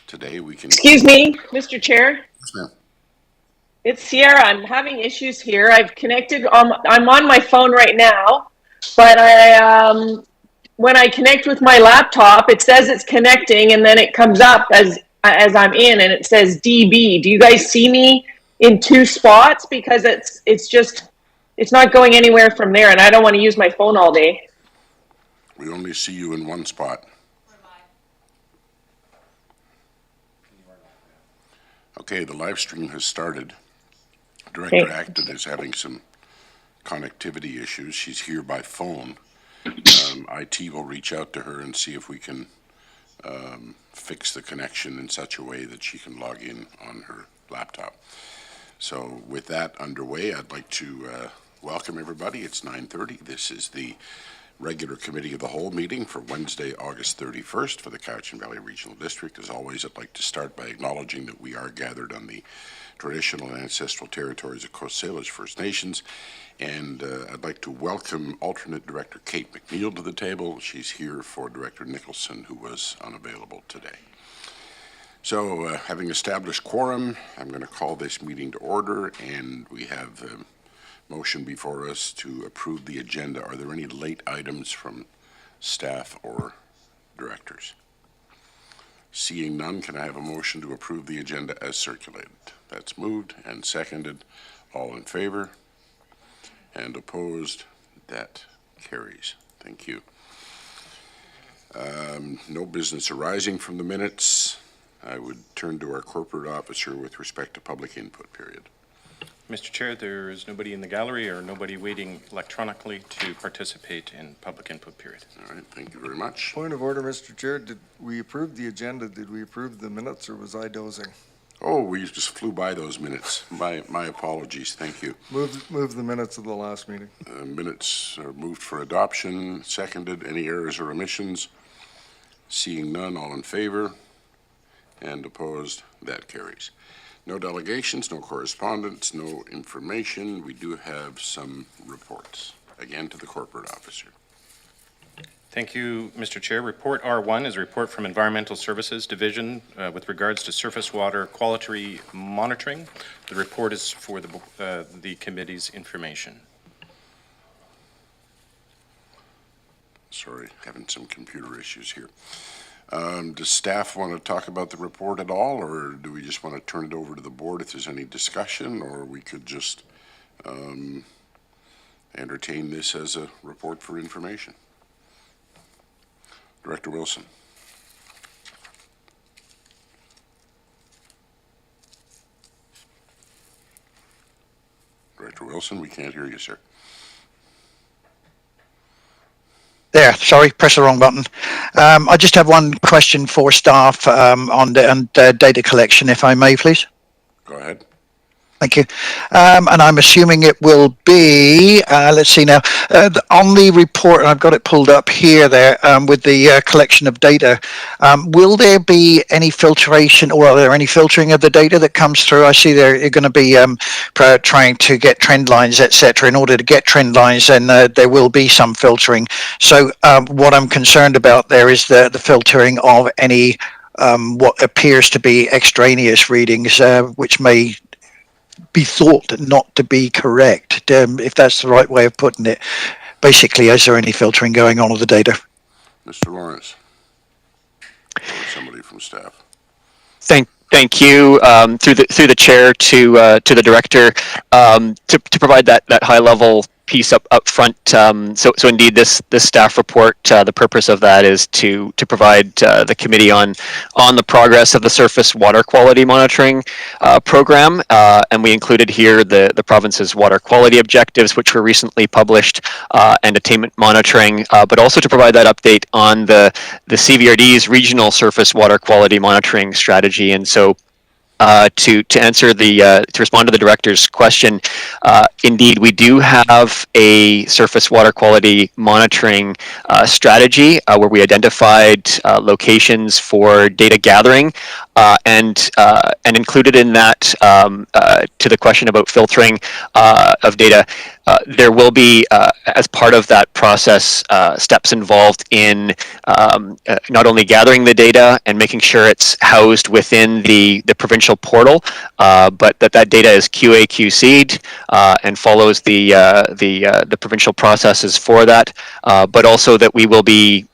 today. We can. Excuse me, Mr. Chair. Yes, ma'am. It's Sierra. I'm having issues here. I've connected. I'm on my phone right now, but when I connect with my laptop, it says it's connecting, and then it comes up as I'm in, and it says DB. Do you guys see me in two spots? Because it's not going anywhere from there, and I don't want to use my phone all day. We only see you in one spot. Okay, the live stream has started. Director Acton is having some connectivity issues. She's here by phone. IT will reach out to her and see if we can fix the connection in such a way that she can log in on her laptop. So with that underway, I'd like to welcome everybody. It's 9:30. This is the regular Committee of the Whole meeting for Wednesday, August 31st for the Cowichan Valley Regional District. As always, I'd like to start by acknowledging that we are gathered on the traditional and ancestral territories of Coast Salish First Nations. And I'd like to welcome alternate Director Kate McNeil to the table. She's here for Director Nicholson, who was unavailable today. So having established quorum, I'm going to call this meeting to order, and we have a motion before us to approve the agenda. Are there any late items from staff or directors? Seeing none, can I have a motion to approve the agenda as circulated? That's moved and seconded. All in favor? And opposed? That carries. Thank you. No business arising from the minutes. I would turn to our corporate officer with respect to public input period. Mr. Chair, there is nobody in the gallery or nobody waiting electronically to participate in public input period. All right, thank you very much. Point of order, Mr. Chair. Did we approve the agenda? Did we approve the minutes, or was I dozing? Oh, we just flew by those minutes. My apologies. Thank you. Move the minutes of the last meeting. Minutes are moved for adoption. Seconded. Any errors or omissions? Seeing none, all in favor? And opposed? That carries. No delegations, no correspondence, no information. We do have some reports. Again, to the corporate officer. Thank you, Mr. Chair. Report R1 is a report from Environmental Services Division with regards to surface water quality monitoring. The report is for the committee's information. Sorry, having some computer issues here. Does staff want to talk about the report at all, or do we just want to turn it over to the board if there's any discussion, or we could just entertain this as a report for information? Director Wilson. Director Wilson, we can't hear you, sir. There, sorry, press the wrong button. I just have one question for staff on data collection, if I may, please. Go ahead. Thank you. And I'm assuming it will be, let's see now, on the report, and I've got it pulled up here there with the collection of data. Will there be any filtration, or are there any filtering of the data that comes through? I see you're going to be trying to get trend lines, etc. In order to get trend lines, then there will be some filtering. So what I'm concerned about there is the filtering of any what appears to be extraneous readings, which may be thought not to be correct, if that's the right way of putting it. Basically, is there any filtering going on with the data? Mr. Lawrence, or somebody from staff. Thank you through the chair to the director to provide that high level piece up front. So indeed, this staff report, the purpose of that is to provide the committee on the progress of the surface water quality monitoring program, and we included here the province's water quality objectives, which were recently published, and attainment monitoring, but also to provide that update on the Cbrd's regional surface water quality monitoring strategy. And so to answer to respond to the director's question, indeed, we do have a surface water quality monitoring strategy where we identified locations for data gathering and included in that, to the question about filtering of data, there will be, as part of that process, steps involved in not only gathering the data and making sure it's housed within the provincial portal, but that data is QA/QC'd and follows the provincial processes for that, but also that we will be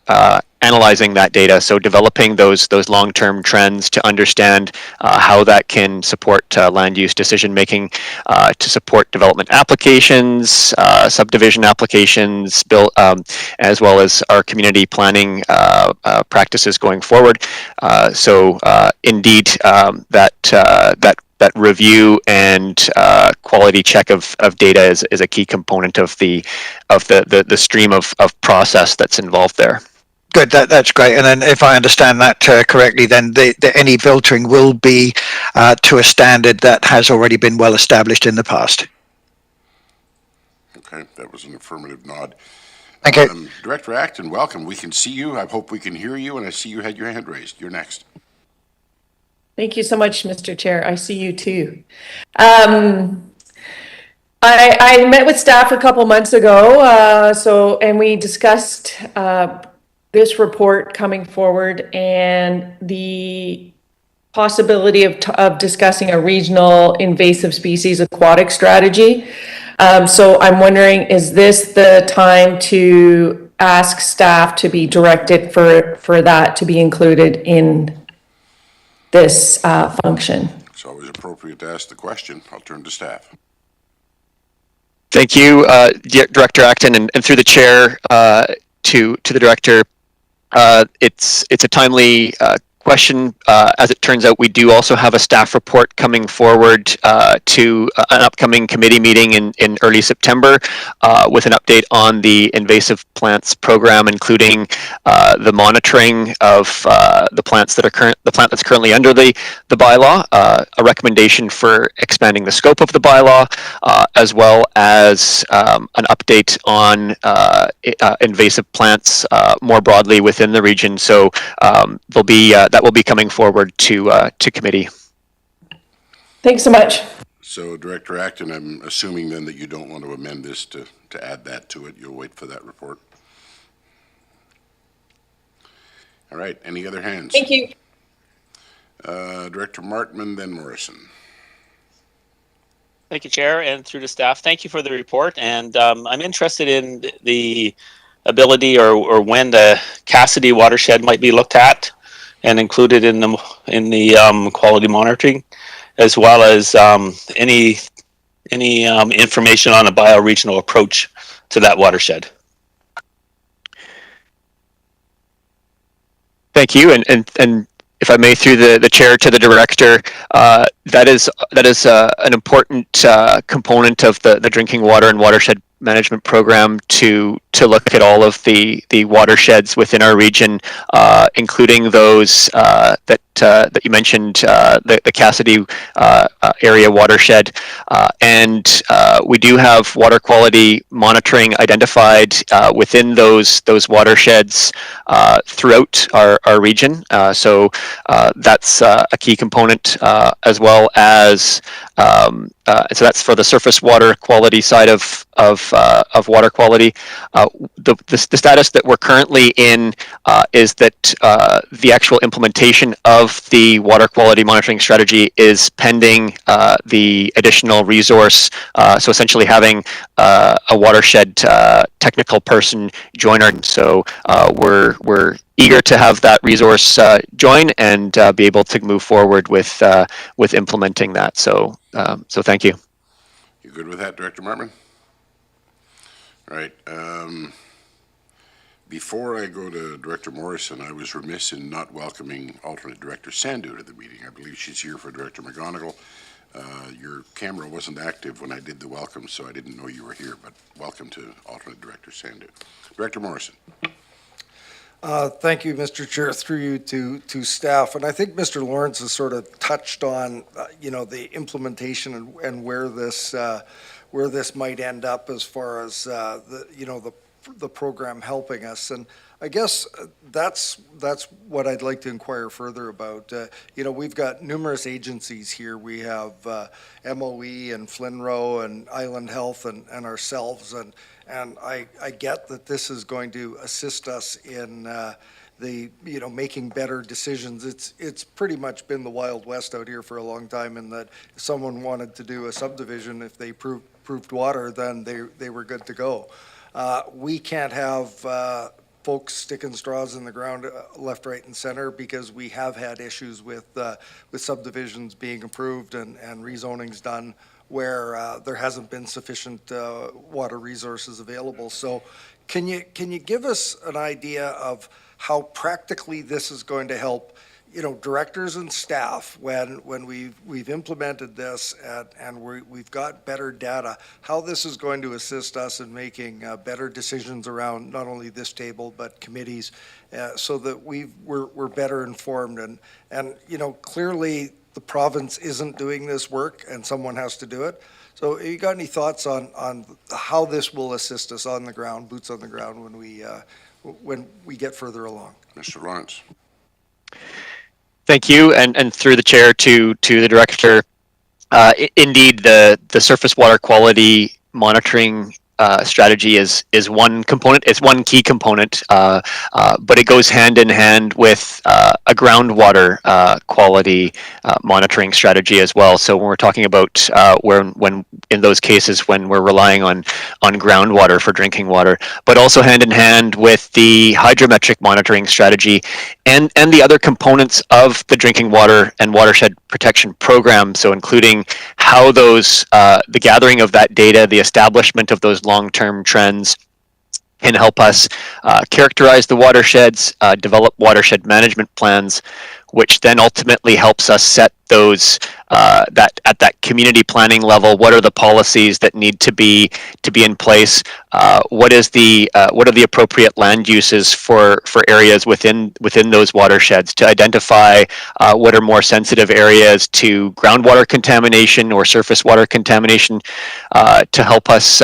analyzing that data, so developing those long-term trends to understand how that can support land use decision making, to support development applications, subdivision applications, as well as our community planning practices going forward. So indeed, that review and quality check of data is a key component of the stream of process that's involved there. Good, that's great. And then if I understand that correctly, then any filtering will be to a standard that has already been well established in the past. Okay, that was an affirmative nod. Thank you. Director Acton, welcome. We can see you. I hope we can hear you, and I see you had your hand raised. You're next. Thank you so much, Mr. Chair. I see you too. I met with staff a couple months ago, and we discussed this report coming forward and the possibility of discussing a regional invasive species aquatic strategy. So I'm wondering, is this the time to ask staff to be directed for that to be included in this function? It's always appropriate to ask the question. I'll turn to staff. Thank you, Director Acton, and through the chair to the director. It's a timely question. As it turns out, we do also have a staff report coming forward to an upcoming committee meeting in early September with an update on the invasive plants program, including the monitoring of the plant that's currently under the bylaw, a recommendation for expanding the scope of the bylaw, as well as an update on invasive plants more broadly within the region. So there'll be that will be coming forward to committee. Thanks so much. So, Director Acton, I'm assuming then that you don't want to amend this to add that to it. You'll wait for that report. All right. Any other hands? Thank you. Director Martman, then Morrison. Thank you, Chair, and through to staff. Thank you for the report. And I'm interested in the ability or when the Cassidy watershed might be looked at and included in the quality monitoring, as well as any information on a bioregional approach to that watershed. Thank you, and if I may, through the chair to the director, that is an important component of the drinking water and watershed management program to look at all of the watersheds within our region, including those that you mentioned, the Cassidy area watershed, and we do have water quality monitoring identified within those watersheds throughout our region. So that's a key component, as well as so that's for the surface water quality side of water quality. The status that we're currently in is that the actual implementation of the water quality monitoring strategy is pending the additional resource. So essentially having a watershed technical person join our. So we're eager to have that resource join and be able to move forward with implementing that. So thank you. You good with that, Director Martman? All right. Before I go to Director Morrison, I was remiss in not welcoming alternate Director Sandu to the meeting. I believe she's here for Director McGonigal. Your camera wasn't active when I did the welcome, so I didn't know you were here, but welcome to alternate Director Sandu. Director Morrison. Thank you, Mr. Chair, through you to staff. And I think Mr. Lawrence has sort of touched on, the implementation and where this might end up as far as the the program helping us. And I guess that's what I'd like to inquire further about. We've got numerous agencies here. We have MOE and Flinro and Island Health and ourselves, and I get that this is going to assist us in making better decisions. It's pretty much been the Wild West out here for a long time, in that if someone wanted to do a subdivision, if they proved water, then they were good to go. We can't have folks sticking straws in the ground left, right, and center, because we have had issues with subdivisions being approved and rezonings done where there hasn't been sufficient water resources available. So can you give us an idea of how practically this is going to help, directors and staff when we've implemented this and we've got better data, how this is going to assist us in making better decisions around not only this table but committees, so that we're better informed, and clearly the province isn't doing this work and someone has to do it. So you got any thoughts on how this will assist us on the ground, boots on the ground, when we get further along? Mr. Lawrence. Thank you, and through the chair to the director. Indeed, the surface water quality monitoring strategy is one component. It's one key component, but it goes hand in hand with a groundwater quality monitoring strategy as well. So when we're talking about when in those cases when we're relying on groundwater for drinking water, but also hand in hand with the hydrometric monitoring strategy and the other components of the drinking water and watershed protection program. So including how those the gathering of that data, the establishment of those long-term trends can help us characterize the watersheds, develop watershed management plans, which then ultimately helps us set those that at that community planning level. What are the policies that need to be in place? What are the appropriate land uses for areas within those watersheds to identify what are more sensitive areas to groundwater contamination or surface water contamination, to help us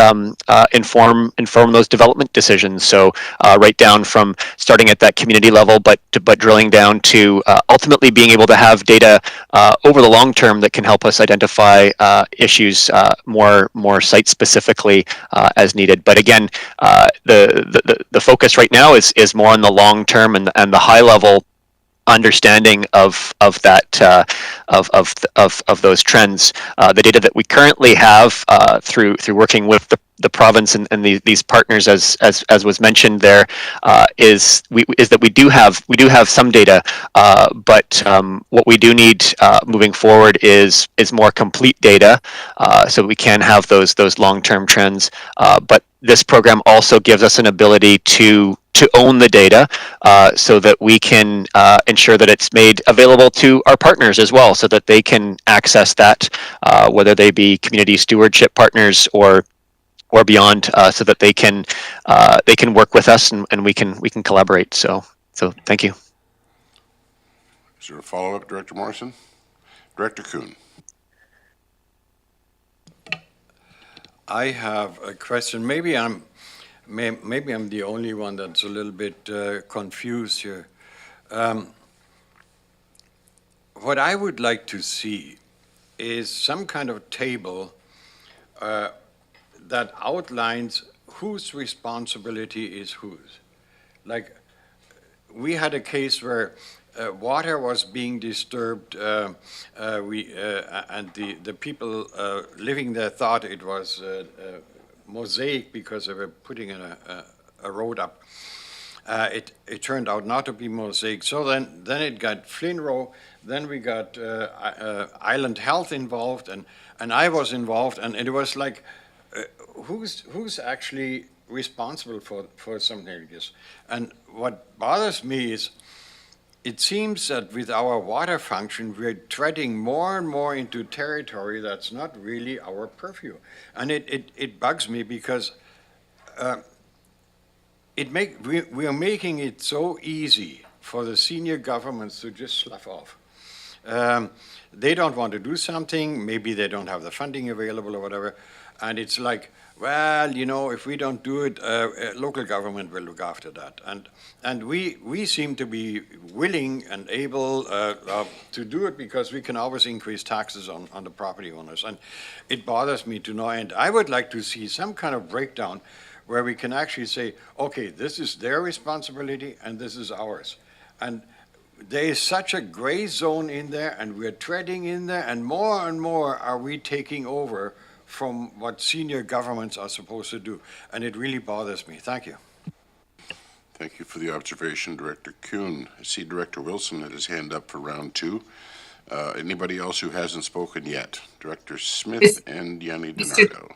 inform those development decisions. So right down from starting at that community level, but drilling down to ultimately being able to have data over the long term that can help us identify issues more site specifically as needed. But again, the focus right now is more on the long term and the high level understanding of that of those trends. The data that we currently have through working with the province and these partners, as was mentioned there, is that we do have some data, but what we do need moving forward is more complete data, so we can have those long-term trends. But this program also gives us an ability to own the data, so that we can ensure that it's made available to our partners as well, so that they can access that, whether they be community stewardship partners or beyond, so that they can work with us and we can collaborate. So thank you. Is there a follow-up, Director Morrison? Director Kuhn. I have a question. Maybe I'm the only one that's a little bit confused here. What I would like to see is some kind of table that outlines whose responsibility is whose. Like, we had a case where water was being disturbed, and the people living there thought it was mosaic because they were putting in a road up. It turned out not to be mosaic. So then it got Flinro, then we got Island Health involved, and I was involved, and it was like, who's actually responsible for something like this? And what bothers me is, it seems that with our water function, we're treading more and more into territory that's not really our purview. And it bugs me because we are making it so easy for the senior governments to just slough off. They don't want to do something, maybe they don't have the funding available or whatever, and it's like, well, you know, if we don't do it, local government will look after that. And we seem to be willing and able to do it because we can always increase taxes on the property owners. And it bothers me to no end. I would like to see some kind of breakdown where we can actually say, okay, this is their responsibility and this is ours. And there is such a gray zone in there, and we're treading in there, and more are we taking over from what senior governments are supposed to do. And it really bothers me. Thank you. Thank you for the observation, Director Kuhn. I see Director Wilson had his hand up for round two. Anybody else who hasn't spoken yet? Director Smith and Yanni DiNardo.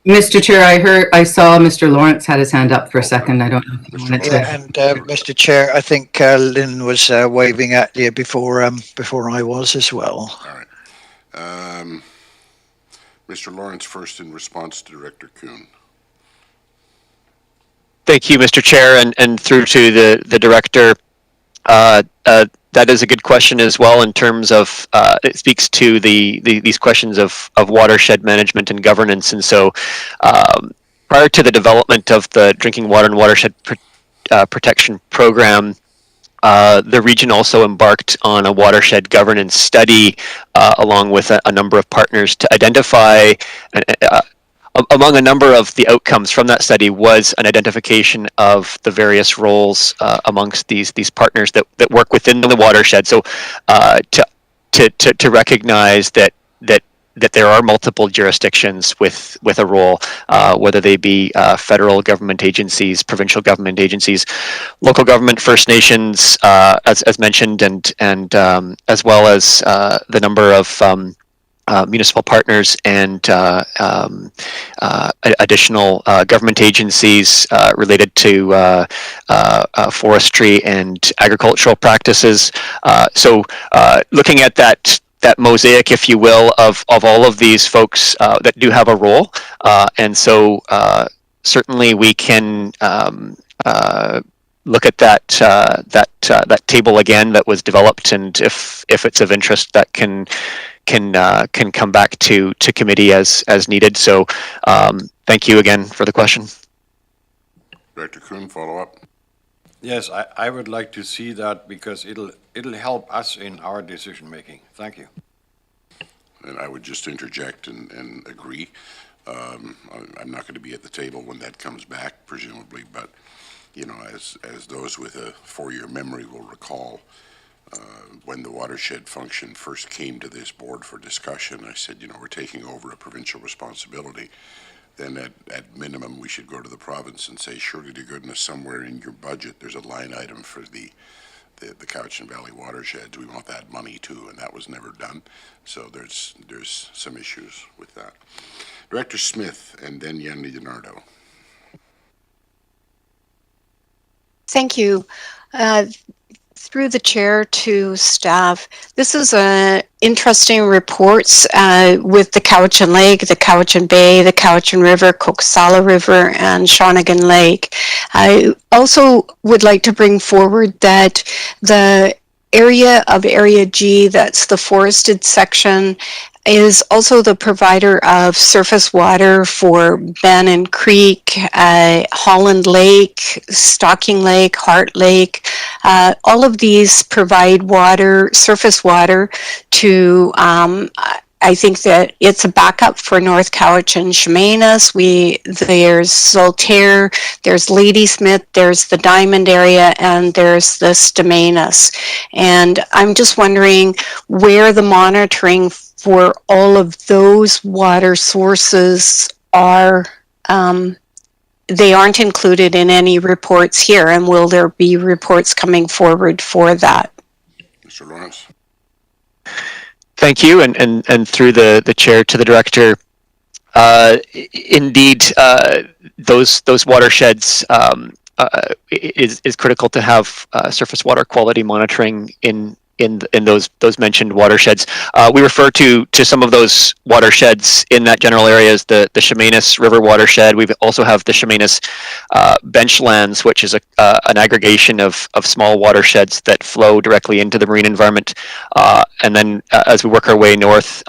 Mr. Chair, I saw Mr. Lawrence had his hand up for a second. I don't know if you wanted to. Yeah, and Mr. Chair, I think Lynn was waving at you before I was as well. All right. Mr. Lawrence first in response to Director Kuhn. Thank you, Mr. Chair, and through to the director. That is a good question as well in terms of it speaks to these questions of watershed management and governance. And so prior to the development of the Drinking Water and Watershed Protection Program, the region also embarked on a watershed governance study along with a number of partners to identify among a number of the outcomes from that study was an identification of the various roles amongst these partners that work within the watershed. So to recognize that there are multiple jurisdictions with a role, whether they be federal government agencies, provincial government agencies, local government, First Nations, as mentioned, and as well as the number of municipal partners and additional government agencies related to forestry and agricultural practices. So looking at that mosaic, if you will, of all of these folks that do have a role, and so certainly we can look at that table again that was developed, and if it's of interest, that can come back to committee as needed. So thank you again for the question. Director Kuhn, follow up. Yes, I would like to see that because it'll help us in our decision making. Thank you. And I would just interject and agree. I'm not going to be at the table when that comes back, presumably, but you know, as those with a 4-year memory will recall, when the watershed function first came to this board for discussion, I said, you know, we're taking over a provincial responsibility. Then at minimum, we should go to the province and say, surely to goodness, somewhere in your budget, there's a line item for the Cowichan Valley watersheds. We want that money too, and that was never done. So there's some issues with that. Director Smith and then Yanni DiNardo. Thank you. Through the chair to staff, this is interesting reports with the Cowichan Lake, the Cowichan Bay, the Cowichan River, Coquisala River, and Shawnigan Lake. I also would like to bring forward that the area of Area G, that's the forested section, is also the provider of surface water for Bannon Creek, Holland Lake, Stocking Lake, Hart Lake. All of these provide water, surface water to, I think that it's a backup for North Cowichan Chemainus. There's Saltaire, there's Ladysmith, there's the Diamond area, and there's the Stamainus. And I'm just wondering where the monitoring for all of those water sources are. They aren't included in any reports here, and will there be reports coming forward for that? Mr. Lawrence. Thank you, and through the chair to the director. Indeed, those watersheds is critical to have surface water quality monitoring in in those mentioned watersheds. We refer to some of those watersheds in that general area as the Chemainus River watershed. We also have the Chemainus benchlands, which is an aggregation of small watersheds that flow directly into the marine environment. And then as we work our way north,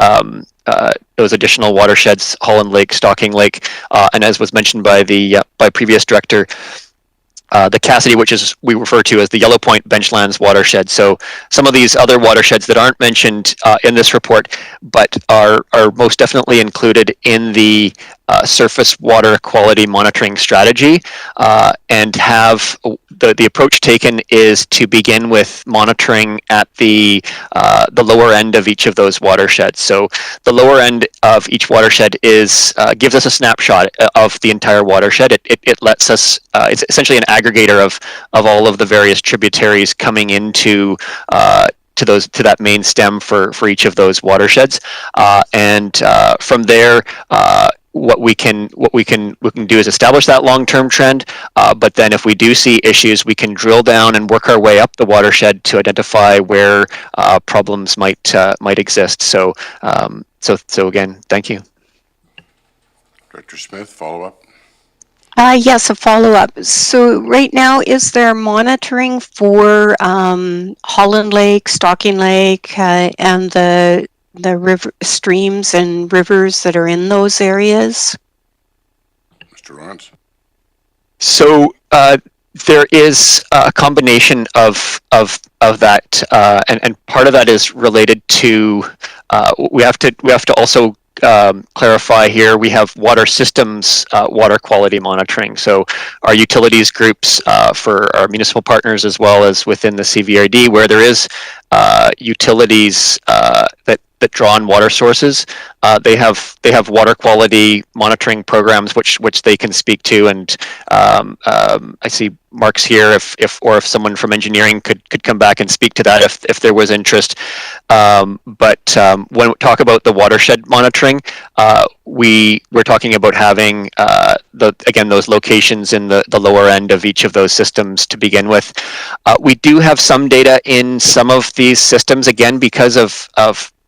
those additional watersheds, Holland Lake, Stocking Lake, and as was mentioned by by previous director, the Cassidy, which is we refer to as the Yellow Point Benchlands watershed. So some of these other watersheds that aren't mentioned in this report, but are most definitely included in the surface water quality monitoring strategy, and have the approach taken is to begin with monitoring at the lower end of each of those watersheds. So the lower end of each watershed is gives us a snapshot of the entire watershed. It lets us it's essentially an aggregator of all of the various tributaries coming into to that main stem for each of those watersheds, and from there. What we can do is establish that long-term trend, but then if we do see issues, we can drill down and work our way up the watershed to identify where problems might exist. So again, thank you. Director Smith, follow up. Yes, a follow-up. So right now, is there monitoring for Holland Lake, Stocking Lake, and the river streams and rivers that are in those areas? Mr. Lawrence. So there is a combination of that, and part of that is related to we have to also clarify here. We have water systems water quality monitoring. So our utilities groups for our municipal partners, as well as within the Cbrd, where there is utilities that draw on water sources, they have water quality monitoring programs which they can speak to, and I see Mark's here if someone from engineering could come back and speak to that if there was interest. But when we talk about the watershed monitoring, we're talking about having those locations in the lower end of each of those systems to begin with. We do have some data in some of these systems, again, because of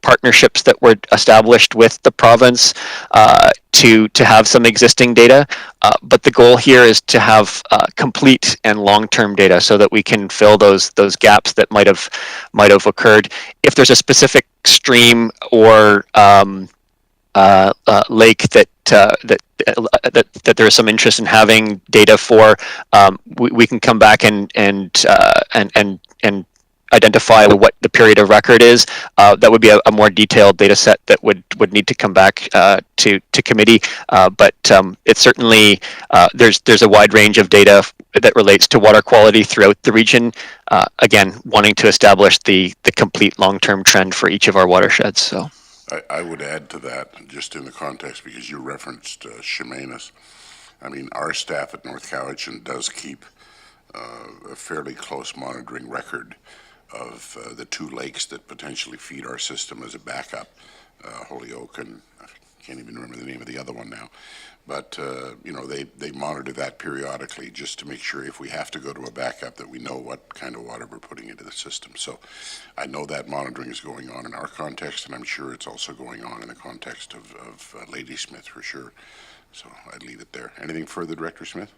partnerships that were established with the province to have some existing data, but the goal here is to have complete and long-term data so that we can fill those gaps that might have occurred. If there's a specific stream or lake that there is some interest in having data for, we can come back and identify what the period of record is. That would be a more detailed data set that would need to come back to committee. But it's certainly there's a wide range of data that relates to water quality throughout the region. Again, wanting to establish the complete long-term trend for each of our watersheds. So I would add to that, just in the context, because you referenced Chemainus. I mean, our staff at North Cowichan does keep a fairly close monitoring record of the two lakes that potentially feed our system as a backup, Holyoke, and I can't even remember the name of the other one now. But, they monitor that periodically just to make sure if we have to go to a backup that we know what kind of water we're putting into the system. So I know that monitoring is going on in our context, and I'm sure it's also going on in the context of Ladysmith for sure. So I'd leave it there. Anything further, Director Smith?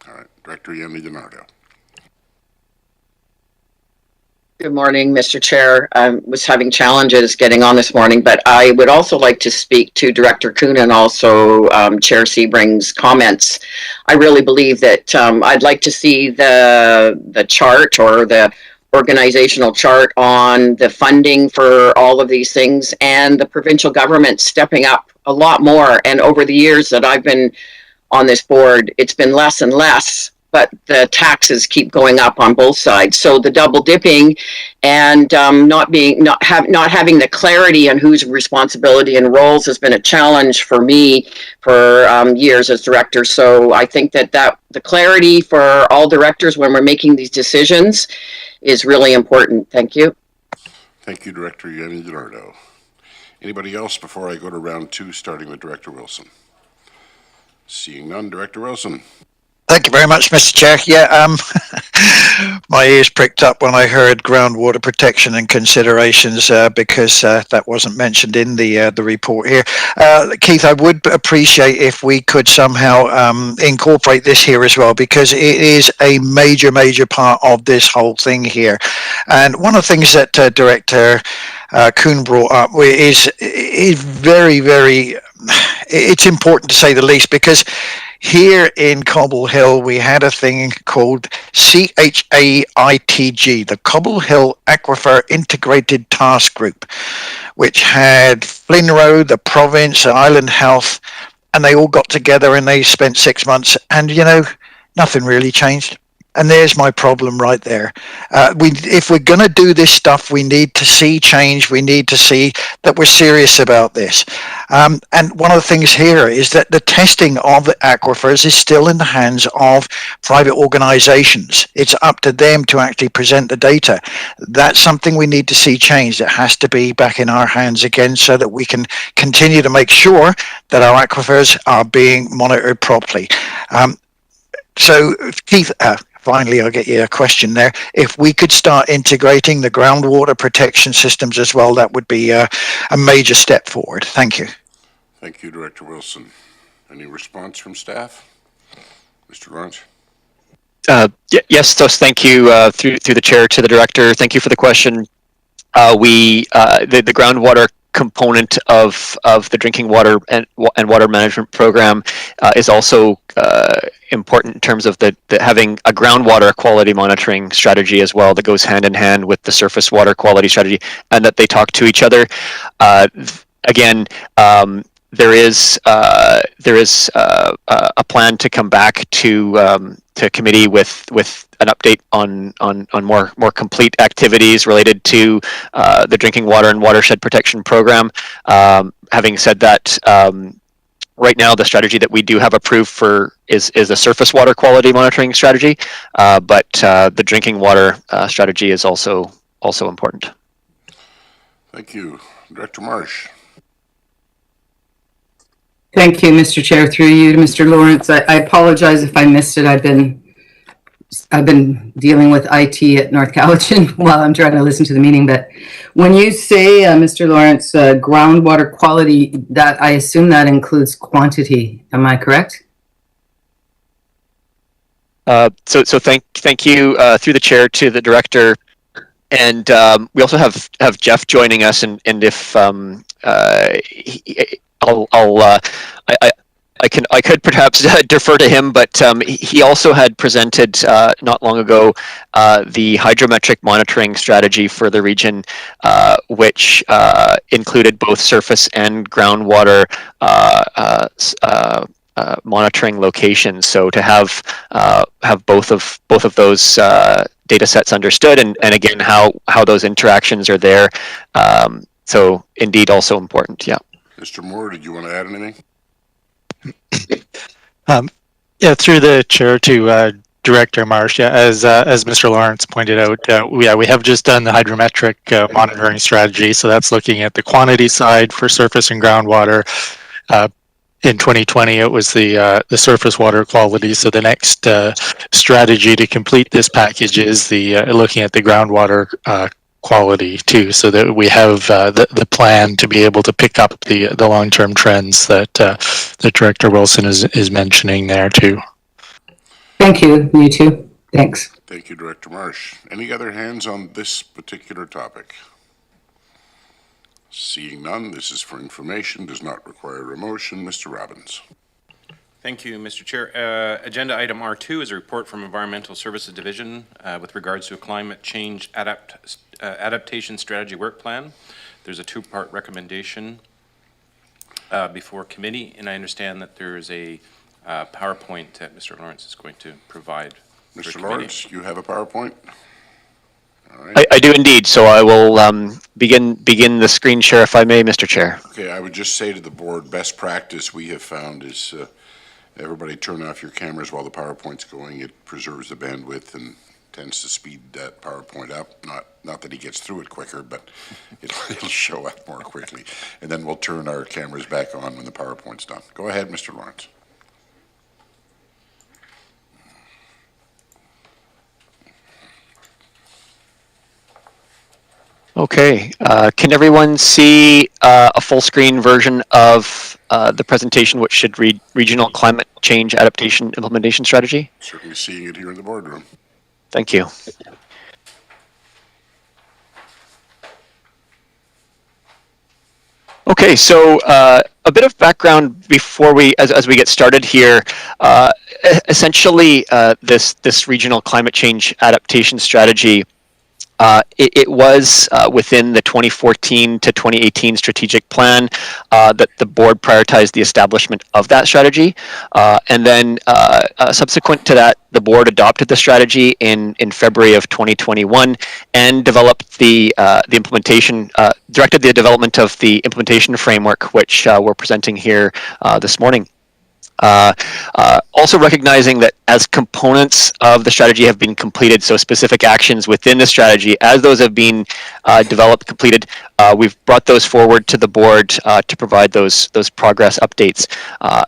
All right, Director Yemini DiNardo. Good morning, Mr. Chair. I was having challenges getting on this morning, but I would also like to speak to Director Kuhn and also Chair Sebring's comments. I really believe that I'd like to see the chart or the organizational chart on the funding for all of these things, and the provincial government stepping up a lot more. And over the years that I've been on this board, it's been less and less, but the taxes keep going up on both sides. So the double dipping and not having the clarity on whose responsibility and roles has been a challenge for me for years as director. So I think that the clarity for all directors when we're making these decisions is really important. Thank you. Thank you, Director Yemini DiNardo. Anybody else before I go to round two, starting with Director Wilson? Seeing none, Director Wilson. Thank you very much, Mr. Chair. Yeah, my ears pricked up when I heard groundwater protection and considerations because that wasn't mentioned in the report here. Keith, I would appreciate if we could somehow incorporate this here as well, because it is a major part of this whole thing here. And one of the things that Director Kuhn brought up is very, it's important to say the least, because here in Cobble Hill, we had a thing called CHAITG, the Cobble Hill Aquifer Integrated Task Group, which had Flinro, the province, Island Health, and they all got together and they spent 6 months, and nothing really changed. And there's my problem right there. If we're going to do this stuff, we need to see change. We need to see that we're serious about this. And one of the things here is that the testing of the aquifers is still in the hands of private organizations. It's up to them to actually present the data. That's something we need to see change. It has to be back in our hands again so that we can continue to make sure that our aquifers are being monitored properly. So, Keith, finally, I'll get you a question there. If we could start integrating the groundwater protection systems as well, that would be a major step forward. Thank you. Thank you, Director Wilson. Any response from staff? Mr. Lawrence? Yes, so thank you through the chair to the director. Thank you for the question. The groundwater component of the drinking water and water management program is also important in terms of the having a groundwater quality monitoring strategy as well that goes hand in hand with the surface water quality strategy, and that they talk to each other. Again, there is a plan to come back to committee with an update on more complete activities related to the drinking water and watershed protection program. Having said that, right now the strategy that we do have approved for is a surface water quality monitoring strategy, but the drinking water strategy is also important. Thank you. Director Marsh. Thank you, Mr. Chair. Through you to Mr. Lawrence. I apologize if I missed it. I've been dealing with IT at North Cowichan while I'm trying to listen to the meeting. But when you say, Mr. Lawrence, groundwater quality, that I assume that includes quantity. Am I correct? So thank you through the chair to the director, and we also have Jeff joining us, and if I could perhaps defer to him, but he also had presented not long ago the hydrometric monitoring strategy for the region, which included both surface and groundwater monitoring locations. So to have both of those data sets understood, and again how those interactions are there. So indeed, also important. Yeah. Mr. Moore, did you want to add anything? Yeah, through the chair to Director Marsh. Yeah, as Mr. Lawrence pointed out, we have just done the hydrometric monitoring strategy. So that's looking at the quantity side for surface and groundwater. In 2020, it was the surface water quality. So the next strategy to complete this package is the looking at the groundwater quality too, so that we have the plan to be able to pick up the long-term trends that Director Wilson is mentioning there too. Thank you. You too. Thanks. Thank you, Director Marsh. Any other hands on this particular topic? Seeing none, this is for information, does not require a motion. Mr. Robbins. Thank you, Mr. Chair. Agenda item R2 is a report from Environmental Services Division with regards to a climate change adaptation strategy work plan. There's a two-part recommendation before committee, and I understand that there is a PowerPoint that Mr. Lawrence is going to provide. Mr. Lawrence, you have a PowerPoint? All right. I do indeed. So I will begin the screen share, if I may, Mr. Chair. Okay, I would just say to the board, best practice we have found is everybody turn off your cameras while the PowerPoint's going. It preserves the bandwidth and tends to speed that PowerPoint up. Not that he gets through it quicker, but it'll show up more quickly. And then we'll turn our cameras back on when the PowerPoint's done. Go ahead, Mr. Lawrence. Okay, can everyone see a full screen version of the presentation, which should read Regional Climate Change Adaptation Implementation Strategy? Certainly seeing it here in the boardroom. Thank you. Okay, so a bit of background before as we get started here. Essentially, this regional climate change adaptation strategy, it was within the 2014 to 2018 strategic plan that the board prioritized the establishment of that strategy. And then subsequent to that, the board adopted the strategy in February of 2021 and developed the implementation, directed the development of the implementation framework, which we're presenting here this morning. Also recognizing that as components of the strategy have been completed, so specific actions within the strategy, as those have been developed, completed, we've brought those forward to the board to provide those progress updates.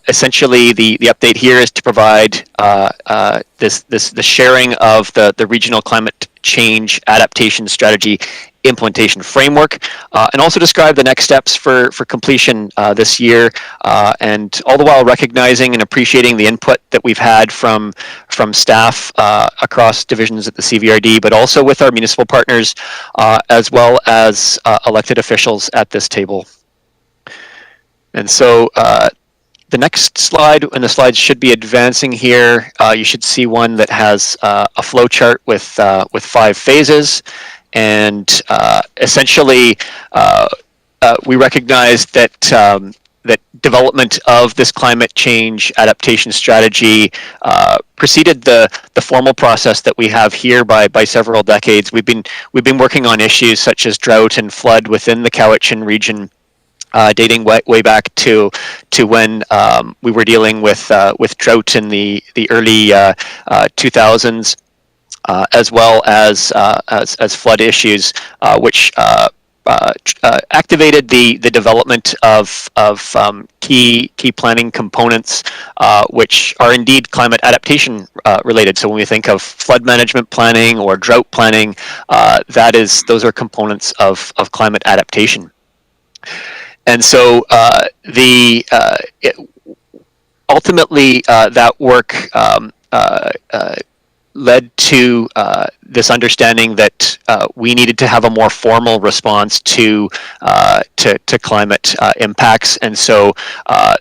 Essentially, the update here is to provide the sharing of the regional climate change adaptation strategy implementation framework, and also describe the next steps for completion this year, and all the while recognizing and appreciating the input that we've had from staff across divisions at the CVRD, but also with our municipal partners, as well as elected officials at this table. And so the next slide, and the slides should be advancing here, you should see one that has a flow chart with 5 phases. And essentially, we recognize that that development of this climate change adaptation strategy preceded the formal process that we have here by several decades. We've been working on issues such as drought and flood within the Cowichan region, dating way back to when we were dealing with drought in the early 2000s. As well as flood issues, which activated the development of key planning components, which are indeed climate adaptation related. So when we think of flood management planning or drought planning, those are components of climate adaptation. And so ultimately that work led to this understanding that we needed to have a more formal response to climate impacts, and so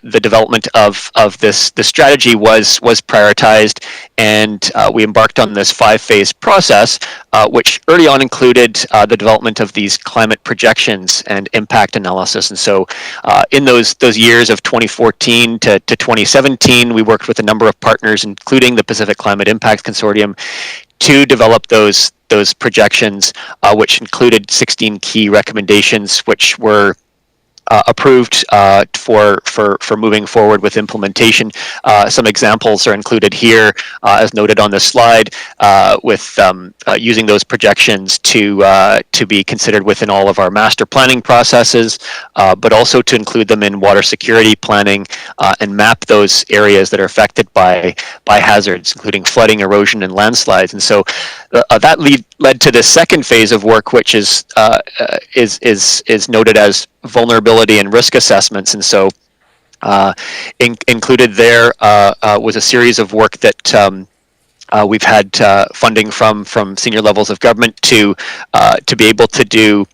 the development of this strategy was prioritized, and we embarked on this 5-phase process, which early on included the development of these climate projections and impact analysis. And so in those years of 2014 to 2017, we worked with a number of partners, including the Pacific Climate Impact Consortium, to develop those projections, which included 16 key recommendations, which were approved for moving forward with implementation. Some examples are included here, as noted on this slide, with using those projections to be considered within all of our master planning processes, but also to include them in water security planning and map those areas that are affected by hazards, including flooding, erosion, and landslides. And so that led to the second phase of work, which is noted as vulnerability and risk assessments. And so included there was a series of work that we've had funding from senior levels of government to be able to do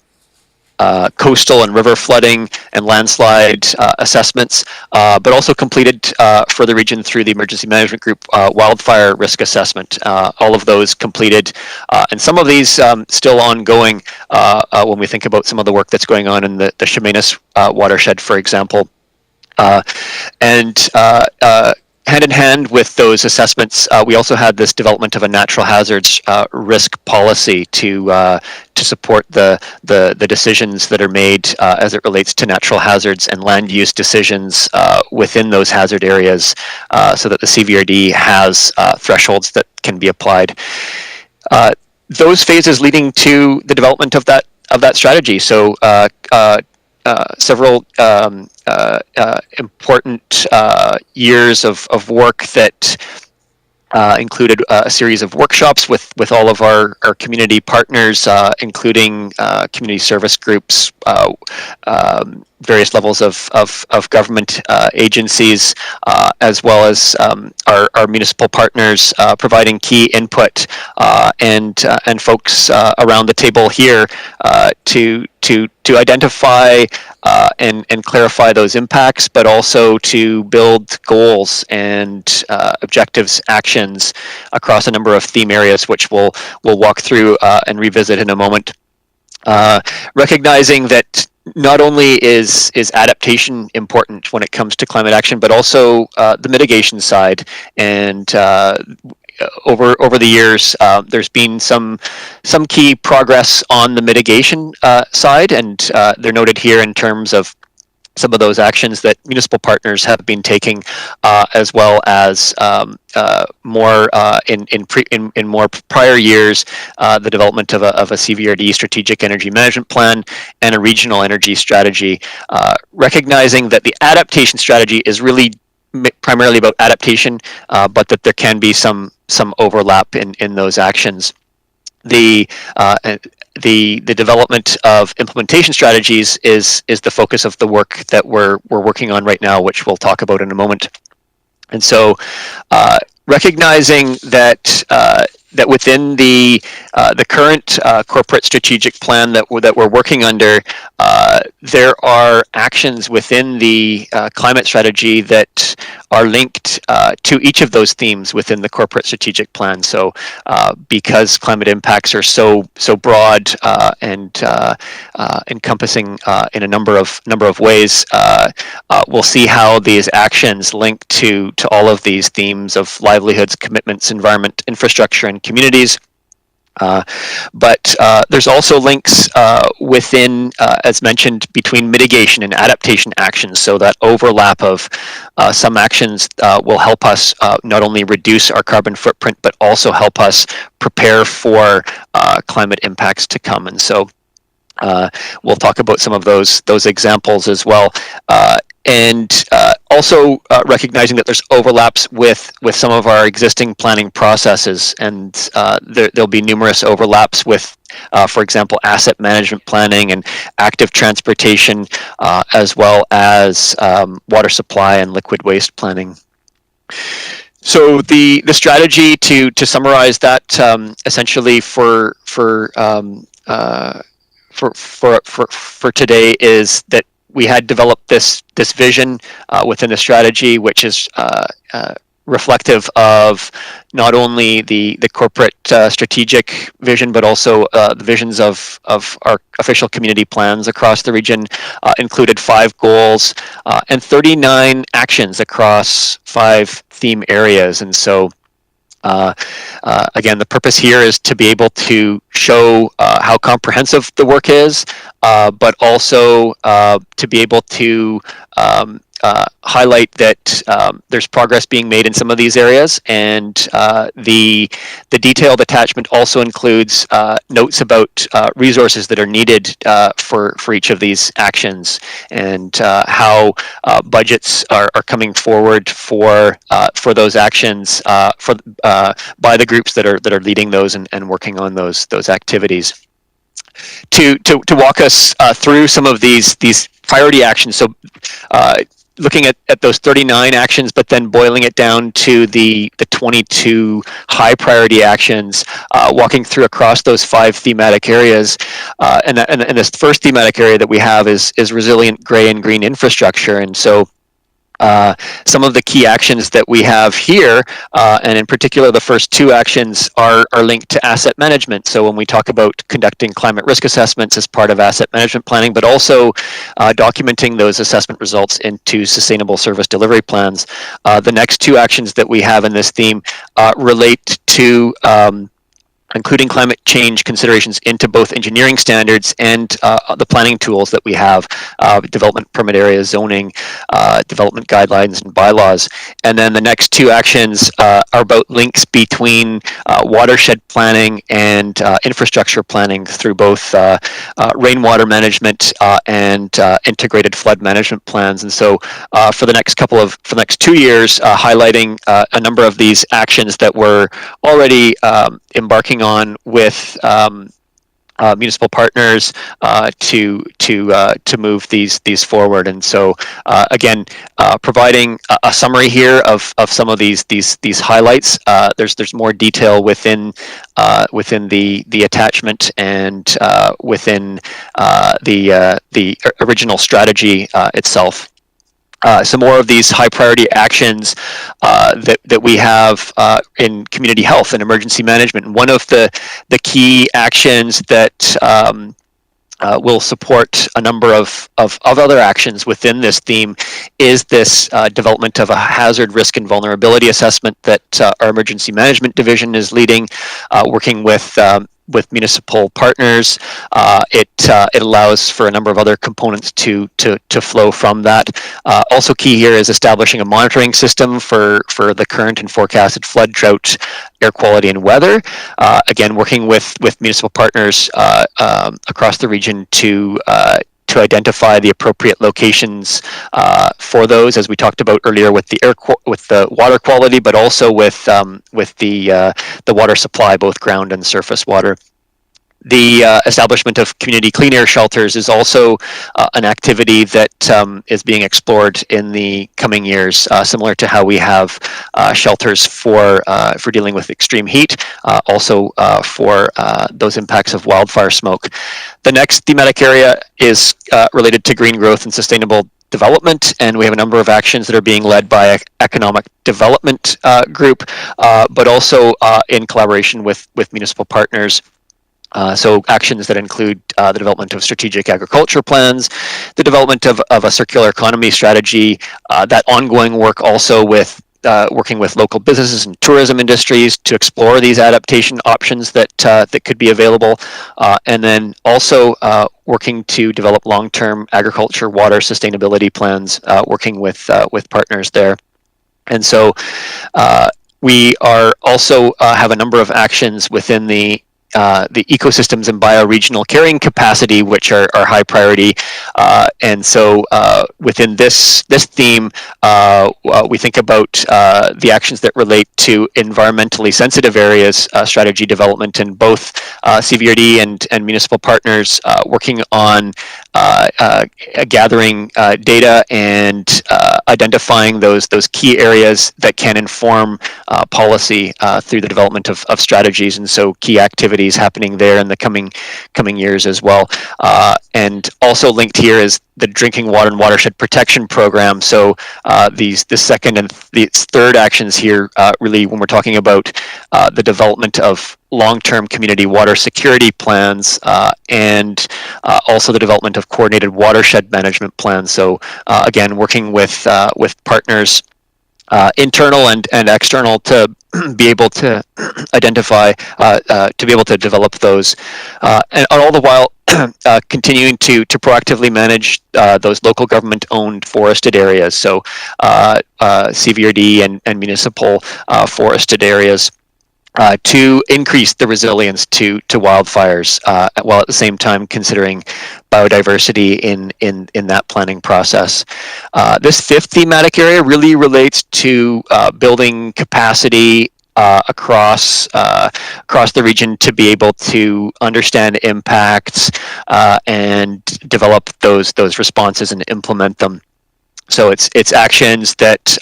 coastal and river flooding and landslide assessments, but also completed for the region through the Emergency Management Group wildfire risk assessment. All of those completed, and some of these still ongoing when we think about some of the work that's going on in the Chemainus watershed, for example. Hand in hand with those assessments, we also had this development of a natural hazards risk policy to support the decisions that are made as it relates to natural hazards and land use decisions within those hazard areas, so that the CVRD has thresholds that can be applied. Those phases leading to the development of that strategy. So several important years of work that included a series of workshops with all of our community partners, including community service groups, various levels of government agencies, as well as our municipal partners, providing key input, and folks around the table here to identify and clarify those impacts, but also to build goals and objectives, actions across a number of theme areas, which we'll walk through and revisit in a moment. Recognizing that not only is adaptation important when it comes to climate action, but also the mitigation side. And over the years, there's been some key progress on the mitigation side, and they're noted here in terms of some of those actions that municipal partners have been taking, as well as more in more prior years, the development of a Cbrd, strategic energy management plan, and a regional energy strategy, recognizing that the adaptation strategy is really primarily about adaptation, but that there can be some overlap in those actions. The development of implementation strategies is the focus of the work that we're working on right now, which we'll talk about in a moment. And so, recognizing that that within the current corporate strategic plan that we're working under, there are actions within the climate strategy that are linked to each of those themes within the corporate strategic plan. So, because climate impacts are so broad and encompassing in a number of ways, we'll see how these actions link to all of these themes of livelihoods, commitments, environment, infrastructure, and communities. But there's also links within, as mentioned, between mitigation and adaptation actions. So that overlap of some actions will help us not only reduce our carbon footprint, but also help us prepare for climate impacts to come. And so we'll talk about some of those examples as well. And also recognizing that there's overlaps with some of our existing planning processes, and there'll be numerous overlaps with, for example, asset management planning and active transportation, as well as water supply and liquid waste planning. So the strategy to summarize that, essentially for today, is that we had developed this vision within the strategy, which is reflective of not only the corporate strategic vision, but also the visions of our official community plans across the region. Included 5 goals and 39 actions across 5 theme areas. And so again, the purpose here is to be able to show how comprehensive the work is, but also to be able to highlight that there's progress being made in some of these areas, and the detailed attachment also includes notes about resources that are needed for each of these actions, and how budgets are coming forward for those actions by the groups that are leading those and working on those activities. To walk us through some of these priority actions, so looking at those 39 actions, but then boiling it down to the 22 high priority actions, walking through across those 5 thematic areas. And this first thematic area that we have is resilient gray and green infrastructure. And so some of the key actions that we have here, and in particular the first 2 actions, are linked to asset management. So when we talk about conducting climate risk assessments as part of asset management planning, but also documenting those assessment results into sustainable service delivery plans, the next 2 actions that we have in this theme relate to including climate change considerations into both engineering standards and the planning tools that we have, development permit area zoning, development guidelines and bylaws. And then the next two actions are about links between watershed planning and infrastructure planning through both rainwater management and integrated flood management plans. And so for the next 2 years, highlighting a number of these actions that we're already embarking on with municipal partners to move these forward. And so again, providing a summary here of some of these highlights. There's more detail within the attachment and within the original strategy itself. Some more of these high priority actions that we have in community health and emergency management. And one of the key actions that will support a number of other actions within this theme is this development of a hazard, risk, and vulnerability assessment that our emergency management division is leading, working with municipal partners. It allows for a number of other components to flow from that. Also key here is establishing a monitoring system for the current and forecasted flood, drought, air quality, and weather. Again, working with municipal partners across the region to identify the appropriate locations for those, as we talked about earlier with the water quality, but also with the water supply, both ground and surface water. The establishment of community clean air shelters is also an activity that is being explored in the coming years, similar to how we have shelters for dealing with extreme heat, also for those impacts of wildfire smoke. The next thematic area is related to green growth and sustainable development, and we have a number of actions that are being led by economic development group, but also in collaboration with municipal partners. So actions that include the development of strategic agriculture plans, the development of a circular economy strategy, that ongoing work also with working with local businesses and tourism industries to explore these adaptation options that could be available, and then also working to develop long-term agriculture water sustainability plans, working with partners there. And so we are also have a number of actions within the ecosystems and bioregional carrying capacity, which are high priority. And so within this theme, we think about the actions that relate to environmentally sensitive areas, strategy development, and both Cbrd and municipal partners working on gathering data and identifying those key areas that can inform policy through the development of strategies. And so key activities happening there in the coming years as well. And also linked here is the drinking water and watershed protection program. So the second and the third actions here, really when we're talking about the development of long-term community water security plans and also the development of coordinated watershed management plans. So again, working with partners, internal and external, to be able to identify, to be able to develop those, and all the while continuing to proactively manage those local government-owned forested areas. So CVRD and municipal forested areas. To increase the resilience to wildfires, while at the same time considering biodiversity in that planning process. This fifth thematic area really relates to building capacity across the region to be able to understand impacts and develop those responses and implement them. So it's actions that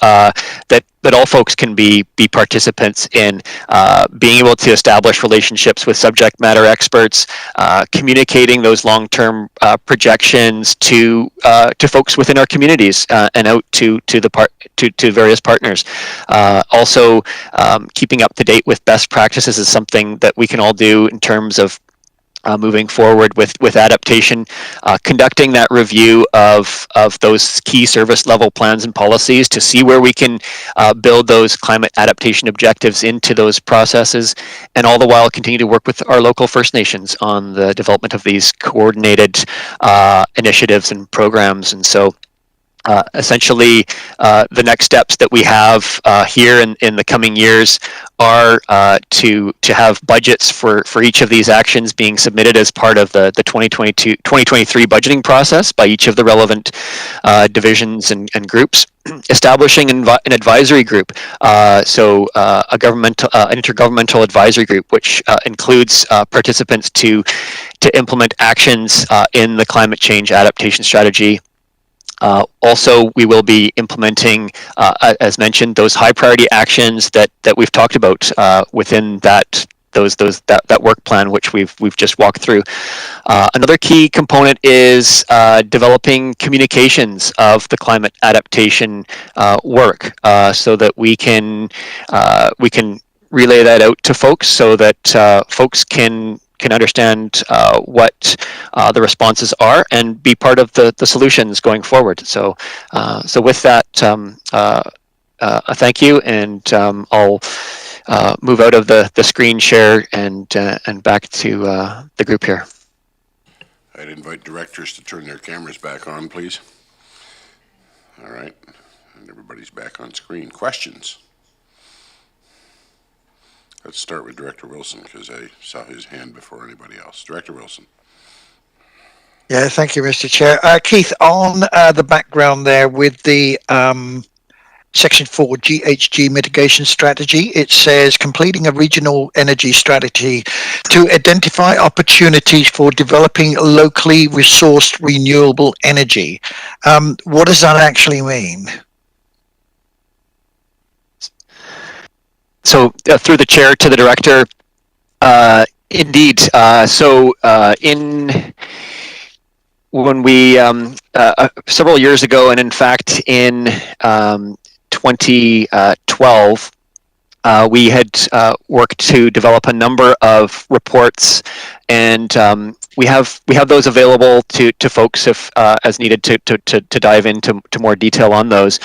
all folks can be participants in, being able to establish relationships with subject matter experts, communicating those long-term projections to folks within our communities and out to various partners. Also, keeping up to date with best practices is something that we can all do in terms of moving forward with adaptation, conducting that review of those key service level plans and policies to see where we can build those climate adaptation objectives into those processes, and all the while continue to work with our local First Nations on the development of these coordinated initiatives and programs. And so essentially, the next steps that we have here in the coming years are to have budgets for each of these actions being submitted as part of the 2023 budgeting process by each of the relevant divisions and groups. Establishing an advisory group, so an intergovernmental advisory group, which includes participants to implement actions in the climate change adaptation strategy. Also, we will be implementing, as mentioned, those high priority actions that we've talked about within that work plan, which we've just walked through. Another key component is developing communications of the climate adaptation work, so that we can relay that out to folks, so that folks can understand what the responses are and be part of the solutions going forward. So with that, a thank you, and I'll move out of the screen share and back to the group here. I'd invite directors to turn their cameras back on, please. All right, and everybody's back on screen. Questions? Let's start with Director Wilson, because I saw his hand before anybody else. Director Wilson. Yeah, thank you, Mr. Chair. Keith, on the background there with the Section 4 GHG mitigation strategy, it says completing a regional energy strategy to identify opportunities for developing locally resourced renewable energy. What does that actually mean? So through the chair to the director, indeed. When we several years ago, and in fact in 2012, we had worked to develop a number of reports, and we have those available to folks if as needed to dive into more detail on those.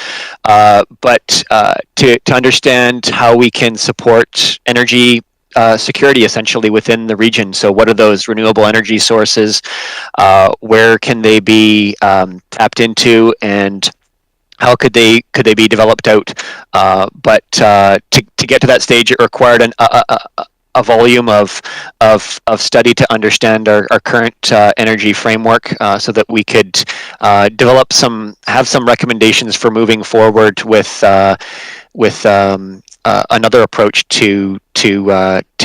But to understand how we can support energy security essentially within the region. So what are those renewable energy sources? Where can they be tapped into, and how could they be developed out? But to get to that stage, it required a volume of study to understand our current energy framework, so that we could have some recommendations for moving forward with another approach to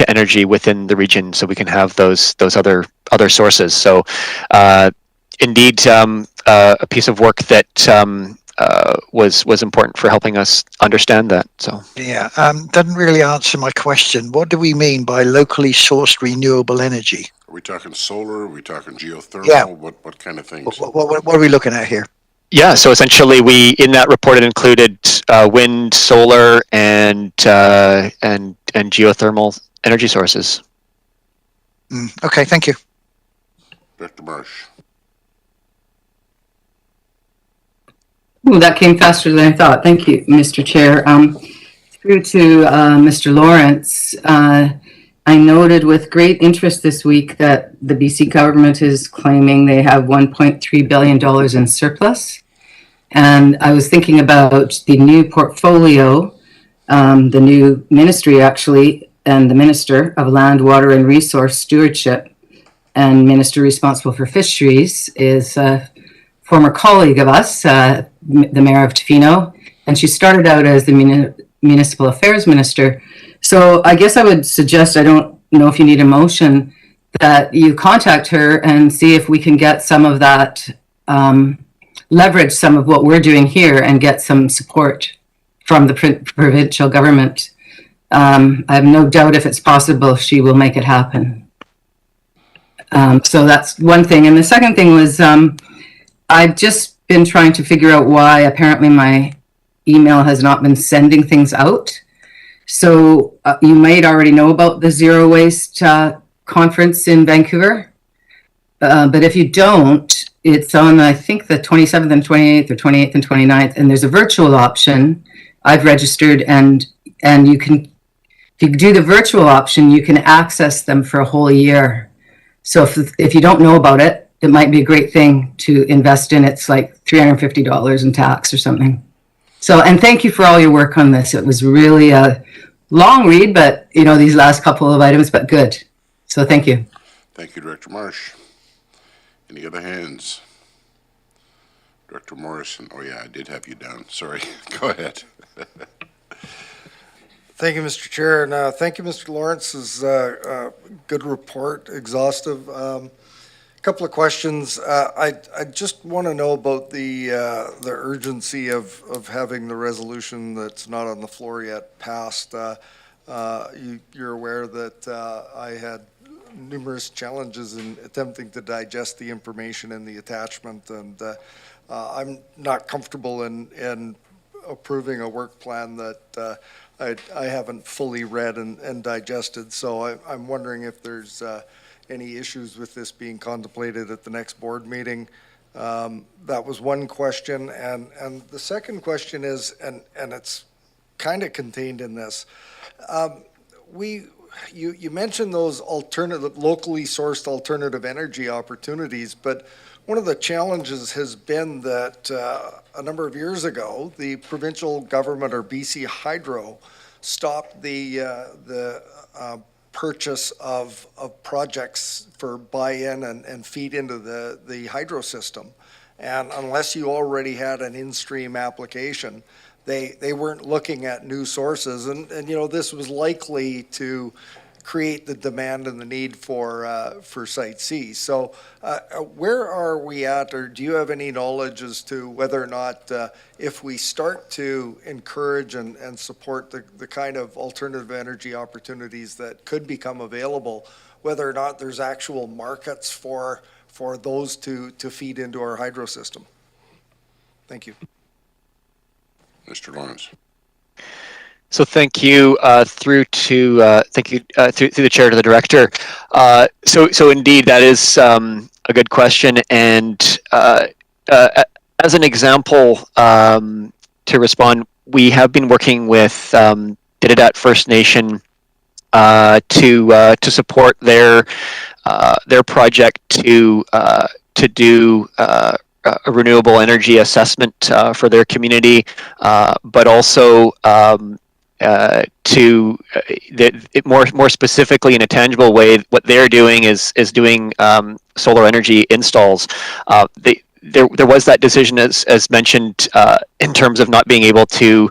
energy within the region, so we can have those other sources. So indeed, a piece of work that was important for helping us understand that. So yeah, doesn't really answer my question. What do we mean by locally sourced renewable energy? Are we talking solar? Are we talking geothermal? Yeah. What kind of things? What are we looking at here? yeah, so essentially, in that report it included wind, solar, and geothermal energy sources. Okay, thank you. Director Marsh. Ooh, that came faster than I thought. Thank you, Mr. Chair. Through to Mr. Lawrence, I noted with great interest this week that the BC government is claiming they have $1.3 billion in surplus. And I was thinking about the new portfolio, the new ministry actually, and the Minister of Land, Water and Resource Stewardship and Minister responsible for fisheries is a former colleague of us, the Mayor of Tofino, and she started out as the Municipal Affairs Minister. So I guess I would suggest, I don't know if you need a motion, that you contact her and see if we can get some of that, leverage some of what we're doing here and get some support from the provincial government. I have no doubt if it's possible, she will make it happen. So that's one thing. And the second thing was, I've just been trying to figure out why apparently my email has not been sending things out. So you might already know about the zero waste conference in Vancouver. But if you don't, it's on, I think, the 27th and 28th or 28th and 29th, and there's a virtual option. I've registered, and you can, if you do the virtual option, you can access them for a whole year. So if you don't know about it, it might be a great thing to invest in. It's like $350 in tax or something. So, and thank you for all your work on this. It was really a long read, but these last couple of items, but good. So thank you. Thank you, Director Marsh. Any other hands? Director Morrison. Oh yeah, I did have you down. Sorry. Go ahead. Thank you, Mr. Chair, and thank you, Mr. Lawrence's good report, exhaustive. A couple of questions. I just want to know about the urgency of having the resolution that's not on the floor yet passed. You're aware that I had numerous challenges in attempting to digest the information in the attachment, and I'm not comfortable in approving a work plan that I haven't fully read and digested. So I'm wondering if there's any issues with this being contemplated at the next board meeting. That was one question, and the second question is, and it's kind of contained in this. You mentioned those locally sourced alternative energy opportunities, but one of the challenges has been that a number of years ago, the provincial government, or BC Hydro, stopped the purchase of projects for buy-in and feed into the hydro system. And unless you already had an in-stream application, they weren't looking at new sources, and this was likely to create the demand and the need for Site C. So where are we at, or do you have any knowledge as to whether or not if we start to encourage and support the kind of alternative energy opportunities that could become available, whether or not there's actual markets for those to feed into our hydro system? Thank you. Mr. Lawrence. So thank you through to through the chair to the director. So indeed, that is a good question, and as an example, to respond, we have been working with Didadat First Nation to support their project to do a renewable energy assessment for their community, but also more specifically in a tangible way, what they're doing is doing solar energy installs. There was that decision, as mentioned, in terms of not being able to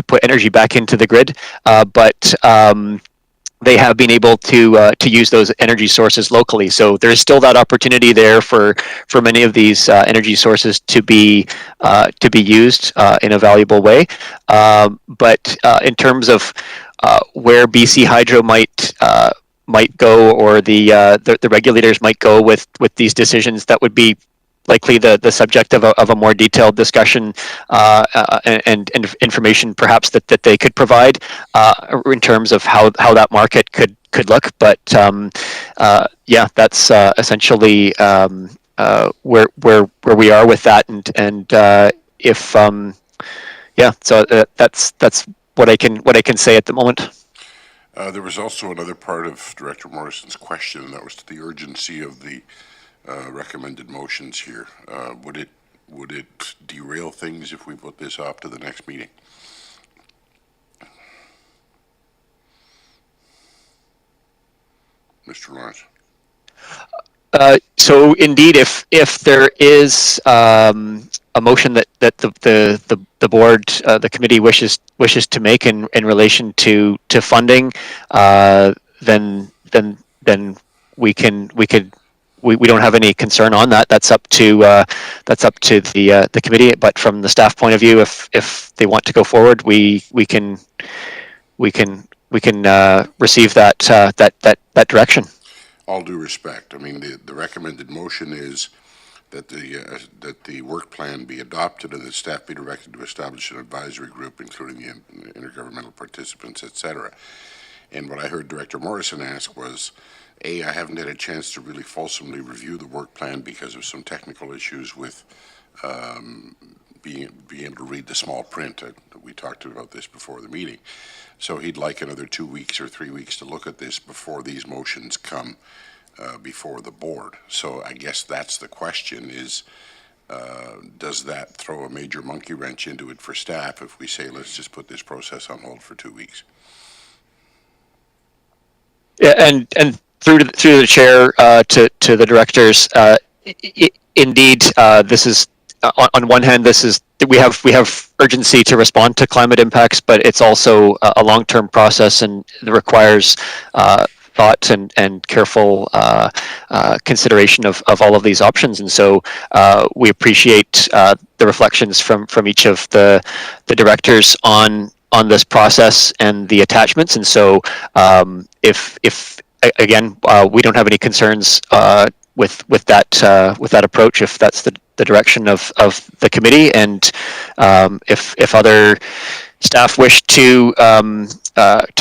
put energy back into the grid, but they have been able to use those energy sources locally. So there is still that opportunity there for many of these energy sources to be used in a valuable way. But in terms of where BC Hydro might go, or the regulators might go with these decisions, that would be likely the subject of a more detailed discussion and information perhaps that they could provide in terms of how that market could look. But yeah, that's essentially where we are with that, and if yeah, so that's what I can say at the moment. There was also another part of Director Morrison's question, and that was to the urgency of the recommended motions here. Would it derail things if we put this off to the next meeting? Mr. Lawrence. So indeed, if there is a motion that the board, the committee wishes to make in relation to funding, then we don't have any concern on that. That's up to the committee. But from the staff point of view, if they want to go forward, we can receive that direction. All due respect, I mean, the recommended motion is that the work plan be adopted and the staff be directed to establish an advisory group, including the intergovernmental participants, etc. And what I heard Director Morrison ask was, A, I haven't had a chance to really fulsomely review the work plan because of some technical issues with being able to read the small print. We talked about this before the meeting. So he'd like another 2 weeks or 3 weeks to look at this before these motions come before the board. So I guess that's the question is, does that throw a major monkey wrench into it for staff if we say, let's just put this process on hold for 2 weeks? Yeah, and through the chair to the directors, indeed, this is on one hand, we have urgency to respond to climate impacts, but it's also a long-term process and it requires thought and careful consideration of all of these options. And so we appreciate the reflections from each of the directors on this process and the attachments. And so if again, we don't have any concerns with that approach, if that's the direction of the committee, and if other staff wish to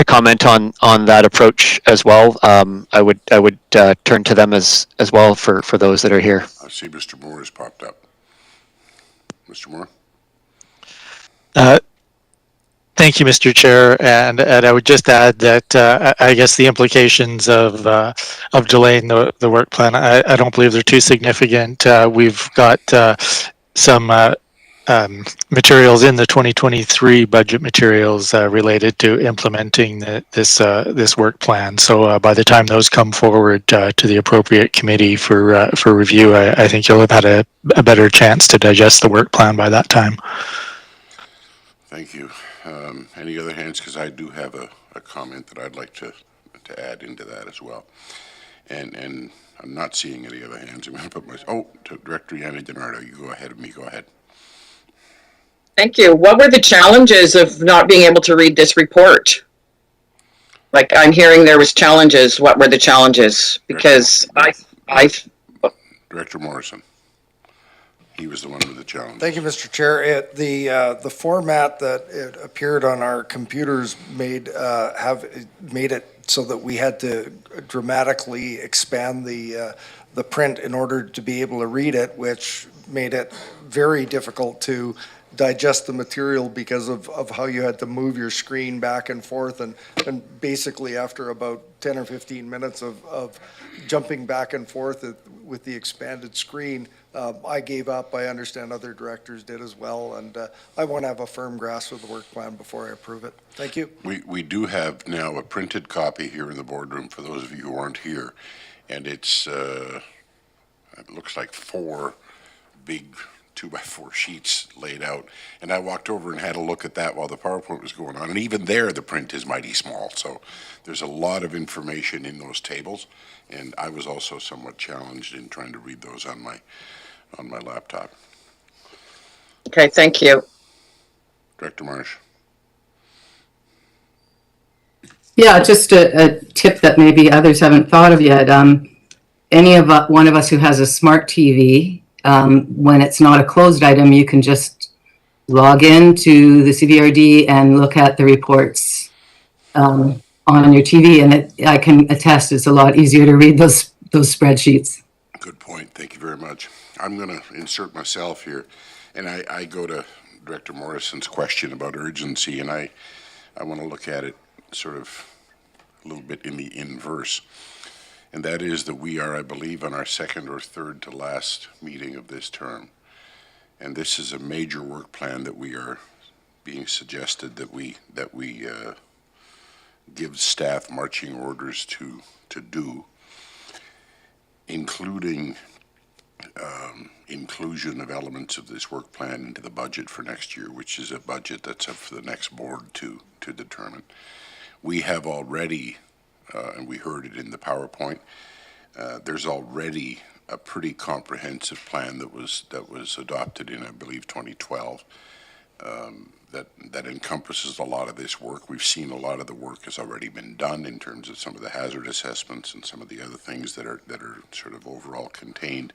comment on that approach as well, I would turn to them as well for those that are here. I see Mr. Moore has popped up. Mr. Moore? Thank you, Mr. Chair, and I would just add that I guess the implications of delaying the work plan, I don't believe they're too significant. We've got some materials in the 2023 budget materials related to implementing this work plan. So by the time those come forward to the appropriate committee for review, I think you'll have had a better chance to digest the work plan by that time. Thank you. Any other hands? Because I do have a comment that I'd like to add into that as well. And I'm not seeing any other hands. I'm going to put my, to Director Yanni DiNardo, you go ahead of me. Go ahead. Thank you. What were the challenges of not being able to read this report? Like, I'm hearing there was challenges. What were the challenges? Because Director Morrison. He was the one with the challenge. Thank you, Mr. Chair. The format that it appeared on our computers made it so that we had to dramatically expand the print in order to be able to read it, which made it very difficult to digest the material because of how you had to move your screen back and forth, and basically after about 10 or 15 minutes of jumping back and forth with the expanded screen, I gave up. I understand other directors did as well, and I want to have a firm grasp of the work plan before I approve it. Thank you. We do have now a printed copy here in the boardroom for those of you who aren't here, and it's it looks like 4 big 2x4 sheets laid out, and I walked over and had a look at that while the PowerPoint was going on, and even there the print is mighty small, so there's a lot of information in those tables, and I was also somewhat challenged in trying to read those on my laptop. Okay, thank you. Director Marsh. Yeah, just a tip that maybe others haven't thought of yet. One of us who has a smart TV, when it's not a closed item, you can just log in to the Cbrd and look at the reports on your TV, and I can attest it's a lot easier to read those spreadsheets. Good point. Thank you very much. I'm going to insert myself here, and I go to Director Morrison's question about urgency, and I want to look at it sort of a little bit in the inverse. And that is that we are, I believe, on our second or third to last meeting of this term. And this is a major work plan that we are being suggested that we give staff marching orders to do, including inclusion of elements of this work plan into the budget for next year, which is a budget that's up for the next board to determine. We have already, and we heard it in the PowerPoint, there's already a pretty comprehensive plan that was adopted in, I believe, 2012, that encompasses a lot of this work. We've seen a lot of the work has already been done in terms of some of the hazard assessments and some of the other things that are sort of overall contained.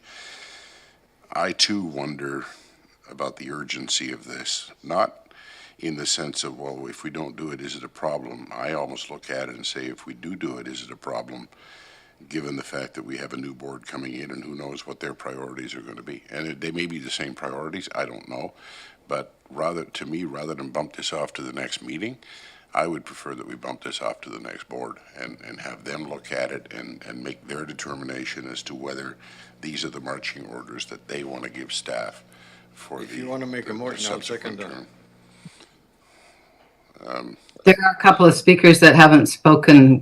I too wonder about the urgency of this, not in the sense of, well, if we don't do it, is it a problem? I almost look at it and say, if we do it, is it a problem? Given the fact that we have a new board coming in and who knows what their priorities are going to be. And they may be the same priorities, I don't know. But rather than bump this off to the next meeting, I would prefer that we bump this off to the next board and have them look at it and make their determination as to whether these are the marching orders that they want to give staff for If you want to make a motion, I'll second that. There are a couple of speakers that haven't spoken,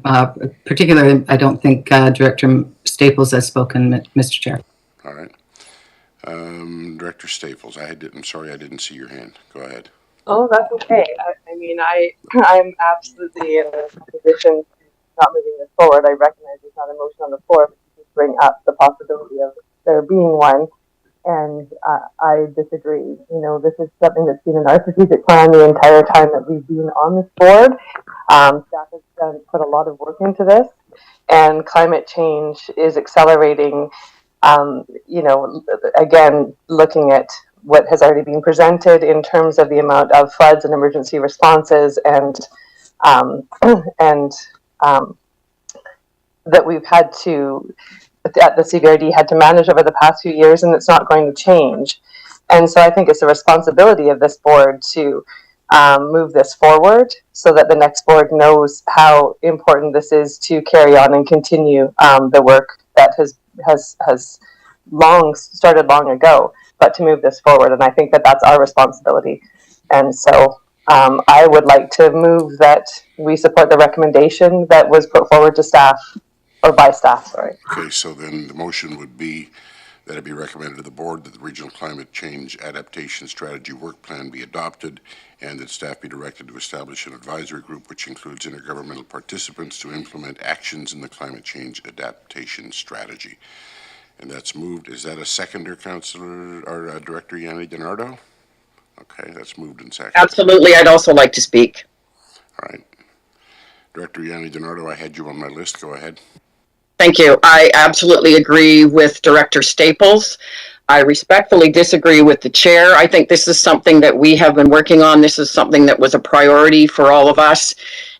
particularly, I don't think Director Staples has spoken, Mr. Chair. All right. Director Staples, I'm sorry I didn't see your hand. Go ahead. Oh, that's okay. I'm absolutely in a position not moving this forward. I recognize there's not a motion on the floor, but you just bring up the possibility of there being one. And I disagree. You know, this is something that's been in our strategic plan the entire time that we've been on this board. Staff has put a lot of work into this, and climate change is accelerating. You know, again, looking at what has already been presented in terms of the amount of floods and emergency responses and that we've had to, that the Cbrd had to manage over the past few years, and it's not going to change. And so I think it's the responsibility of this board to move this forward so that the next board knows how important this is to carry on and continue the work that has started long ago, but to move this forward. And I think that that's our responsibility. And so I would like to move that we support the recommendation that was put forward to staff, or by staff, sorry. Okay, so then the motion would be that it be recommended to the board that the Regional Climate Change Adaptation Strategy Work Plan be adopted and that staff be directed to establish an advisory group which includes intergovernmental participants to implement actions in the climate change adaptation strategy. And that's moved. Is that a seconder, Councillor or Director Yanni DiNardo? Okay, that's moved and seconded. Absolutely. I'd also like to speak. All right. Director Yanni DiNardo, I had you on my list. Go ahead. Thank you. I absolutely agree with Director Staples. I respectfully disagree with the chair. I think this is something that we have been working on. This is something that was a priority for all of us.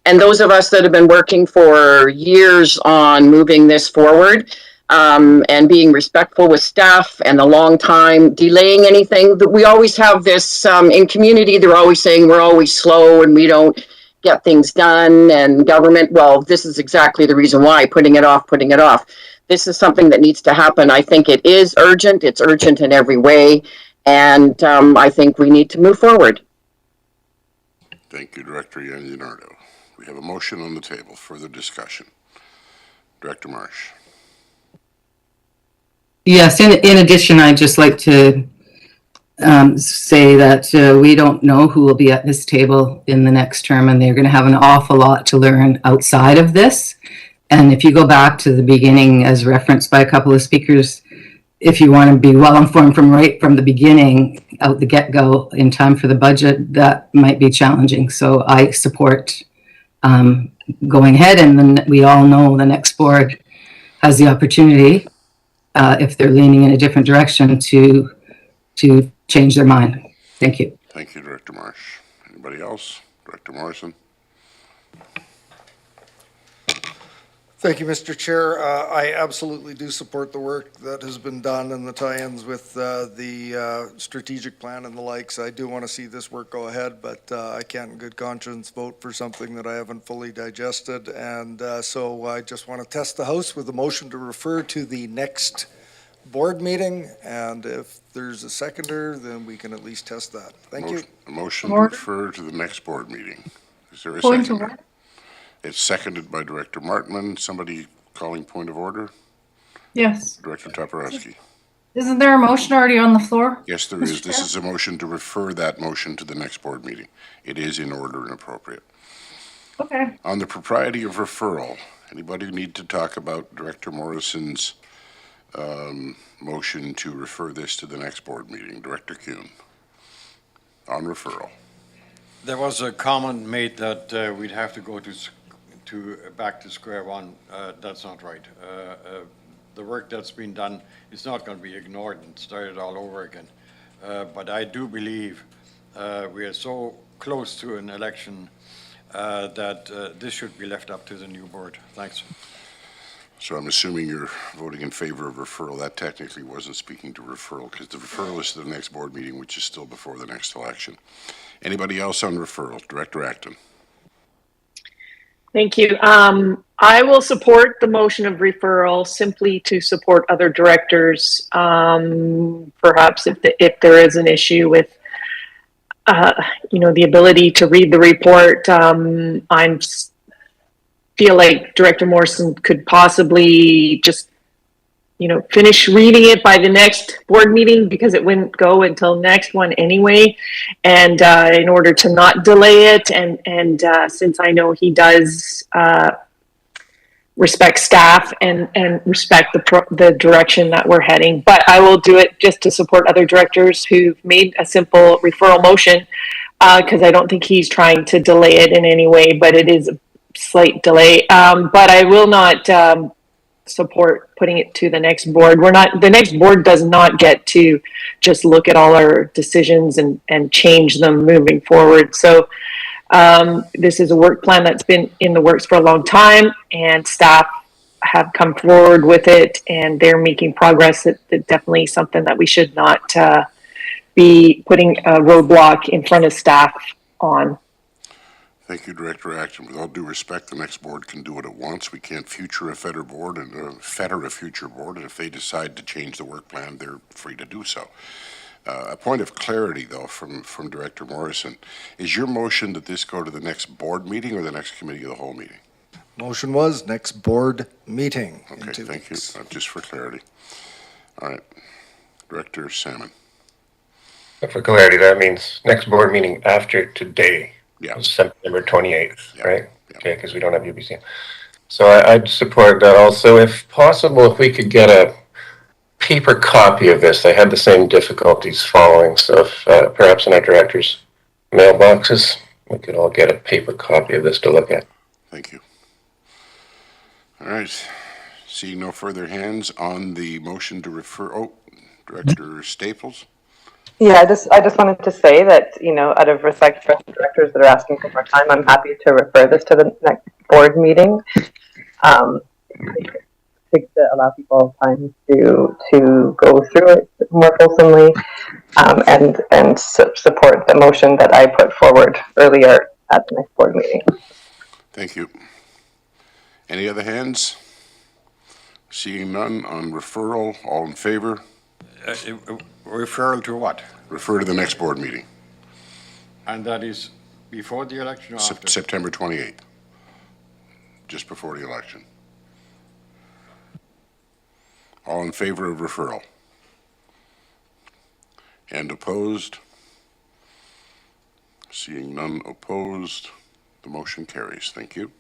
And those of us that have been working for years on moving this forward, and being respectful with staff and a long time delaying anything. We always have this in community, they're always saying we're always slow and we don't get things done, and government, well, this is exactly the reason why, putting it off. This is something that needs to happen. I think it is urgent. It's urgent in every way. And I think we need to move forward. Thank you, Director Yanni DiNardo. We have a motion on the table. Further discussion. Director Marsh. Yes, in addition, I'd just like to say that we don't know who will be at this table in the next term, and they're going to have an awful lot to learn outside of this. And if you go back to the beginning, as referenced by a couple of speakers, if you want to be well informed from right from the beginning, out the get-go, in time for the budget, that might be challenging. So I support going ahead, and then we all know the next board has the opportunity, if they're leaning in a different direction, to change their mind. Thank you. Thank you, Director Marsh. Anybody else? Director Morrison? Thank you, Mr. Chair. I absolutely do support the work that has been done and the tie-ins with the strategic plan and the likes. I do want to see this work go ahead, but I can't in good conscience vote for something that I haven't fully digested. And so I just want to test the House with a motion to refer to the next board meeting. And if there's a seconder, then we can at least test that. Thank you. A motion to refer to the next board meeting. Is there a seconder? It's seconded by Director Martman. Somebody calling point of order? Yes. Director Toporowski. Isn't there a motion already on the floor? Yes, there is. This is a motion to refer that motion to the next board meeting. It is in order and appropriate. Okay. On the propriety of referral, anybody need to talk about Director Morrison's motion to refer this to the next board meeting? Director Kuhn, on referral. There was a comment made that we'd have to go to back to square one. That's not right. The work that's been done is not going to be ignored and started all over again. But I do believe we are so close to an election, that this should be left up to the new board. Thanks. So I'm assuming you're voting in favor of referral. That technically wasn't speaking to referral, because the referral is to the next board meeting, which is still before the next election. Anybody else on referral? Director Acton. Thank you. I will support the motion of referral simply to support other directors. Perhaps if there is an issue with, the ability to read the report, I feel like Director Morrison could possibly just, finish reading it by the next board meeting, because it wouldn't go until next one anyway. And in order to not delay it, and since I know he does respect staff and respect the direction that we're heading, but I will do it just to support other directors who've made a simple referral motion, because I don't think he's trying to delay it in any way, but it is a slight delay. But I will not support putting it to the next board. The next board does not get to just look at all our decisions and change them moving forward. So this is a work plan that's been in the works for a long time, and staff have come forward with it, and they're making progress. It's definitely something that we should not be putting a roadblock in front of staff on. Thank you, Director Acton. With all due respect, the next board can do what it wants. We can't future a fetter board and fetter a future board, and if they decide to change the work plan, they're free to do so. A point of clarity, though, from Director Morrison. Is your motion that this go to the next board meeting or the next committee of the whole meeting? Motion was next board meeting. Okay, thank you. Just for clarity. All right. Director Salmon. For clarity, that means next board meeting after today. Yeah. September 28th, Yeah. right? Yeah. Okay, because we don't have UBC. So I'd support that also. If possible, if we could get a paper copy of this. I had the same difficulties following, so if, perhaps in our director's mailboxes, we could all get a paper copy of this to look at. Thank you. All right. Seeing no further hands on the motion to refer. Oh, Director Staples. Yeah, I just wanted to say that, out of respect for the directors that are asking for more time, I'm happy to refer this to the next board meeting. To allow people time to go through it more fulsomely, and support the motion that I put forward earlier at the next board meeting. Thank you. Any other hands? Seeing none on referral, all in favor? Referral to what? Refer to the next board meeting, And that is before the election or after? September 28th, just before the election. All in favor of referral? And opposed? Seeing none opposed, the motion carries. Thank you.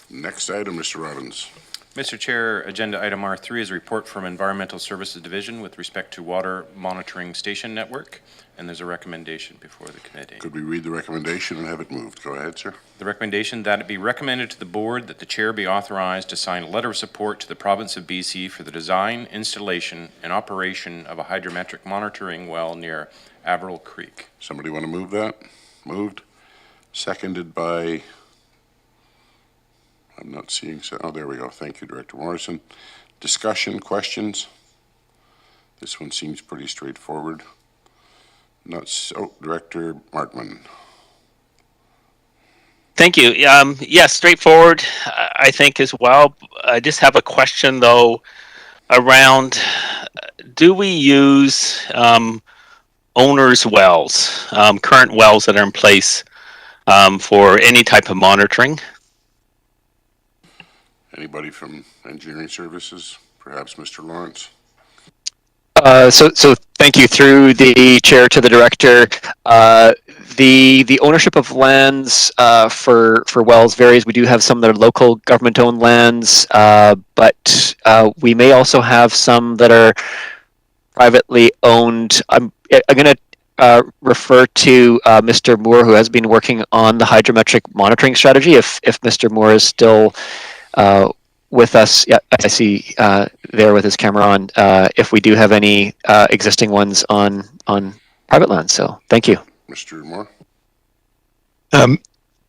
Next item, Mr. Robbins. Mr. Chair, agenda item R3 is a report from Environmental Services Division with respect to water monitoring station network, and there's a recommendation before the committee. Could we read the recommendation and have it moved? Go ahead, sir. The recommendation that it be recommended to the board that the chair be authorized to sign a letter of support to the province of BC for the design, installation, and operation of a hydrometric monitoring well near Averill Creek. Somebody want to move that? Moved. Seconded by, I'm not seeing, oh, there we go. Thank you, Director Morrison. Discussion, questions? This one seems pretty straightforward. Not so, Director Markman. Thank you. Yes, straightforward, I think, as well. I just have a question, though, around, do we use owners' wells, current wells that are in place for any type of monitoring? Anybody from engineering services? Perhaps Mr. Lawrence? So thank you through the chair to the director. The ownership of lands for wells varies. We do have some that are local government-owned lands, but we may also have some that are privately owned. I'm going to refer to Mr. Moore, who has been working on the hydrometric monitoring strategy. If Mr. Moore is still with us, yeah, I see there with his camera on. If we do have any existing ones on private land. So thank you. Mr. Moore?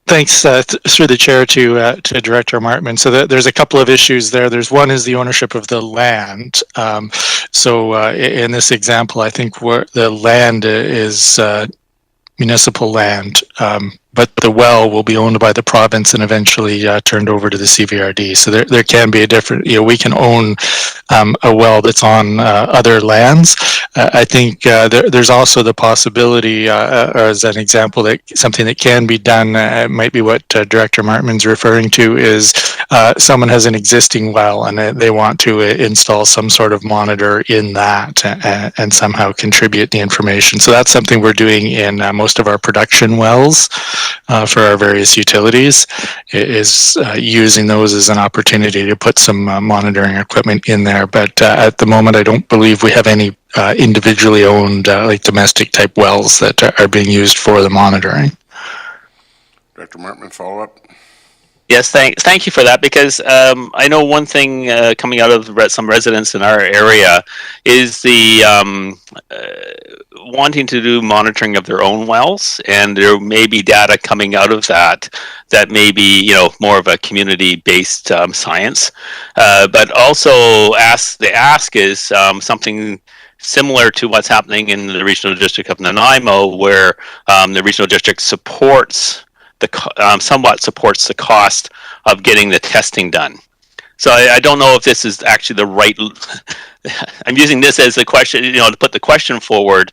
Thanks through the chair to Director Martman. So there's a couple of issues there. There's one is the ownership of the land. In this example, I think where the land is municipal land, but the well will be owned by the province and eventually turned over to the Cbrd. So there can be a different, we can own a well that's on other lands. I think there's also the possibility, as an example, that something that can be done, might be what Director Martman's referring to, is someone has an existing well and they want to install some sort of monitor in that and somehow contribute the information. So that's something we're doing in most of our production wells for our various utilities, is using those as an opportunity to put some monitoring equipment in there. But at the moment, I don't believe we have any individually owned like domestic type wells that are being used for the monitoring. Director Martman, follow up? Yes, thank you for that, because I know one thing coming out of some residents in our area is the wanting to do monitoring of their own wells, and there may be data coming out of that may be more of a community-based science, but also the ask is something similar to what's happening in the regional district of Nanaimo, where the regional district somewhat supports the cost of getting the testing done. So I don't know if this is actually the right. I'm using this as a question, to put the question forward.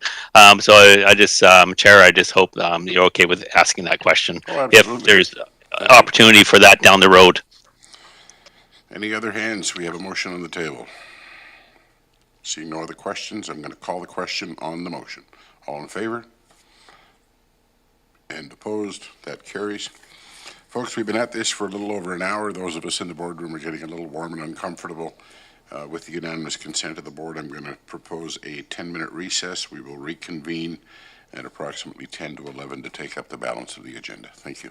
So I just, Chair, I just hope you're okay with asking that question, if there's opportunity for that down the road. Any other hands? We have a motion on the table. Seeing no other questions, I'm going to call the question on the motion. All in favor? And opposed? That carries. Folks, we've been at this for a little over an hour. Those of us in the boardroom are getting a little warm and uncomfortable. With the unanimous consent of the board, I'm going to propose a 10-minute recess. We will reconvene at approximately 10 to 11 to take up the balance of the agenda. Thank you.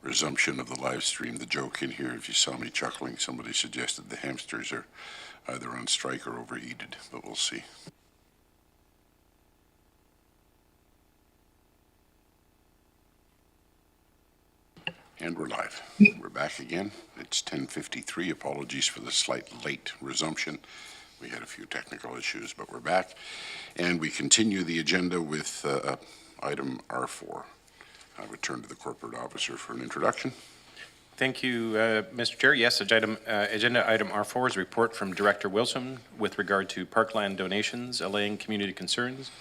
Resumption of the live stream. The joke in here, if you saw me chuckling, somebody suggested the hamsters are either on strike or overheated, but we'll see. And we're live. We're back again. It's 10:53. Apologies for the slight late resumption. We had a few technical issues, but we're back. And we continue the agenda with item R4. I would turn to the corporate officer for an introduction. Thank you, Mr. Chair. Yes, agenda item R4 is a report from Director Wilson with regard to parkland donations allaying community concerns.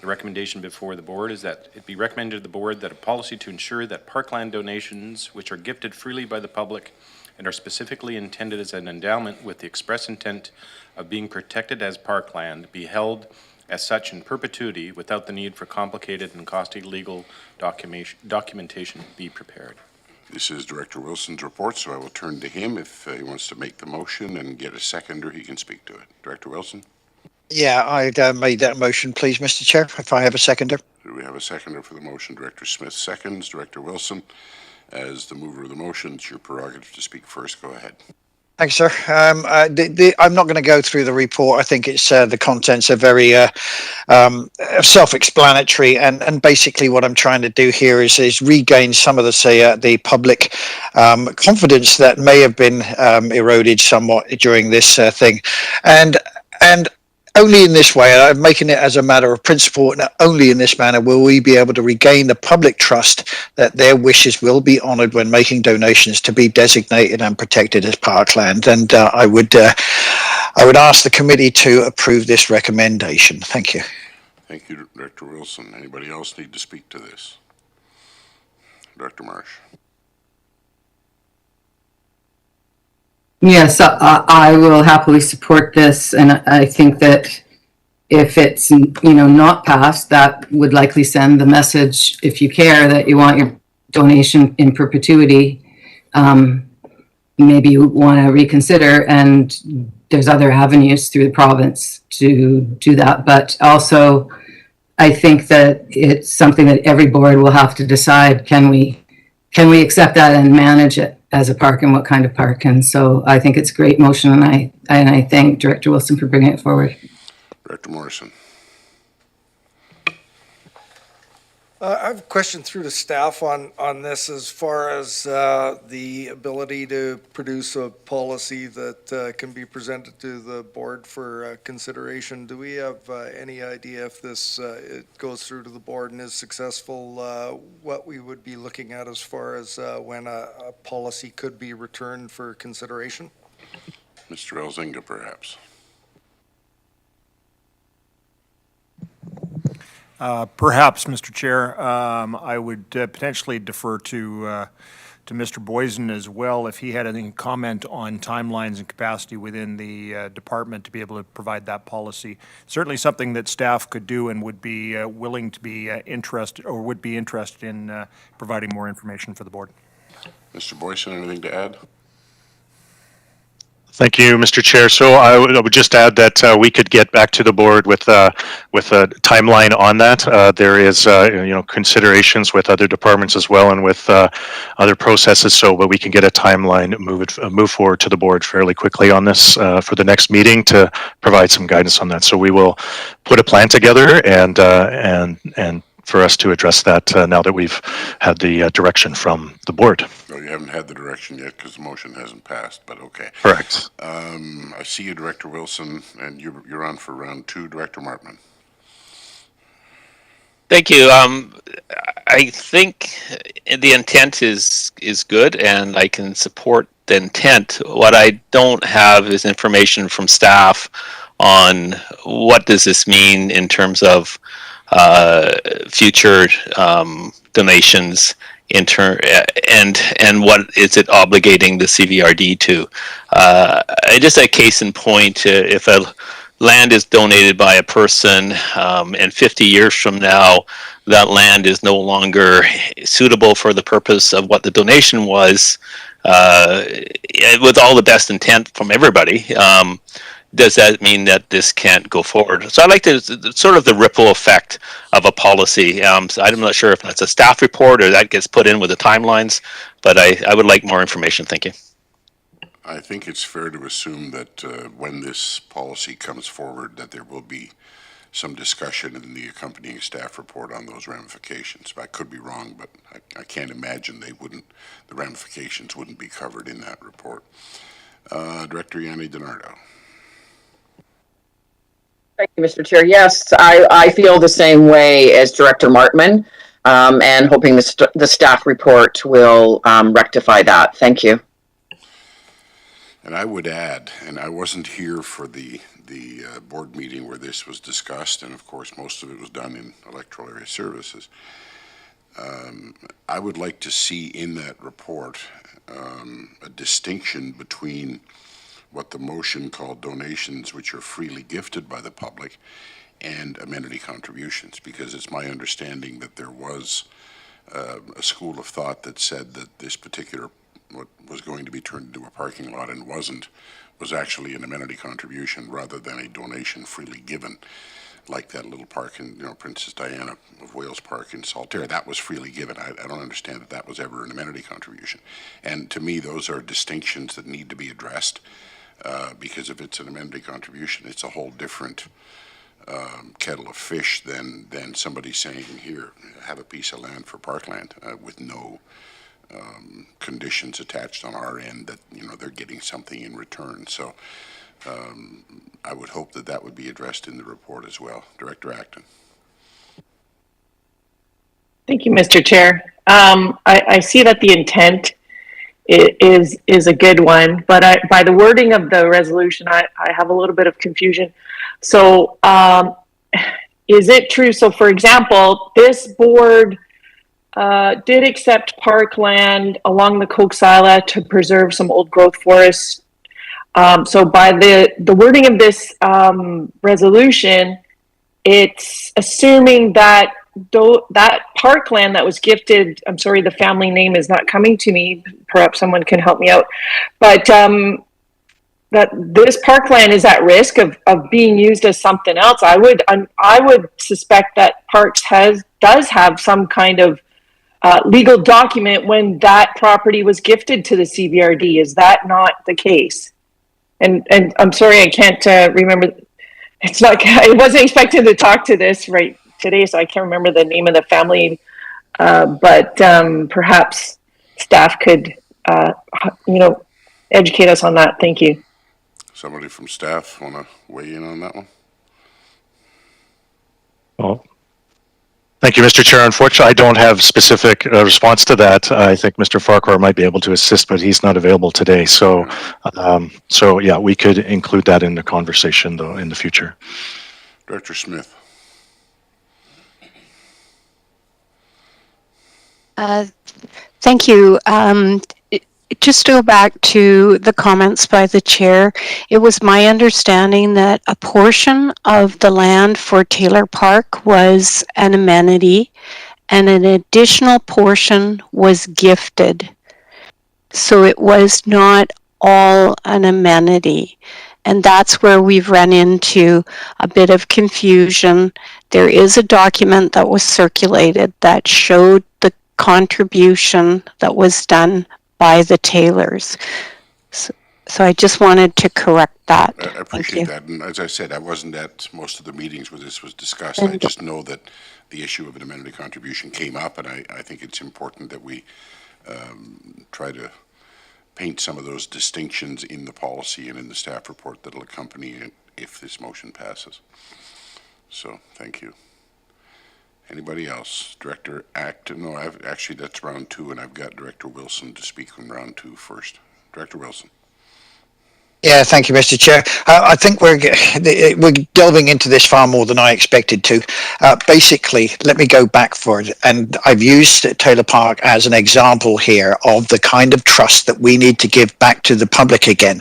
The recommendation before the board is that it be recommended to the board that a policy to ensure that parkland donations, which are gifted freely by the public and are specifically intended as an endowment with the express intent of being protected as parkland, be held as such in perpetuity without the need for complicated and costly legal documentation be prepared. This is Director Wilson's report, so I will turn to him. If he wants to make the motion and get a seconder, he can speak to it. Director Wilson? Yeah, I'd made that motion, please, Mr. Chair, if I have a seconder. Do we have a seconder for the motion? Director Smith seconds. Director Wilson, as the mover of the motion, it's your prerogative to speak first. Go ahead. Thanks, sir. I'm not going to go through the report. I think it's the contents are very self-explanatory, and basically what I'm trying to do here is regain some of the public confidence that may have been eroded somewhat during this thing, and only in this way, I'm making it as a matter of principle, and only in this manner will we be able to regain the public trust that their wishes will be honoured when making donations to be designated and protected as parkland. And I would ask the committee to approve this recommendation. Thank you. Thank you, Director Wilson. Anybody else need to speak to this? Director Marsh. Yes, I will happily support this, and I think that if it's not passed, that would likely send the message, if you care, that you want your donation in perpetuity. Maybe you want to reconsider, and there's other avenues through the province to do that. But also, I think that it's something that every board will have to decide: can we accept that and manage it as a park, and what kind of park? And so I think it's a great motion, and I thank Director Wilson for bringing it forward. Director Morrison. I have a question through to staff on this as far as the ability to produce a policy that can be presented to the board for consideration. Do we have any idea if this it goes through to the board and is successful, what we would be looking at as far as when a policy could be returned for consideration? Mr. Elzinga, perhaps. Perhaps, Mr. Chair, I would potentially defer to Mr. Boysen as well if he had any comment on timelines and capacity within the department to be able to provide that policy. Certainly something that staff could do and would be willing to be interested in providing more information for the board. Mr. Boysen, anything to add? Thank you, Mr. Chair. So I would just add that we could get back to the board with a timeline on that. There is considerations with other departments as well, and with other processes. But we can get a timeline, move forward to the board fairly quickly on this for the next meeting to provide some guidance on that. So we will put a plan together and for us to address that now that we've had the direction from the board. No, you haven't had the direction yet because the motion hasn't passed, but okay. Correct. I see you, Director Wilson, and you're on for round two. Director Martman. Thank you. I think the intent is good, and I can support the intent. What I don't have is information from staff on what does this mean in terms of future donations and what is it obligating the CVRD to. Just a case in point, if a land is donated by a person and 50 years from now that land is no longer suitable for the purpose of what the donation was, with all the best intent from everybody, does that mean that this can't go forward? So I like to sort of the ripple effect of a policy. So I'm not sure if that's a staff report or that gets put in with the timelines, but I would like more information. Thank you. I think it's fair to assume that when this policy comes forward, that there will be some discussion in the accompanying staff report on those ramifications. I could be wrong, but I can't imagine the ramifications wouldn't be covered in that report. Director Yanni DiNardo. Thank you, Mr. Chair. Yes, I feel the same way as Director Martman, and hoping the staff report will rectify that. Thank you. And I would add, and I wasn't here for the board meeting where this was discussed, and of course most of it was done in electoral area services. I would like to see in that report a distinction between what the motion called donations, which are freely gifted by the public, and amenity contributions, because it's my understanding that there was a school of thought that said that this particular, what was going to be turned into a parking lot and wasn't, was actually an amenity contribution rather than a donation freely given. like that little park in, Princess Diana of Wales Park in Saltaire, that was freely given. I don't understand that that was ever an amenity contribution. And to me, those are distinctions that need to be addressed, because if it's an amenity contribution, it's a whole different kettle of fish than somebody saying, here, have a piece of land for parkland, with no conditions attached on our end that, they're getting something in return. So I would hope that that would be addressed in the report as well. Director Acton. Thank you, Mr. Chair. I see that the intent is a good one, but by the wording of the resolution, I have a little bit of confusion. So is it true? So for example, this board did accept parkland along the Coxsala to preserve some old growth forests. So by the wording of this resolution, it's assuming that that parkland that was gifted, I'm sorry, the family name is not coming to me. Perhaps someone can help me out. But that this parkland is at risk of being used as something else. I would suspect that Parks does have some kind of legal document when that property was gifted to the Cbrd. Is that not the case? And I'm sorry, I can't remember. It's not. I wasn't expecting to talk to this right today, so I can't remember the name of the family. But perhaps staff could, educate us on that. Thank you. Somebody from staff want to weigh in on that one? Well, thank you, Mr. Chair. Unfortunately, I don't have specific response to that. I think Mr. Farquhar might be able to assist, but he's not available today. So, yeah, we could include that in the conversation, though, in the future. Director Smith. Thank you. Just to go back to the comments by the chair, it was my understanding that a portion of the land for Taylor Park was an amenity and an additional portion was gifted. So it was not all an amenity. And that's where we've run into a bit of confusion. There is a document that was circulated that showed the contribution that was done by the Taylors. So I just wanted to correct that. I appreciate that. And as I said, I wasn't at most of the meetings where this was discussed. I just know that the issue of an amenity contribution came up, and I think it's important that we try to paint some of those distinctions in the policy and in the staff report that will accompany it if this motion passes. So, thank you. Anybody else? Director Acton? No, actually that's round two, and I've got Director Wilson to speak on round two first. Director Wilson. Yeah, thank you, Mr. Chair. I think we're delving into this far more than I expected to. Basically, let me go back for it. And I've used Taylor Park as an example here of the kind of trust that we need to give back to the public again.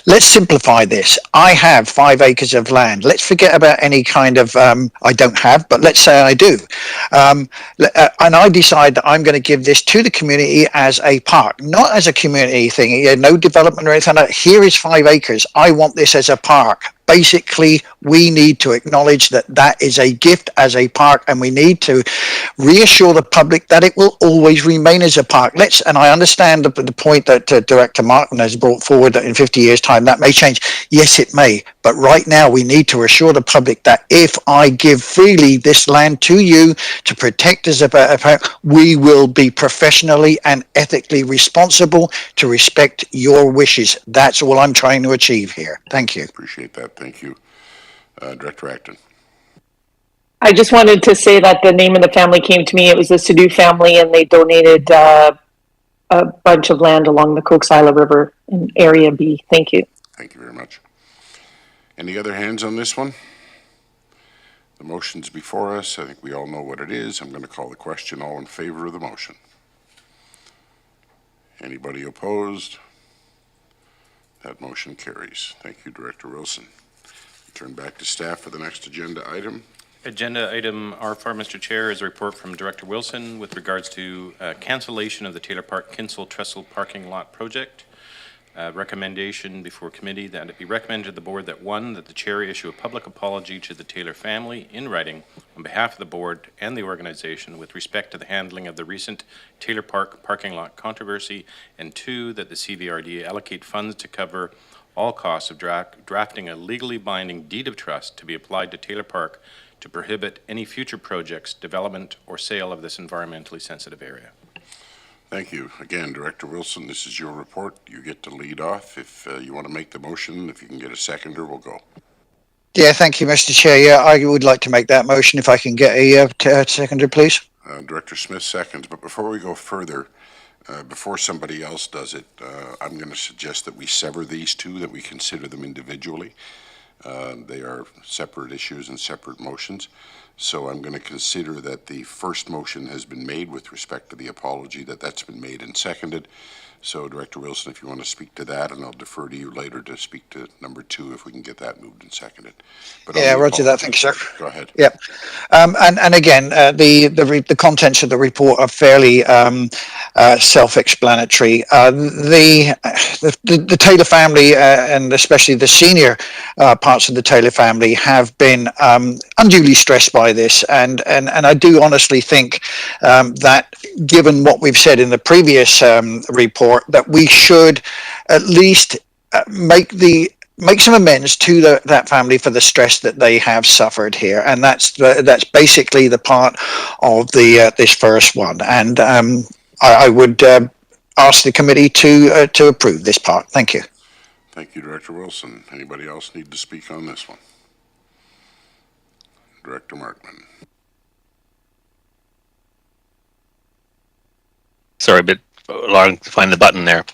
Let's simplify this. I have 5 acres of land. Let's forget about any kind of, I don't have, but let's say I do. And I decide that I'm going to give this to the community as a park, not as a community thing, no development or anything like that. Here is 5 acres. I want this as a park. Basically, we need to acknowledge that that is a gift as a park, and we need to reassure the public that it will always remain as a park. And I understand the point that Director Martin has brought forward that in 50 years' time that may change. Yes, it may. But right now, we need to assure the public that if I give freely this land to you to protect as a park, we will be professionally and ethically responsible to respect your wishes. That's all I'm trying to achieve here. Thank you. Appreciate that. Thank you. Director Acton. I just wanted to say that the name of the family came to me. It was the Sadu family, and they donated a bunch of land along the Coxsala River in Area B. Thank you. Thank you very much. Any other hands on this one? The motion's before us. I think we all know what it is. I'm going to call the question. All in favor of the motion? Anybody opposed? That motion carries. Thank you, Director Wilson. Turn back to staff for the next agenda item. Agenda item R4, Mr. Chair, is a report from Director Wilson with regards to cancellation of the Taylor Park Kinsel Trestle parking lot project. Recommendation before committee that it be recommended to the board that one, that the chair issue a public apology to the Taylor family in writing on behalf of the board and the organization with respect to the handling of the recent Taylor Park parking lot controversy, and two, that the CBRD allocate funds to cover all costs of drafting a legally binding deed of trust to be applied to Taylor Park to prohibit any future projects, development, or sale of this environmentally sensitive area. Thank you. Again, Director Wilson, this is your report. You get to lead off. If you want to make the motion, if you can get a seconder, we'll go. Yeah, thank you, Mr. Chair. Yeah, I would like to make that motion if I can get a seconder, please. Director Smith seconds, but before we go further, before somebody else does it, I'm going to suggest that we sever these two, that we consider them individually. They are separate issues and separate motions. So I'm going to consider that the first motion has been made with respect to the apology, that's been made and seconded. So Director Wilson, if you want to speak to that, and I'll defer to you later to speak to number two if we can get that moved and seconded. But yeah, roger that. Thank you, sir. Go ahead. Yeah, and again, the contents of the report are fairly self-explanatory. The Taylor family, and especially the senior parts of the Taylor family, have been unduly stressed by this, and I do honestly think that, given what we've said in the previous report, that we should at least make some amends to that family for the stress that they have suffered here, and that's basically the part of this first one. And I would ask the committee to approve this part. Thank you. Thank you, Director Wilson. Anybody else need to speak on this one? Director Markman. Sorry, a bit long to find the button there.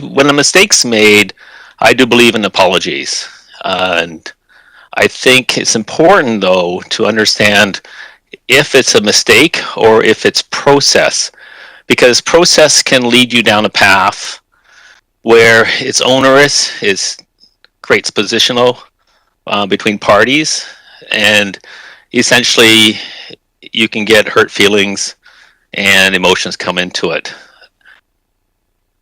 When a mistake's made, I do believe in apologies. And I think it's important, though, to understand if it's a mistake or if it's process, because process can lead you down a path where it's onerous, it creates positional between parties, and essentially you can get hurt feelings and emotions come into it.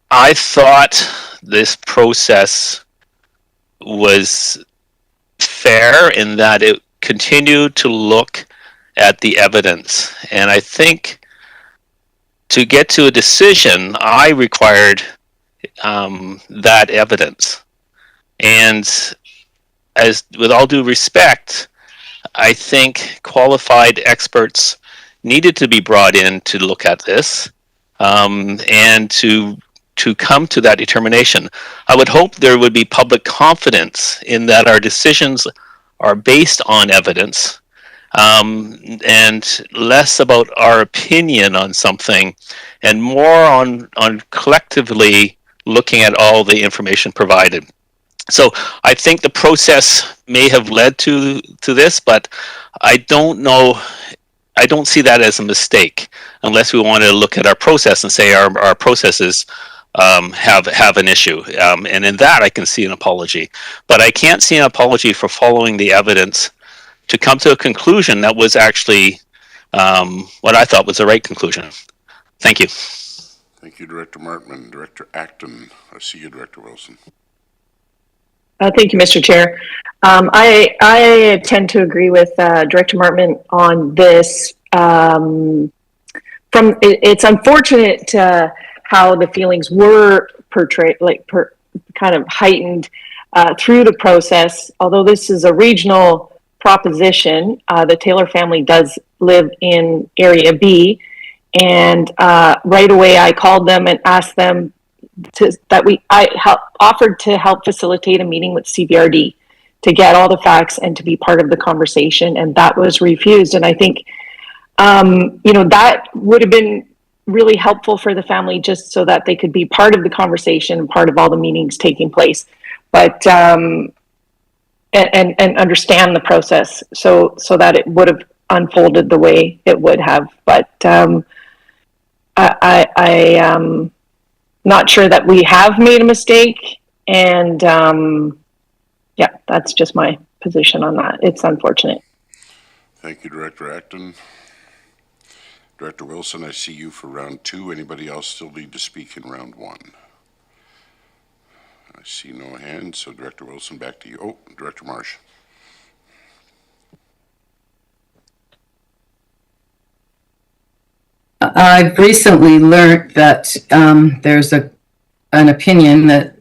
I thought this process was fair in that it continued to look at the evidence. And I think to get to a decision, I required that evidence. And as with all due respect, I think qualified experts needed to be brought in to look at this and to come to that determination. I would hope there would be public confidence in that our decisions are based on evidence and less about our opinion on something and more on collectively looking at all the information provided. So I think the process may have led to this, but I don't know. I don't see that as a mistake unless we want to look at our process and say our processes have an issue. And in that, I can see an apology. But I can't see an apology for following the evidence to come to a conclusion that was actually what I thought was the right conclusion. Thank you. Thank you, Director Markman. Director Acton, I see you, Director Wilson. Thank you, Mr. Chair. I tend to agree with Director Markman on this. It's unfortunate how the feelings were portrayed, kind of heightened through the process. Although this is a regional proposition, the Taylor family does live in Area B, and right away I called them and asked them I offered to help facilitate a meeting with Cbrd to get all the facts and to be part of the conversation, and that was refused. And I think, that would have been really helpful for the family just so that they could be part of the conversation and part of all the meetings taking place, but and understand the process so that it would have unfolded the way it would have. But I not sure that we have made a mistake, and that's just my position on that. It's unfortunate. Thank you, Director Acton. Director Wilson, I see you for round 2. Anybody else still need to speak in round 1? I see no hands, so Director Wilson, back to you. Oh, Director Marsh. I've recently learned that there's an opinion that,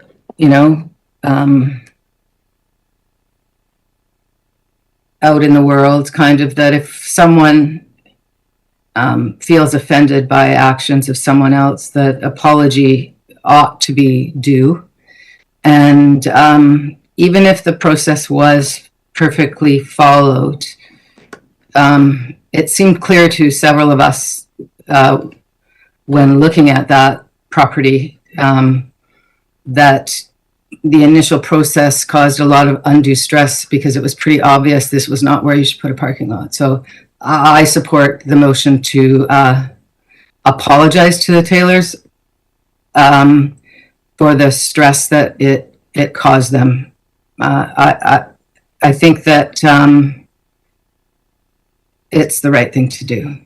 out in the world, kind of, that if someone feels offended by actions of someone else, that apology ought to be due. And even if the process was perfectly followed, it seemed clear to several of us when looking at that property that the initial process caused a lot of undue stress because it was pretty obvious this was not where you should put a parking lot. So I support the motion to apologize to the Taylors for the stress that it caused them. I think that it's the right thing to do.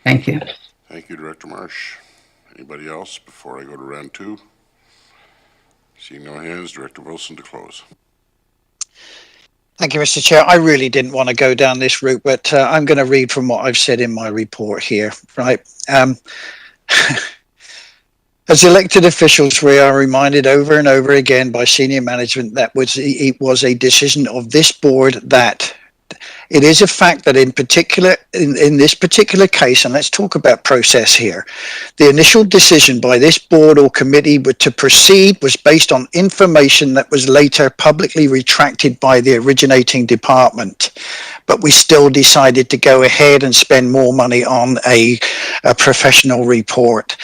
Thank you. Thank you, Director Marsh. Anybody else before I go to round 2? Seeing no hands, Director Wilson to close. Thank you, Mr. Chair. I really didn't want to go down this route, but I'm going to read from what I've said in my report here, right? As elected officials, we are reminded over and over again by senior management that it was a decision of this board that it is a fact that in this particular case, and let's talk about process here, the initial decision by this board or committee to proceed was based on information that was later publicly retracted by the originating department. But we still decided to go ahead and spend more money on a professional report.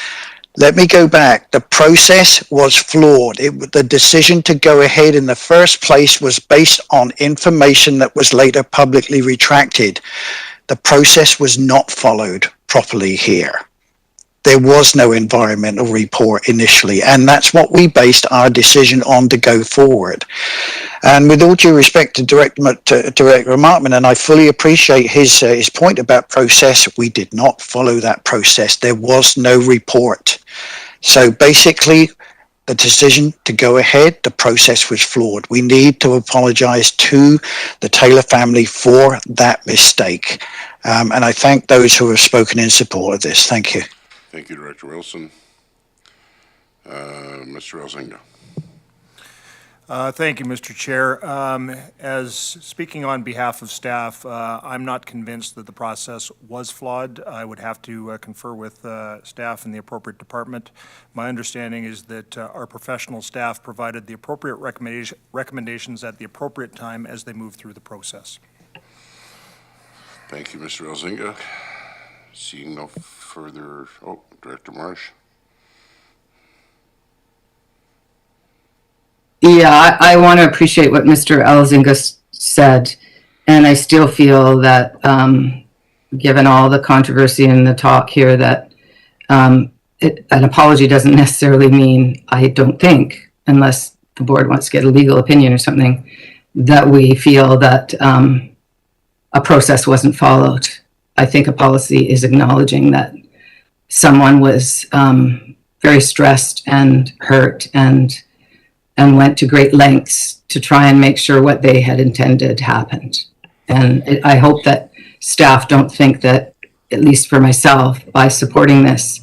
Let me go back. The process was flawed. The decision to go ahead in the first place was based on information that was later publicly retracted. The process was not followed properly here. There was no environmental report initially, and that's what we based our decision on to go forward. And with all due respect to Director Markman, and I fully appreciate his point about process, we did not follow that process. There was no report. So basically, the decision to go ahead, the process was flawed. We need to apologize to the Taylor family for that mistake. And I thank those who have spoken in support of this. Thank you. Thank you, Director Wilson. Mr. Elzinga. Thank you, Mr. Chair. As speaking on behalf of staff, I'm not convinced that the process was flawed. I would have to confer with staff in the appropriate department. My understanding is that our professional staff provided the appropriate recommendations at the appropriate time as they moved through the process. Thank you, Mr. Elzinga. Seeing no further, Director Marsh. Yeah, I want to appreciate what Mr. Elzinga said, and I still feel that, given all the controversy and the talk here, that an apology doesn't necessarily mean, I don't think, unless the board wants to get a legal opinion or something, that we feel that a process wasn't followed. I think a policy is acknowledging that someone was very stressed and hurt and went to great lengths to try and make sure what they had intended happened. And I hope that staff don't think that, at least for myself, by supporting this,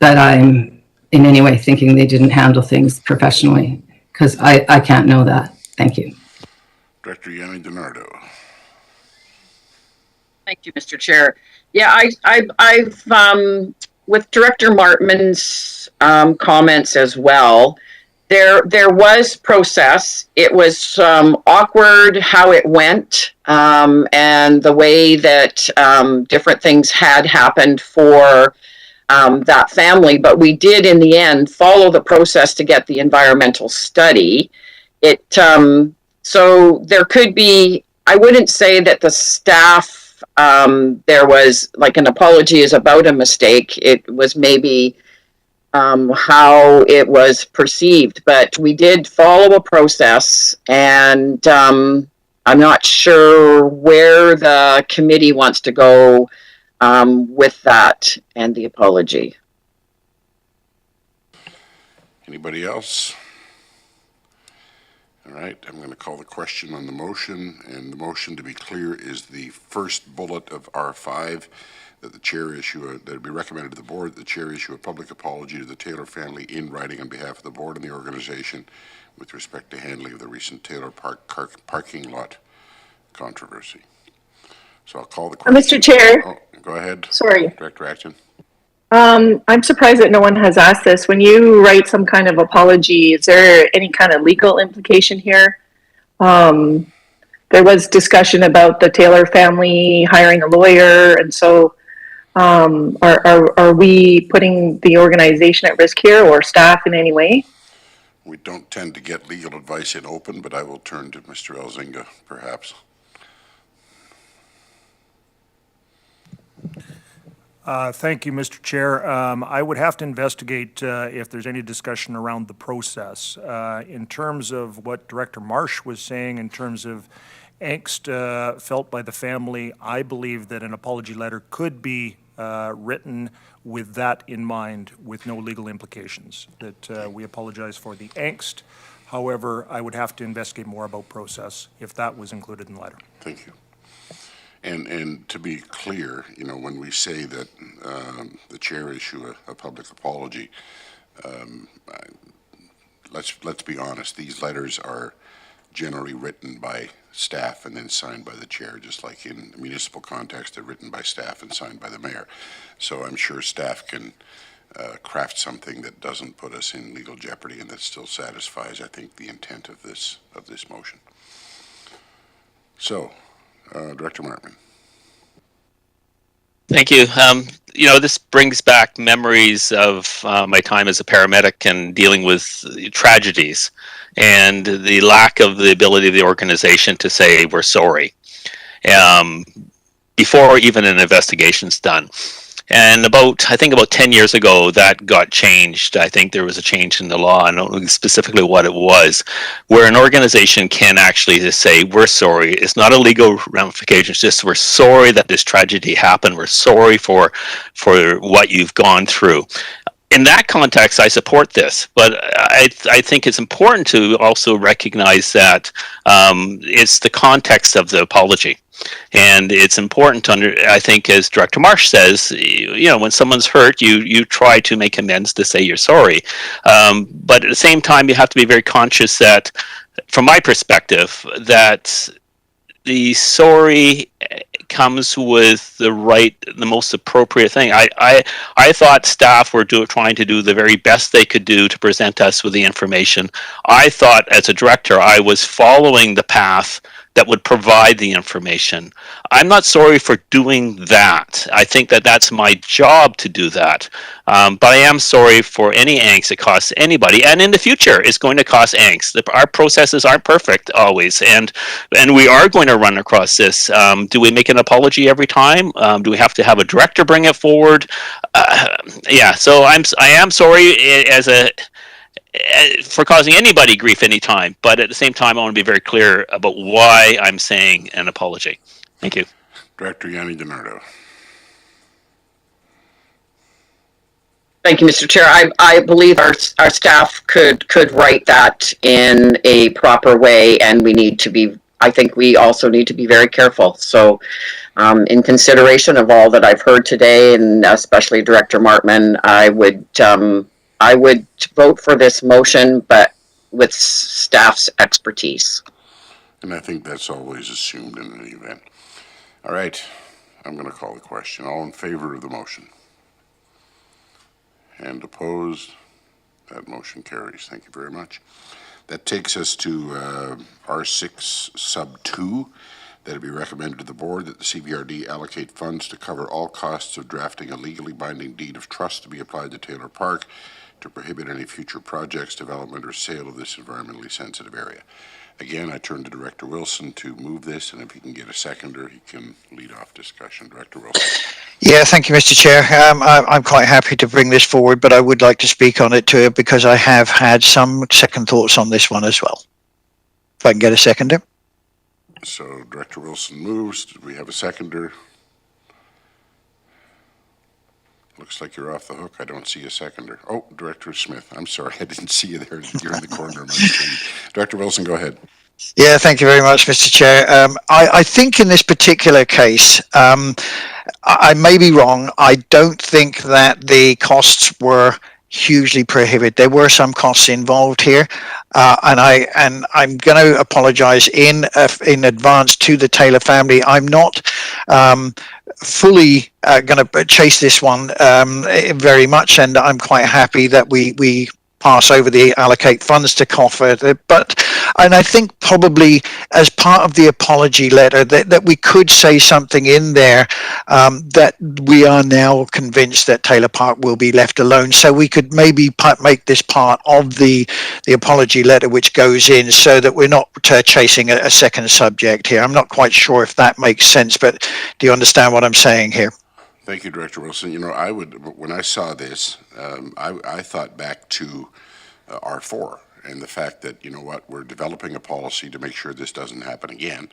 that I'm in any way thinking they didn't handle things professionally, because I can't know that. Thank you. Director Yanni DiNardo. Thank you, Mr. Chair. Yeah, I've with Director Martman's comments as well. There was process. It was awkward how it went, and the way that different things had happened for that family. But we did, in the end, follow the process to get the environmental study. So there could be, I wouldn't say that the staff, there was like an apology is about a mistake. It was maybe how it was perceived, but we did follow a process, and I'm not sure where the committee wants to go with that and the apology. Anybody else? All right, I'm going to call the question on the motion, and the motion, to be clear, is the first bullet of R5, that the chair issue, that it be recommended to the board that the chair issue a public apology to the Taylor family in writing on behalf of the board and the organization with respect to handling of the recent Taylor Park parking lot controversy. So I'll call the question. Mr. Chair. Oh, go ahead. Sorry. Director Acton. I'm surprised that no one has asked this. When you write some kind of apology, is there any kind of legal implication here? There was discussion about the Taylor family hiring a lawyer, and so are we putting the organization at risk here or staff in any way? We don't tend to get legal advice in open, but I will turn to Mr. Elzinga, perhaps. Thank you, Mr. Chair. I would have to investigate if there's any discussion around the process. In terms of what Director Marsh was saying, in terms of angst felt by the family, I believe that an apology letter could be written with that in mind, with no legal implications, that we apologize for the angst. However, I would have to investigate more about process if that was included in the letter. Thank you. And to be clear, you know, when we say that the chair issue a public apology, let's be honest. These letters are generally written by staff and then signed by the chair, just like in the municipal context, they're written by staff and signed by the mayor. So I'm sure staff can craft something that doesn't put us in legal jeopardy and that still satisfies, I think, the intent of this motion. So. Director Martman. Thank you. You know, this brings back memories of my time as a paramedic and dealing with tragedies and the lack of the ability of the organization to say we're sorry before even an investigation's done. And I think about 10 years ago, that got changed. I think there was a change in the law. I don't know specifically what it was, where an organization can actually just say, we're sorry. It's not a legal ramification. It's just, we're sorry that this tragedy happened. We're sorry for what you've gone through. In that context, I support this, but I think it's important to also recognize that it's the context of the apology. And it's important to I think, as Director Marsh says, you know, when someone's hurt, you try to make amends to say you're sorry. But at the same time, you have to be very conscious that, from my perspective, that the sorry comes with the most appropriate thing. I thought staff were trying to do the very best they could do to present us with the information. I thought, as a director, I was following the path that would provide the information. I'm not sorry for doing that. I think that that's my job to do that. But I am sorry for any angst it costs anybody. And in the future, it's going to cost angst. Our processes aren't perfect always. And we are going to run across this. Do we make an apology every time? Do we have to have a director bring it forward? Yeah, so I am sorry for causing anybody grief anytime, but at the same time, I want to be very clear about why I'm saying an apology. Thank you. Director Yanni DiNardo. Thank you, Mr. Chair. I believe our staff could write that in a proper way, and we need to be, I think we also need to be very careful. So in consideration of all that I've heard today, and especially Director Martman, I would vote for this motion, but with staff's expertise. And I think that's always assumed in any event. All right, I'm going to call the question. All in favor of the motion? And opposed? That motion carries. Thank you very much. That takes us to R6 sub 2. That it be recommended to the board that the Cbrd allocate funds to cover all costs of drafting a legally binding deed of trust to be applied to Taylor Park to prohibit any future projects, development, or sale of this environmentally sensitive area. Again, I turn to Director Wilson to move this, and if he can get a seconder, he can lead off discussion. Director Wilson. Yeah, thank you, Mr. Chair. I'm quite happy to bring this forward, but I would like to speak on it too, because I have had some second thoughts on this one as well. If I can get a seconder. So Director Wilson moves. Do we have a seconder? Looks like you're off the hook. I don't see a seconder. Oh, Director Smith. I'm sorry, I didn't see you there. You're in the corner of my screen. Director Wilson, go ahead. Yeah, thank you very much, Mr. Chair. I think in this particular case, I may be wrong. I don't think that the costs were hugely prohibited. There were some costs involved here, and I'm going to apologise in advance to the Taylor family. I'm not fully going to chase this one very much, and I'm quite happy that we pass over the allocate funds to COFA, and I think probably as part of the apology letter that we could say something in there that we are now convinced that Taylor Park will be left alone, so we could maybe make this part of the apology letter which goes in, so that we're not chasing a second subject here. I'm not quite sure if that makes sense, but do you understand what I'm saying here? Thank you, Director Wilson. You know, when I saw this, I thought back to R4 and the fact that, you know what, we're developing a policy to make sure this doesn't happen again.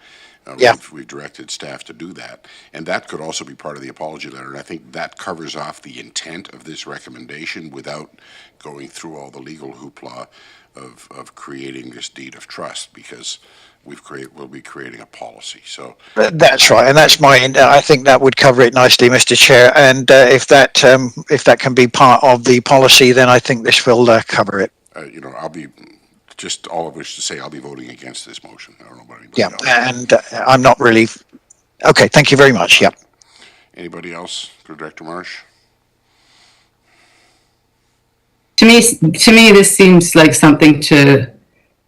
We've directed staff to do that. And that could also be part of the apology letter. And I think that covers off the intent of this recommendation without going through all the legal hoopla of creating this deed of trust, because we'll be creating a policy. So that's right, and that's my. I think that would cover it nicely, Mr. Chair. And if that can be part of the policy, then I think this will cover it. You know, I'll be just all of which to say I'll be voting against this motion. I don't know about anybody else. And I'm not really. Okay, thank you very much. Yeah. Anybody else for Director Marsh? To me, this seems like something to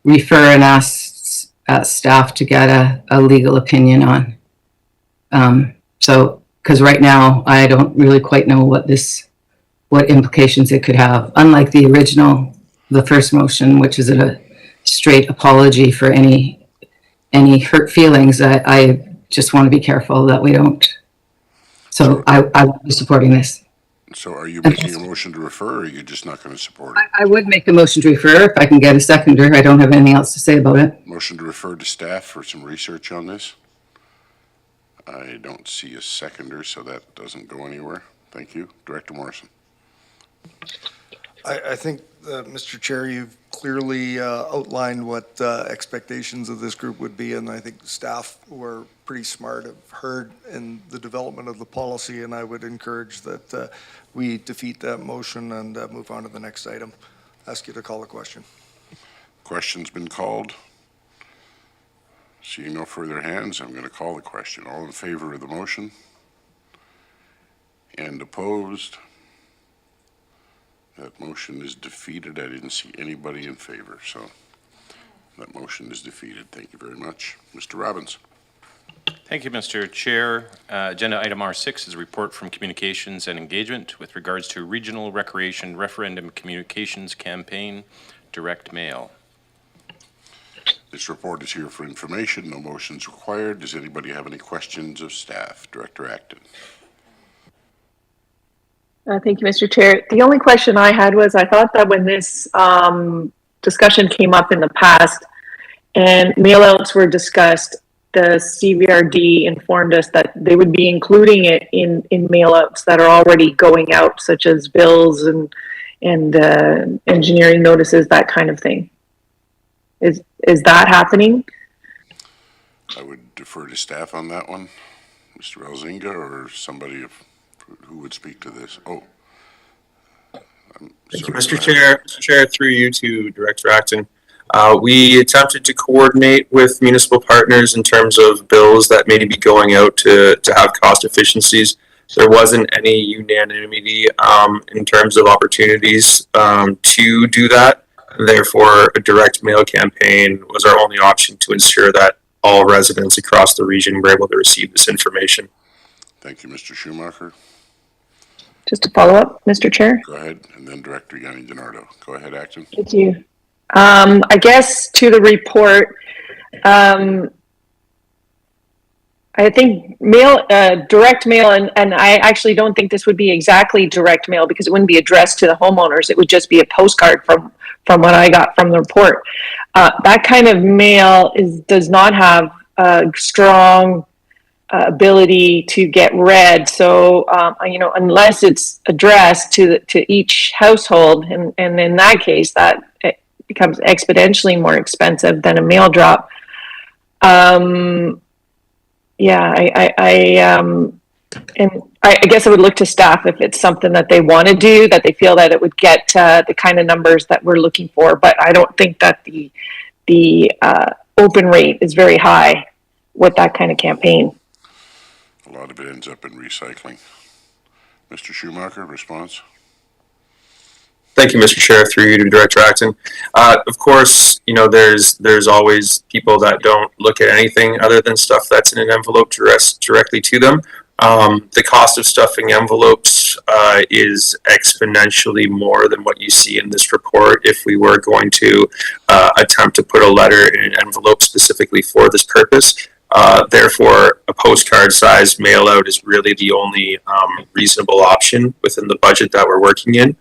refer and ask staff to get a legal opinion on. So, because right now I don't really quite know what implications it could have. Unlike the first motion, which is a straight apology for any hurt feelings, I just want to be careful that we don't. So I won't be supporting this. So are you making a motion to refer, or are you just not going to support it? I would make a motion to refer if I can get a seconder. I don't have anything else to say about it. Motion to refer to staff for some research on this. I don't see a seconder, so that doesn't go anywhere. Thank you. Director Morrison. I think, Mr. Chair, you've clearly outlined what expectations of this group would be, and I think staff who are pretty smart have heard in the development of the policy, and I would encourage that we defeat that motion and move on to the next item. Ask you to call the question. Question's been called. Seeing no further hands, I'm going to call the question. All in favor of the motion? And opposed? That motion is defeated. I didn't see anybody in favor, so that motion is defeated. Thank you very much. Mr. Robbins. Thank you, Mr. Chair. Agenda item R6 is a report from Communications and Engagement with regards to Regional Recreation Referendum Communications Campaign, direct mail. This report is here for information. No motions required. Does anybody have any questions of staff? Director Acton. Thank you, Mr. Chair. The only question I had was, I thought that when this discussion came up in the past and mail-outs were discussed, the Cbrd informed us that they would be including it in mail-outs that are already going out, such as bills and engineering notices, that kind of thing. Is that happening? I would defer to staff on that one. Mr. Elzinga or somebody who would speak to this? Oh. Thank you, Mr. Chair, through you to Director Acton. We attempted to coordinate with municipal partners in terms of bills that may be going out to have cost efficiencies. There wasn't any unanimity in terms of opportunities to do that. Therefore, a direct mail campaign was our only option to ensure that all residents across the region were able to receive this information. Thank you, Mr. Schumacher. Just to follow up, Mr. Chair. Go ahead, and then Director Yanni DiNardo. Go ahead, Acton. Thank you. I guess to the report, I think direct mail, and I actually don't think this would be exactly direct mail because it wouldn't be addressed to the homeowners. It would just be a postcard from what I got from the report. That kind of mail does not have a strong ability to get read. So, unless it's addressed to each household, and in that case, that it becomes exponentially more expensive than a mail drop. I guess I would look to staff if it's something that they want to do, that they feel that it would get the kind of numbers that we're looking for. But I don't think that the open rate is very high with that kind of campaign. A lot of it ends up in recycling. Mr. Schumacher, response? Thank you, Mr. Chair, through you to Director Acton. Of course, there's always people that don't look at anything other than stuff that's in an envelope directly to them. The cost of stuffing envelopes is exponentially more than what you see in this report if we were going to attempt to put a letter in an envelope specifically for this purpose. Therefore, a postcard size mail out is really the only reasonable option within the budget that we're working in.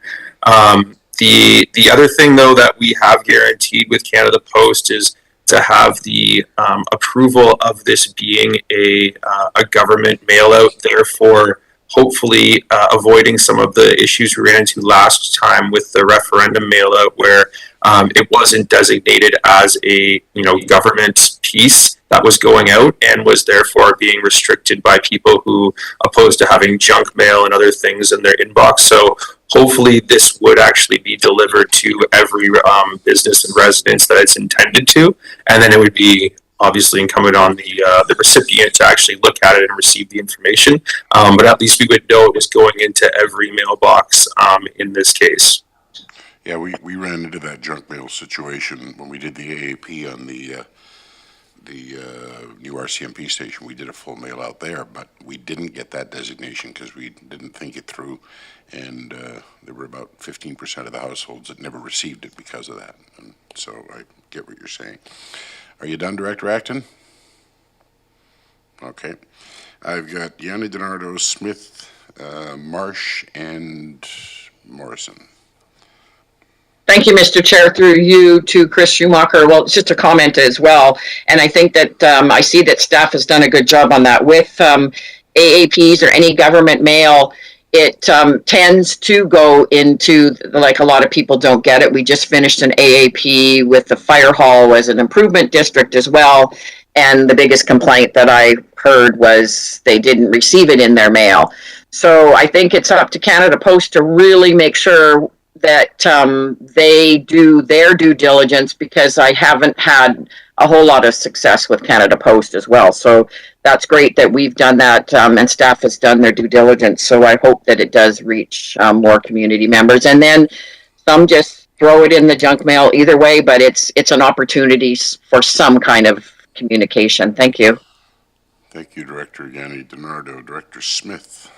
The other thing, though, that we have guaranteed with Canada Post is to have the approval of this being a government mail out, therefore hopefully avoiding some of the issues we ran into last time with the referendum mail out, where it wasn't designated as a government piece that was going out and was therefore being restricted by people who opposed to having junk mail and other things in their inbox. So hopefully this would actually be delivered to every business and residence that it's intended to, and then it would be obviously incumbent on the recipient to actually look at it and receive the information. But at least we would know it was going into every mailbox in this case. Yeah, we ran into that junk mail situation when we did the AAP on the new RCMP station. We did a full mail out there, but we didn't get that designation because we didn't think it through, and there were about 15% of the households that never received it because of that. And so I get what you're saying. Are you done, Director Acton? Okay. I've got Yanni DiNardo, Smith, Marsh, and Morrison. Thank you, Mr. Chair, through you to Chris Schumacher. Well, it's just a comment as well. And I think that I see that staff has done a good job on that. With AAPs or any government mail, it tends to go into, like, a lot of people don't get it. We just finished an AAP with the fire hall as an improvement district as well. And the biggest complaint that I heard was they didn't receive it in their mail. So I think it's up to Canada Post to really make sure that they do their due diligence, because I haven't had a whole lot of success with Canada Post as well. So that's great that we've done that, and staff has done their due diligence. So I hope that it does reach more community members. And then some just throw it in the junk mail either way, but it's an opportunity for some kind of communication. Thank you. Thank you, Director Yanni DiNardo. Director Smith.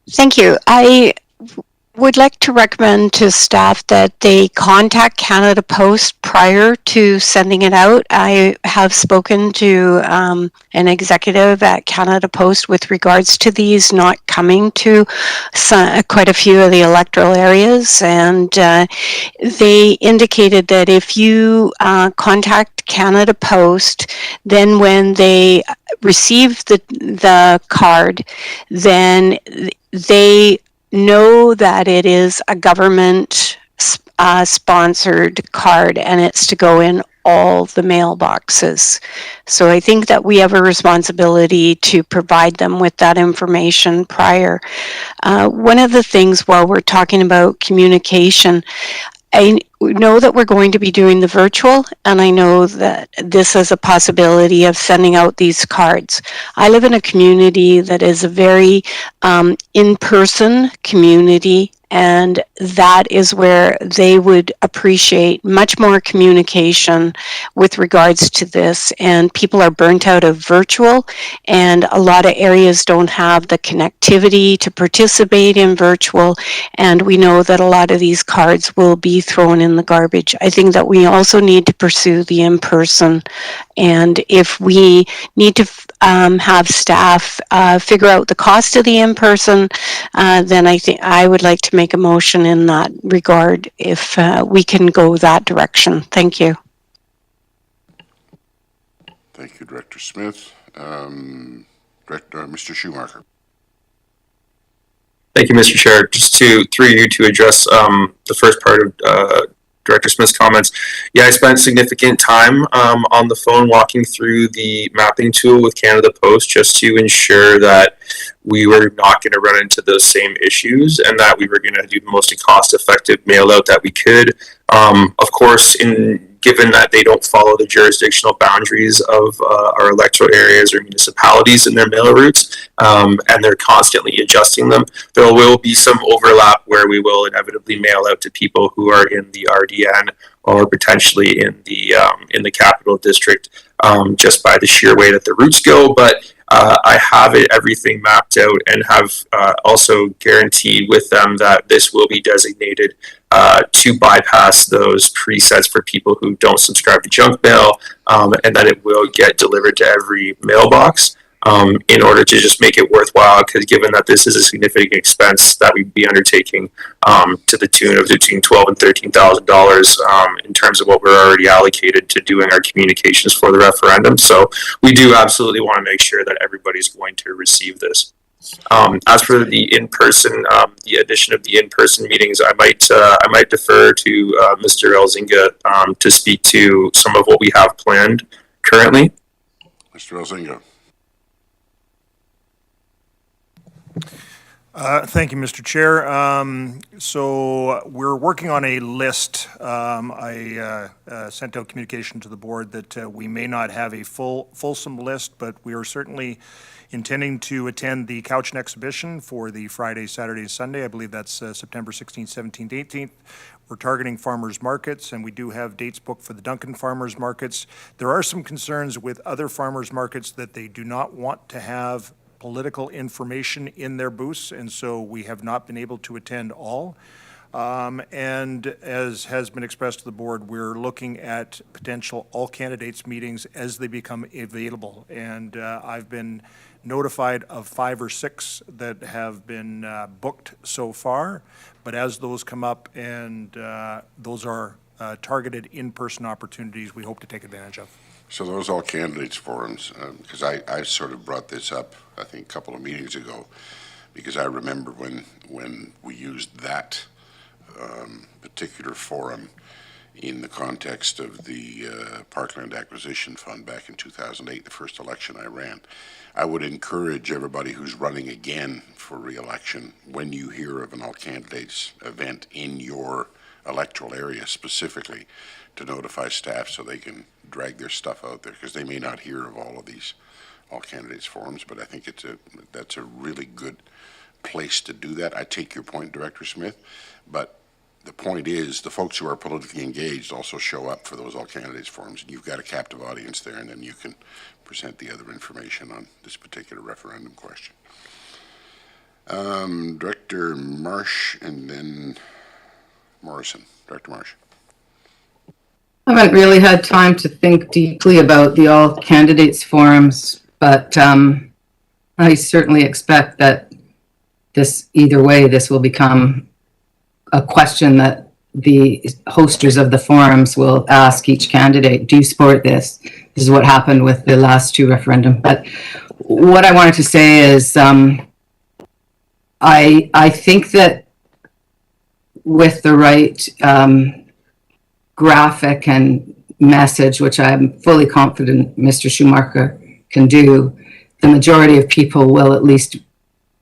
Thank you. I would like to recommend to staff that they contact Canada Post prior to sending it out. I have spoken to an executive at Canada Post with regards to these not coming to quite a few of the electoral areas, and they indicated that if you contact Canada Post, then when they receive the card, then they know that it is a government sponsored card and it's to go in all the mailboxes. So I think that we have a responsibility to provide them with that information prior. One of the things, while we're talking about communication, I know that we're going to be doing the virtual, and I know that this is a possibility of sending out these cards. I live in a community that is a very in-person community, and that is where they would appreciate much more communication with regards to this. And people are burnt out of virtual, and a lot of areas don't have the connectivity to participate in virtual, and we know that a lot of these cards will be thrown in the garbage. I think that we also need to pursue the in-person And if we need to have staff figure out the cost of the in-person, then I think I would like to make a motion in that regard if we can go that direction. Thank you. Thank you, Director Smith. Mr. Schumacher. Thank you, Mr. Chair. Just through you to address the first part of Director Smith's comments. Yeah, I spent significant time on the phone walking through the mapping tool with Canada Post just to ensure that we were not going to run into those same issues and that we were going to do the most cost-effective mail out that we could. Of course, given that they don't follow the jurisdictional boundaries of our electoral areas or municipalities in their mail routes, and they're constantly adjusting them, there will be some overlap where we will inevitably mail out to people who are in the RDN or potentially in the capital district, just by the sheer way that the routes go. But I have everything mapped out and have also guaranteed with them that this will be designated to bypass those presets for people who don't subscribe to junk mail, and that it will get delivered to every mailbox in order to just make it worthwhile, because given that this is a significant expense that we'd be undertaking to the tune of between $12,000 and $13,000 in terms of what we're already allocated to doing our communications for the referendum. So we do absolutely want to make sure that everybody's going to receive this. As for the in-person, the addition of the in-person meetings, I might defer to Mr. Elzinga to speak to some of what we have planned currently. Mr. Elzinga. Thank you, Mr. Chair. So we're working on a list. I sent out communication to the board that we may not have a fulsome list, but we are certainly intending to attend the Couch exhibition for the Friday, Saturday, Sunday. I believe that's September 16th, 17th, 18th. We're targeting farmers markets, and we do have dates booked for the Duncan farmers markets. There are some concerns with other farmers markets that they do not want to have political information in their booths, and so we have not been able to attend all. And as has been expressed to the board, we're looking at potential all candidates meetings as they become available. And I've been notified of 5 or 6 that have been booked so far. But as those come up and those are targeted in-person opportunities, we hope to take advantage of. So those all candidates forums, because I sort of brought this up, I think, a couple of meetings ago, because I remember when we used that particular forum in the context of the Parkland Acquisition Fund back in 2008, the first election I ran. I would encourage everybody who's running again for re-election, when you hear of an all candidates event in your electoral area specifically, to notify staff so they can drag their stuff out there, because they may not hear of all of these all candidates forums, but I think that's a really good place to do that. I take your point, Director Smith, but the point is the folks who are politically engaged also show up for those all candidates forums, and you've got a captive audience there, and then you can present the other information on this particular referendum question. Director Marsh and then Morrison. Director Marsh. I haven't really had time to think deeply about the all candidates forums, but I certainly expect that either way, this will become a question that the hosters of the forums will ask each candidate. Do you support this? This is what happened with the last 2 referendum. But what I wanted to say is I think that with the right graphic and message, which I'm fully confident Mr. Schumacher can do, the majority of people will at least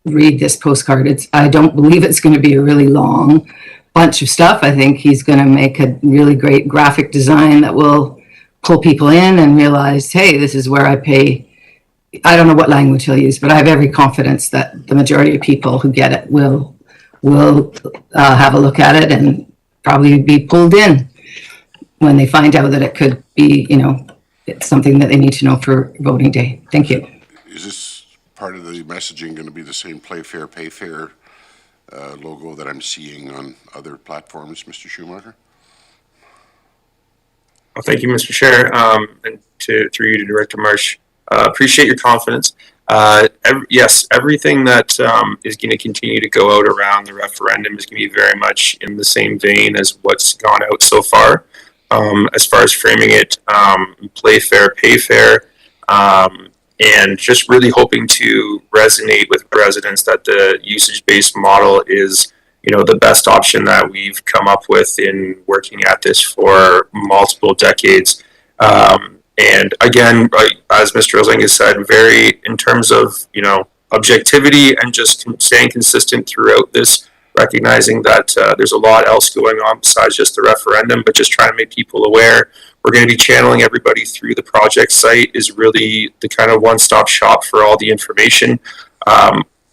read this postcard. I don't believe it's going to be a really long bunch of stuff. I think he's going to make a really great graphic design that will pull people in and realize, hey, this is where I pay. I don't know what language he'll use, but I have every confidence that the majority of people who get it will have a look at it and probably be pulled in when they find out that it could be, it's something that they need to know for voting day. Thank you. Is this part of the messaging going to be the same play fair, pay fair logo that I'm seeing on other platforms, Mr. Schumacher? Well, thank you, Mr. Chair. And through you to Director Marsh. Appreciate your confidence. Yes, everything that is going to continue to go out around the referendum is going to be very much in the same vein as what's gone out so far. As far as framing it, play fair, pay fair, and just really hoping to resonate with residents that the usage-based model is, the best option that we've come up with in working at this for multiple decades. And again, as Mr. Elzinga said, very in terms of, objectivity and just staying consistent throughout this, recognizing that there's a lot else going on besides just the referendum, but just trying to make people aware. We're going to be channeling everybody through the project site is really the kind of one-stop shop for all the information.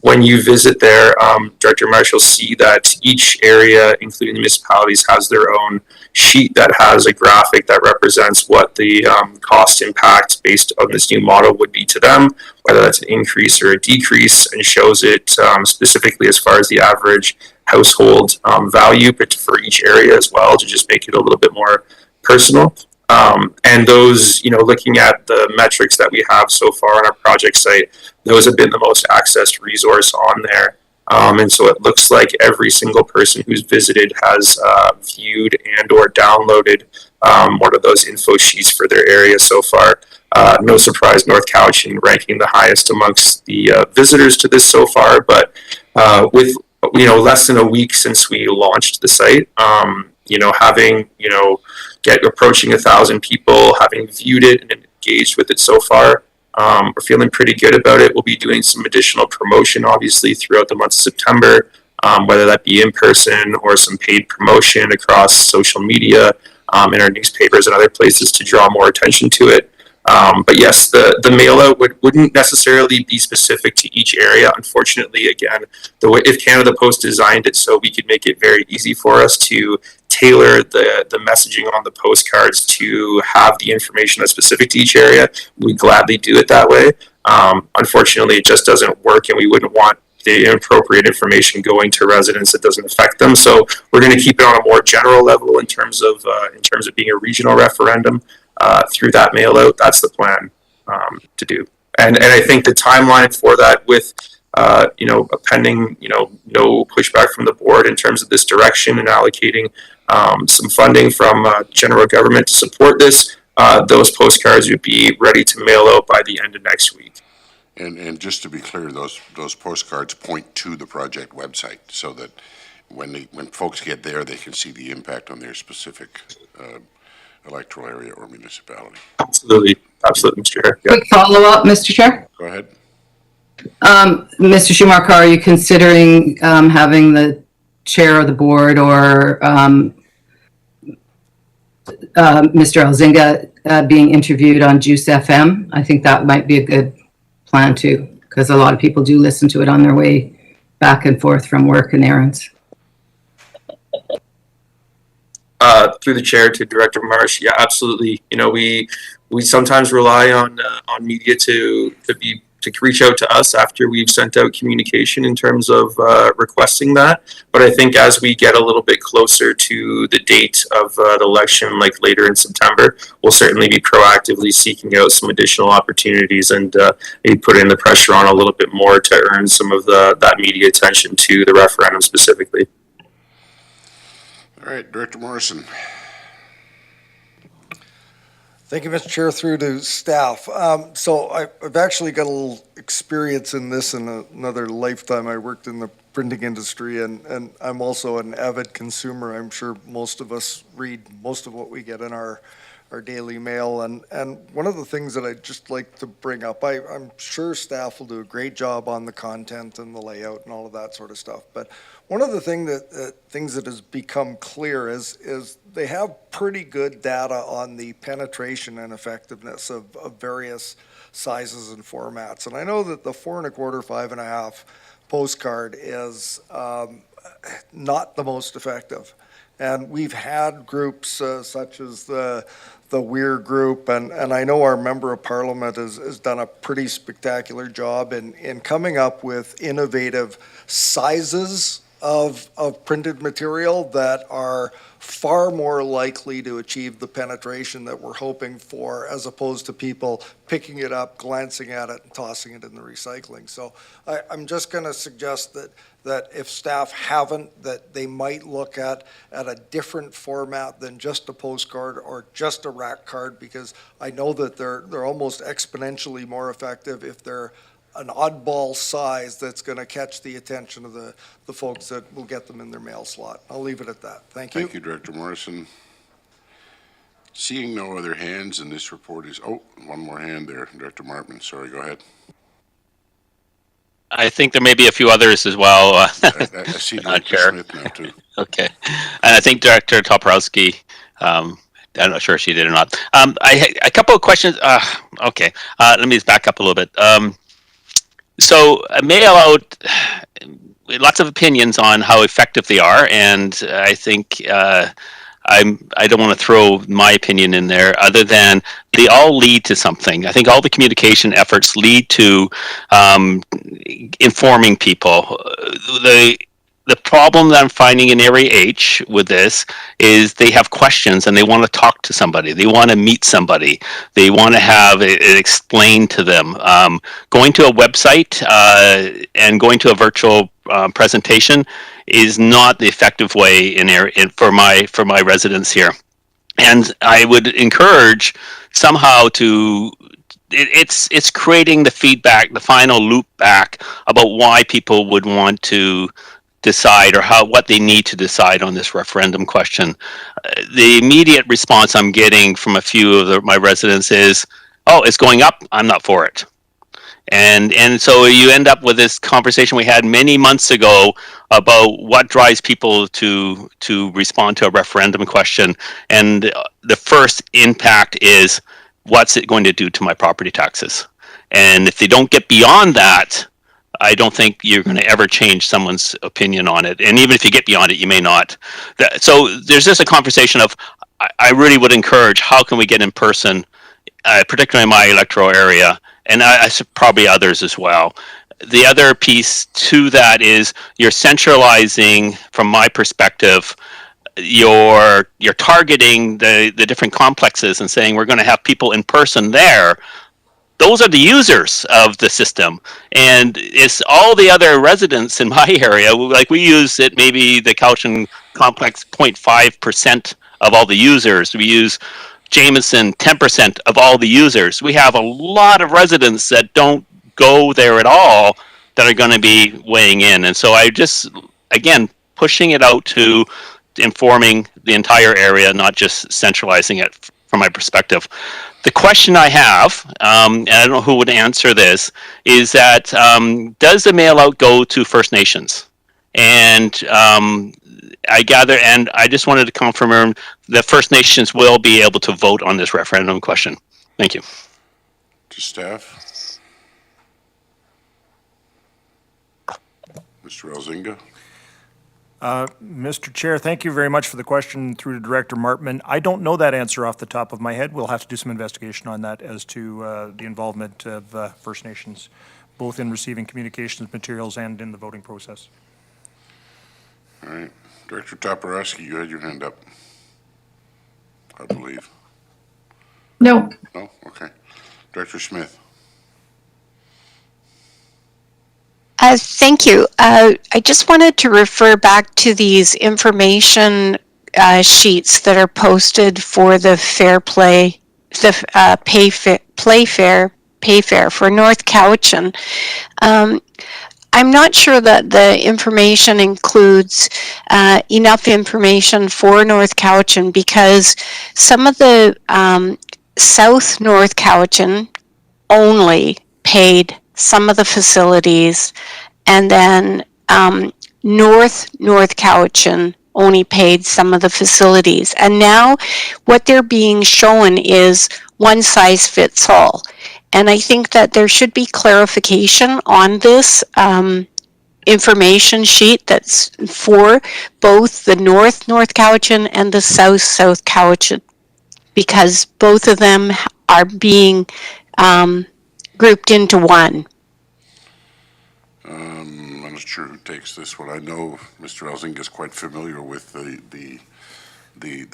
When you visit there, Director Marsh will see that each area, including the municipalities, has their own sheet that has a graphic that represents what the cost impact based on this new model would be to them, whether that's an increase or a decrease, and shows it specifically as far as the average household value for each area as well, to just make it a little bit more personal. And those, looking at the metrics that we have so far on our project site, those have been the most accessed resource on there. And so it looks like every single person who's visited has viewed and or downloaded one of those info sheets for their area so far. No surprise, North Cowichan ranking the highest amongst the visitors to this so far, but with less than a week since we launched the site, having approaching 1,000 people, having viewed it and engaged with it so far, we're feeling pretty good about it. We'll be doing some additional promotion, obviously, throughout the month of September, whether that be in person or some paid promotion across social media, in our newspapers and other places to draw more attention to it. But yes, the mail out wouldn't necessarily be specific to each area. Unfortunately, again, if Canada Post designed it so we could make it very easy for us to tailor the messaging on the postcards to have the information that's specific to each area, we gladly do it that way. Unfortunately, it just doesn't work, and we wouldn't want the inappropriate information going to residents that doesn't affect them. So we're going to keep it on a more general level in terms of being a regional referendum through that mail out. That's the plan to do. And I think the timeline for that, with pending no pushback from the board in terms of this direction and allocating some funding from general government to support this, those postcards would be ready to mail out by the end of next week. And just to be clear, those postcards point to the project website, so that when folks get there, they can see the impact on their specific electoral area or municipality. Absolutely, Mr. Chair. Yeah. Quick follow-up, Mr. Chair. Go ahead. Mr. Schumacher, are you considering having the chair of the board or Mr. Elzinga being interviewed on Juice FM? I think that might be a good plan too, because a lot of people do listen to it on their way back and forth from work and errands. Through the chair to Director Marsh, yeah, absolutely. We sometimes rely on media to reach out to us after we've sent out communication in terms of requesting that. But I think as we get a little bit closer to the date of the election, like later in September, we'll certainly be proactively seeking out some additional opportunities and maybe put in the pressure on a little bit more to earn some of that media attention to the referendum specifically. All right, Director Morrison. Thank you, Mr. Chair, through to staff. So I've actually got a little experience in this in another lifetime. I worked in the printing industry, and I'm also an avid consumer. I'm sure most of us read most of what we get in our daily mail. And one of the things that I'd just like to bring up, I'm sure staff will do a great job on the content and the layout and all of that sort of stuff. But one of the things that has become clear is they have pretty good data on the penetration and effectiveness of various sizes and formats. And I know that the 4 1/4, 5 1/2 postcard is not the most effective. And we've had groups such as the Weir group, and I know our member of parliament has done a pretty spectacular job in coming up with innovative sizes of printed material that are far more likely to achieve the penetration that we're hoping for, as opposed to people picking it up, glancing at it, and tossing it in the recycling. So I'm just going to suggest that if staff haven't, that they might look at a different format than just a postcard or just a rack card, because I know that they're almost exponentially more effective if they're an oddball size that's going to catch the attention of the folks that will get them in their mail slot. I'll leave it at that. Thank you. Thank you, Director Morrison. Seeing no other hands, and this report is, oh, one more hand there, Director Martman. Sorry, go ahead. I think there may be a few others as well. I see Director Chair. Smith now, too. Okay. And I think Director Toporowski, I'm not sure if she did or not. A couple of questions. Okay. Let me just back up a little bit. So mail out, lots of opinions on how effective they are, and I think I don't want to throw my opinion in there, other than they all lead to something. I think all the communication efforts lead to informing people. The problem that I'm finding in Area H with this is they have questions and they want to talk to somebody. They want to meet somebody. They want to have it explained to them. Going to a website and going to a virtual presentation is not the effective way for my residents here. And I would encourage somehow to it's creating the feedback, the final loop back about why people would want to decide, or what they need to decide on this referendum question. The immediate response I'm getting from a few of my residents is, "Oh, it's going up. I'm not for it." And so you end up with this conversation we had many months ago about what drives people to respond to a referendum question, and the first impact is, what's it going to do to my property taxes? And if they don't get beyond that, I don't think you're going to ever change someone's opinion on it. And even if you get beyond it, you may not. So there's just a conversation of, I really would encourage, how can we get in person, particularly in my electoral area, and I probably others as well. The other piece to that is you're centralizing, from my perspective, you're targeting the different complexes and saying we're going to have people in person there. Those are the users of the system, and it's all the other residents in my area. Like, we use it, maybe the Cowichan complex 0.5% of all the users. We use Jameson 10% of all the users. We have a lot of residents that don't go there at all that are going to be weighing in. And so I just, again, pushing it out to informing the entire area, not just centralizing it from my perspective. The question I have, and I don't know who would answer this, is that does the mail out go to First Nations? And I gather, and I just wanted to confirm that First Nations will be able to vote on this referendum question. Thank you. To staff. Mr. Elzinga. Mr. Chair, thank you very much for the question through to Director Martman. I don't know that answer off the top of my head. We'll have to do some investigation on that as to the involvement of First Nations, both in receiving communications materials and in the voting process. All right. Director Toporowski, you had your hand up, I believe. No. No? Okay. Director Smith. Thank you. I just wanted to refer back to these information sheets that are posted for the pay fair for North Cowichan. I'm not sure that the information includes enough information for North Cowichan, because some of the South North Cowichan only paid some of the facilities, and then North Cowichan only paid some of the facilities. And now what they're being shown is one size fits all. And I think that there should be clarification on this information sheet that's for both the North Cowichan and the South Cowichan, because both of them are being grouped into one. Mr. sure who takes this one. I know Mr. Elsing is quite familiar with the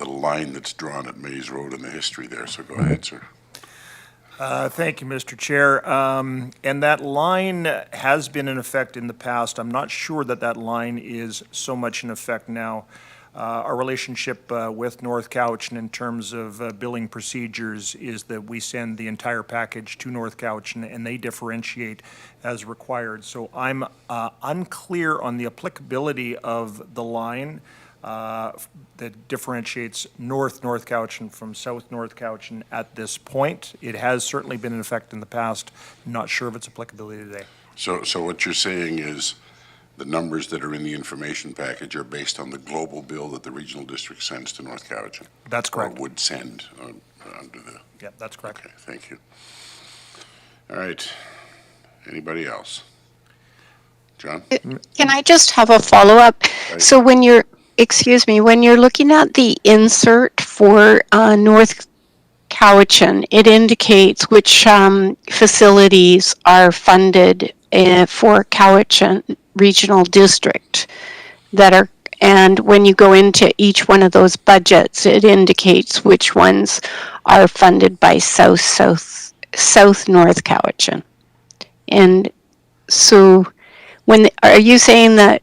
line that's drawn at Maze Road and the history there, so go ahead, sir. Thank you, Mr. Chair. And that line has been in effect in the past. I'm not sure that that line is so much in effect now. Our relationship with North Cowichan in terms of billing procedures is that we send the entire package to North Cowichan and they differentiate as required. So I'm unclear on the applicability of the line that differentiates North Cowichan from South North Cowichan at this point. It has certainly been in effect in the past. Not sure of its applicability today. So what you're saying is the numbers that are in the information package are based on the global bill that the regional district sends to North Cowichan? That's correct. Or would send under the... Yeah, that's correct. Okay, thank you. All right. Anybody else? John? Can I just have a follow-up? Right. So when you're looking at the insert for North Cowichan, it indicates which facilities are funded for Cowichan Regional District and when you go into each one of those budgets, it indicates which ones are funded by South North Cowichan. And so are you saying that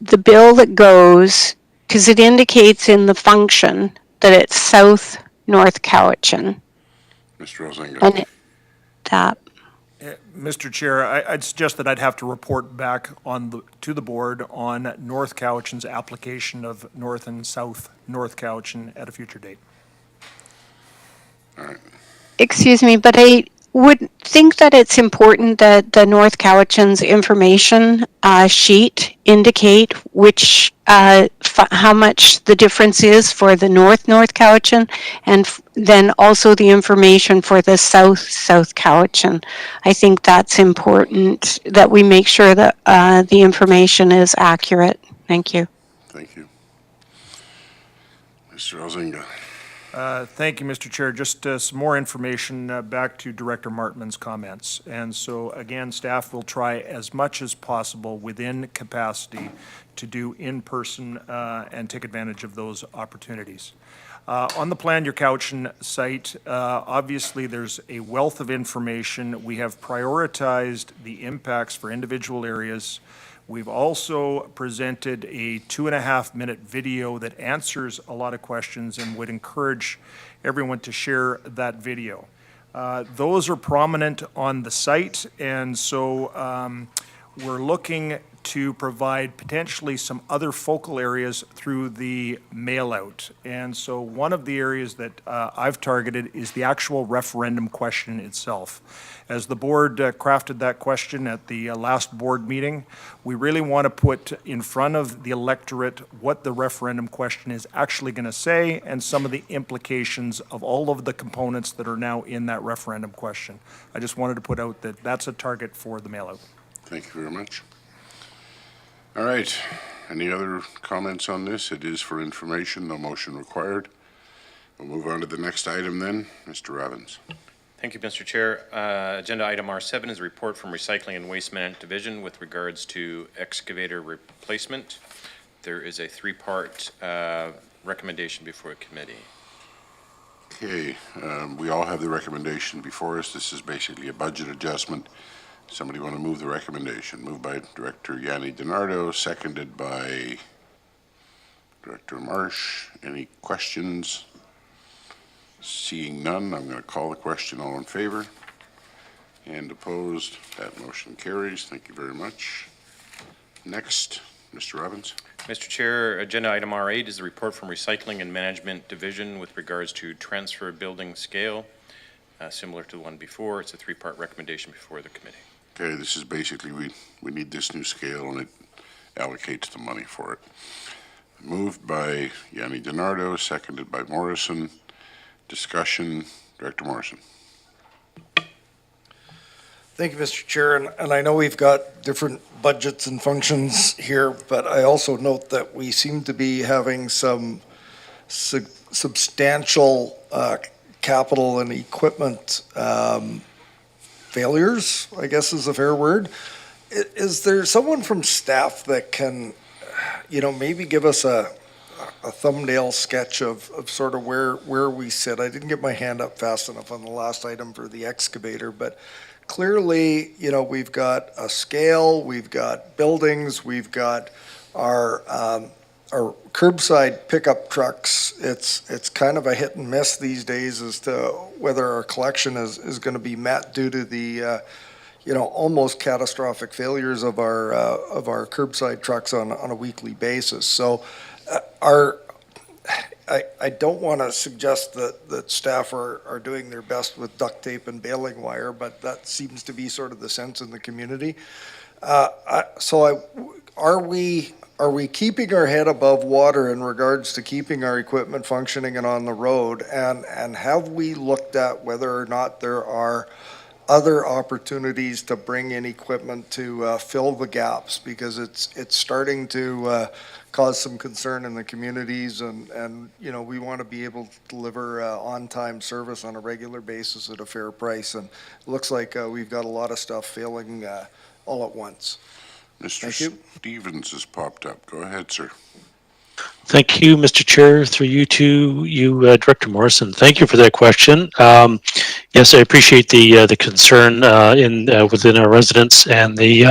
the bill that goes, because it indicates in the function that it's South North Cowichan. Mr. Elzinga. And that. Mr. Chair, I'd suggest that I'd have to report back to the board on North Cowichan's application of North and South North Cowichan at a future date. All right. Excuse me, but I would think that it's important that the North Cowichan's information sheet indicate which how much the difference is for the North Cowichan, and then also the information for the South Cowichan. I think that's important that we make sure that the information is accurate. Thank you. Thank you. Mr. Elzinga. Thank you, Mr. Chair. Just some more information back to Director Martman's comments. And so again, staff will try as much as possible within capacity to do in-person and take advantage of those opportunities. On the Plan Your Cowichan site, obviously there's a wealth of information. We have prioritized the impacts for individual areas. We've also presented a 2.5-minute video that answers a lot of questions and would encourage everyone to share that video. Those are prominent on the site, and so we're looking to provide potentially some other focal areas through the mail-out. And so one of the areas that I've targeted is the actual referendum question itself. As the board crafted that question at the last board meeting, we really want to put in front of the electorate what the referendum question is actually going to say and some of the implications of all of the components that are now in that referendum question. I just wanted to put out that that's a target for the mail-out. Thank you very much. All right. Any other comments on this? It is for information, no motion required. We'll move on to the next item then. Mr. Robbins. Thank you, Mr. Chair. Agenda item R7 is a report from Recycling and Waste Management Division with regards to excavator replacement. There is a 3-part recommendation before a committee. Okay, we all have the recommendation before us. This is basically a budget adjustment. Somebody want to move the recommendation? Moved by Director Yanni DiNardo, seconded by Director Marsh. Any questions? Seeing none, I'm going to call the question. All in favor? And opposed? That motion carries. Thank you very much. Next, Mr. Robbins. Mr. Chair, agenda item R8 is the report from Recycling and Management Division with regards to transfer building scale. Similar to the one before, it's a 3-part recommendation before the committee. Okay, this is basically, we need this new scale and it allocates the money for it. Moved by Yanni DiNardo, seconded by Morrison. Discussion, Director Morrison. Thank you, Mr. Chair, and I know we've got different budgets and functions here, but I also note that we seem to be having some substantial capital and equipment failures, I guess is a fair word. Is there someone from staff that can, maybe give us a thumbnail sketch of sort of where we sit? I didn't get my hand up fast enough on the last item for the excavator, but clearly, we've got a scale, we've got buildings, we've got our curbside pickup trucks. It's kind of a hit and miss these days as to whether our collection is going to be met due to the almost catastrophic failures of our curbside trucks on a weekly basis. So I don't want to suggest that staff are doing their best with duct tape and baling wire, but that seems to be sort of the sense in the community. Are we keeping our head above water in regards to keeping our equipment functioning and on the road? And have we looked at whether or not there are other opportunities to bring in equipment to fill the gaps? Because it's starting to cause some concern in the communities, and we want to be able to deliver on-time service on a regular basis at a fair price. And it looks like we've got a lot of stuff failing all at once. Mr. Stevens has popped up. Go ahead, sir. Thank you, Mr. Chair. Through you to Director Morrison. Thank you for that question. Yes, I appreciate the concern within our residents and the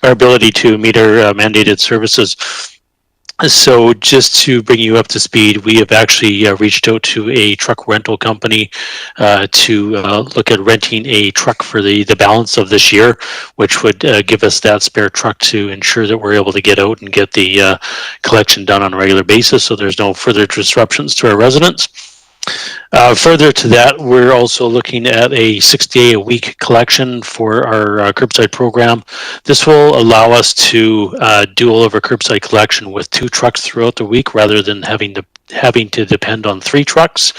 our ability to meet our mandated services. So just to bring you up to speed, we have actually reached out to a truck rental company to look at renting a truck for the balance of this year, which would give us that spare truck to ensure that we're able to get out and get the collection done on a regular basis, so there's no further disruptions to our residents. Further to that, we're also looking at a 6-day-a-week collection for our curbside program. This will allow us to do all of our curbside collection with 2 trucks throughout the week rather than having to depend on 3 trucks.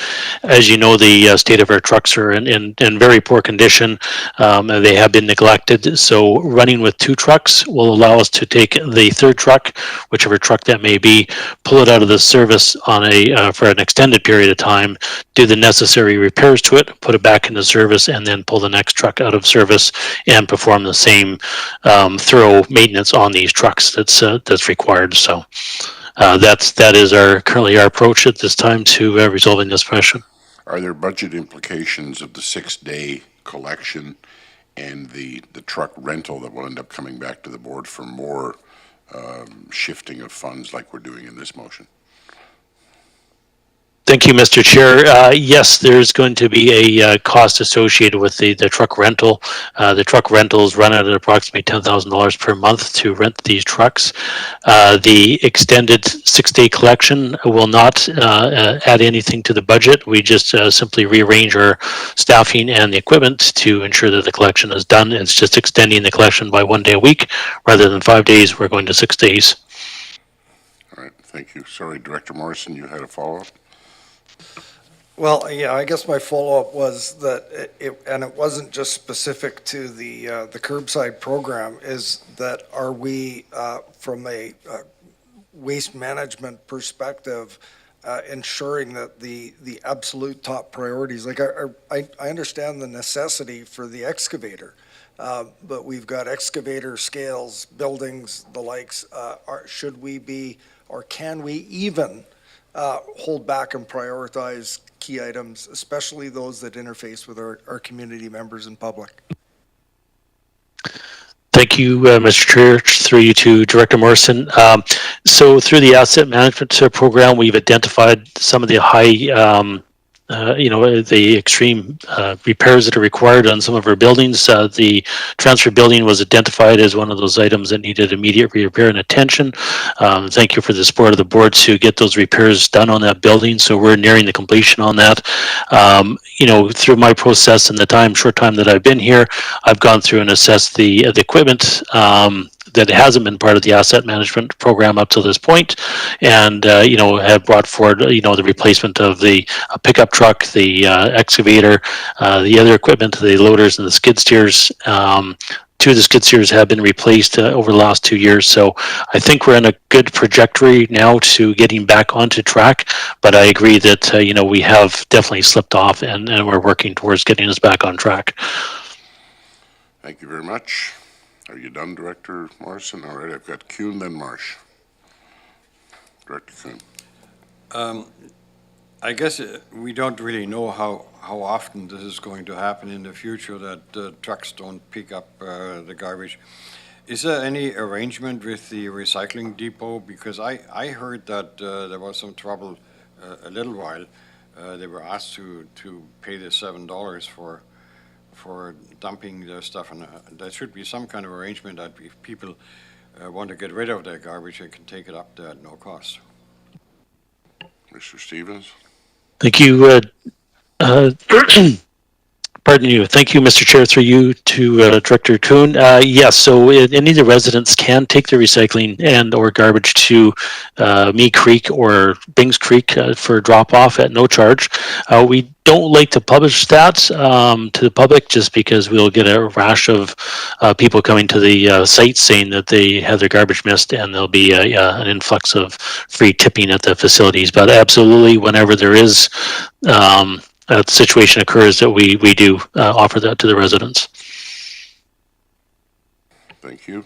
As you know, the state of our trucks are in very poor condition. They have been neglected. So running with 2 trucks will allow us to take the 3rd truck, whichever truck that may be, pull it out of the service on for an extended period of time, do the necessary repairs to it, put it back into service, and then pull the next truck out of service and perform the same thorough maintenance on these trucks that's required. So that is currently our approach at this time to resolving this question. Are there budget implications of the 6-day collection and the truck rental that will end up coming back to the board for more shifting of funds like we're doing in this motion? Thank you, Mr. Chair. Yes, there's going to be a cost associated with the truck rental. The truck rentals run at approximately $10,000 per month to rent these trucks. The extended 6-day collection will not add anything to the budget. We just simply rearrange our staffing and the equipment to ensure that the collection is done. It's just extending the collection by 1 day a week. Rather than 5 days, we're going to 6 days. All right, thank you. Sorry, Director Morrison, you had a follow-up? Well, yeah, I guess my follow-up was that it wasn't just specific to the curbside program, is that are we, from a waste management perspective, ensuring that the absolute top priorities, like I understand the necessity for the excavator, but we've got excavator scales, buildings, the likes. Should we be, or can we even hold back and prioritize key items, especially those that interface with our community members and public? Thank you, Mr. Chair. Through you to Director Morrison. So through the asset management program, we've identified some of the high the extreme repairs that are required on some of our buildings. The transfer building was identified as one of those items that needed immediate repair and attention. Thank you for the support of the board to get those repairs done on that building. So we're nearing the completion on that. Through my process and the short time that I've been here, I've gone through and assessed the equipment that hasn't been part of the asset management program up to this point, and have brought forward the replacement of the pickup truck, the excavator, the other equipment, the loaders and the skid steers. 2 of the skid steers have been replaced over the last 2 years, so I think we're in a good trajectory now to getting back onto track. But I agree that we have definitely slipped off, and we're working towards getting us back on track. Thank you very much. Are you done, Director Morrison? All right, I've got Kuhn, then Marsh. Director Kuhn. I guess we don't really know how often this is going to happen in the future, that trucks don't pick up the garbage. Is there any arrangement with the recycling depot? Because I heard that there was some trouble a little while. They were asked to pay the $7 for dumping their stuff, and there should be some kind of arrangement that if people want to get rid of their garbage, they can take it up there at no cost. Mr. Stevens? Thank you. Pardon you. Thank you, Mr. Chair, through you to Director Kuhn. Yes, so any of the residents can take their recycling and or garbage to Mee Creek or Bings Creek for drop-off at no charge. We don't like to publish that to the public just because we'll get a rash of people coming to the site saying that they have their garbage missed, and there'll be an influx of free tipping at the facilities. But absolutely, whenever there is a situation occurs, that we do offer that to the residents. Thank you.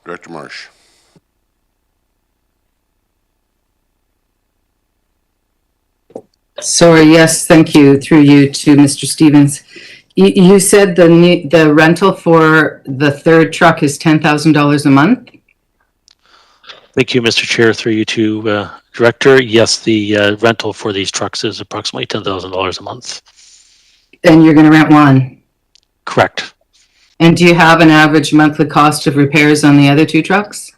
Director Marsh. Sorry, yes, thank you, through you to Mr. Stevens. You said the rental for the third truck is $10,000 a month? Thank you, Mr. Chair, through you to Director. Yes, the rental for these trucks is approximately $10,000 a month. And you're going to rent one? Correct. And do you have an average monthly cost of repairs on the other two trucks?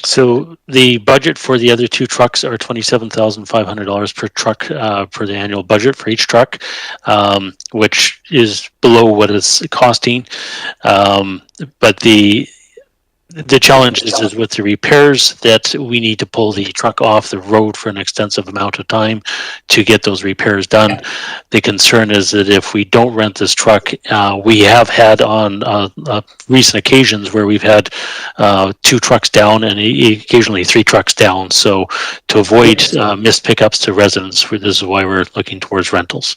So the budget for the other two trucks are $27,500 per truck for the annual budget for each truck, which is below what it's costing. But the challenge is with the repairs that we need to pull the truck off the road for an extensive amount of time to get those repairs done. The concern is that if we don't rent this truck, we have had on recent occasions where we've had 2 trucks down and occasionally 3 trucks down. So to avoid missed pickups to residents, this is why we're looking towards rentals.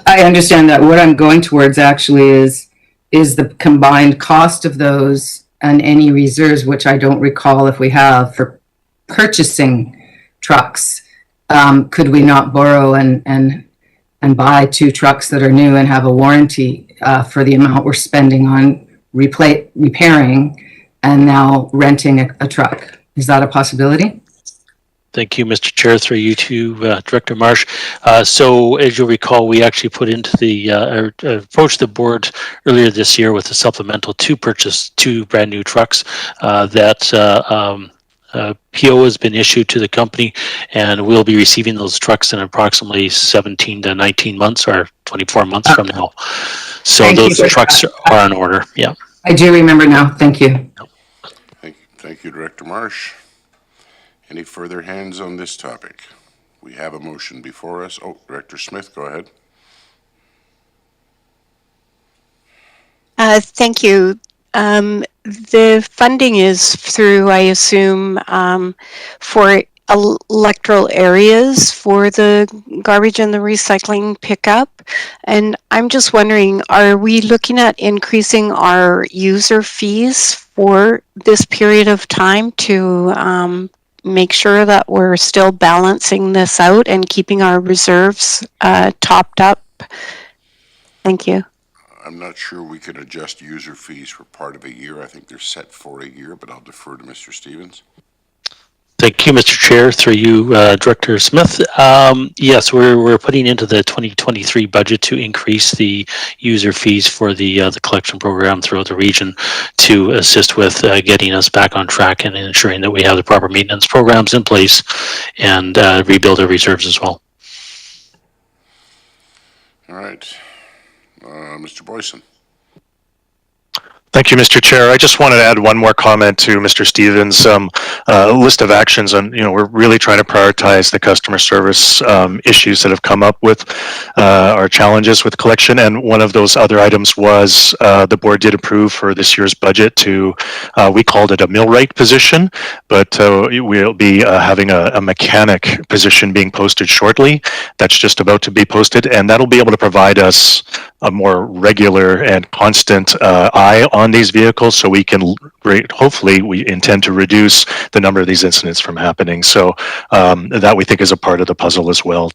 I understand that. What I'm going towards actually is the combined cost of those and any reserves, which I don't recall if we have, for purchasing trucks. Could we not borrow and buy 2 trucks that are new and have a warranty for the amount we're spending on repairing and now renting a truck? Is that a possibility? Thank you, Mr. Chair, through you to Director Marsh. So as you'll recall, we actually put into the approached the board earlier this year with a supplemental to purchase 2 brand new trucks that PO has been issued to the company, and we'll be receiving those trucks in approximately 17 to 19 months or 24 months from now. So those trucks are in order. Yeah. I do remember now. Thank you. Thank you, Director Marsh. Any further hands on this topic? We have a motion before us. Oh, Director Smith, go ahead. Thank you. The funding is through, I assume, for electoral areas for the garbage and the recycling pickup. And I'm just wondering, are we looking at increasing our user fees for this period of time to make sure that we're still balancing this out and keeping our reserves topped up? Thank you. I'm not sure we could adjust user fees for part of a year. I think they're set for a year, but I'll defer to Mr. Stevens. Thank you, Mr. Chair, through you, Director Smith. Yes, we're putting into the 2023 budget to increase the user fees for the collection program throughout the region to assist with getting us back on track and ensuring that we have the proper maintenance programs in place and rebuild our reserves as well. All right. Mr. Boyson. Thank you, Mr. Chair. I just wanted to add one more comment to Mr. Stevens' list of actions. And, we're really trying to prioritize the customer service issues that have come up with our challenges with collection. And one of those other items was the board did approve for this year's budget to, we called it a millwright position, but we'll be having a mechanic position being posted shortly. That's just about to be posted, and that'll be able to provide us a more regular and constant eye on these vehicles so we can hopefully we intend to reduce the number of these incidents from happening. So that we think is a part of the puzzle as well.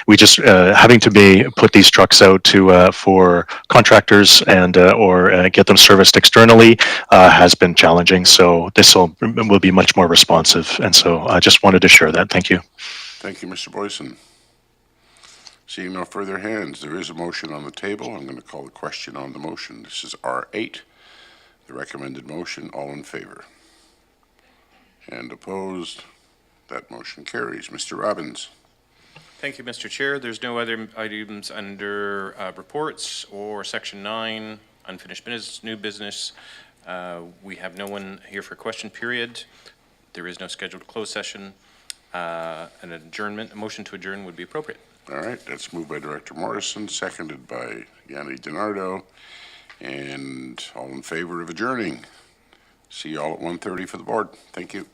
We just having to put these trucks out to for contractors and or get them serviced externally has been challenging. So this will be much more responsive. And so I just wanted to share that. Thank you. Thank you, Mr. Boyson. Seeing no further hands, there is a motion on the table. I'm going to call the question on the motion. This is R8, the recommended motion. All in favor? And opposed? That motion carries. Mr. Robbins. Thank you, Mr. Chair. There's no other items under reports or Section 9, unfinished business, new business. We have no one here for question period. There is no scheduled closed session. An adjournment, a motion to adjourn would be appropriate. All right, that's moved by Director Morrison, seconded by Yanni DiNardo, and all in favor of adjourning. See you all at 1:30 for the board. Thank you.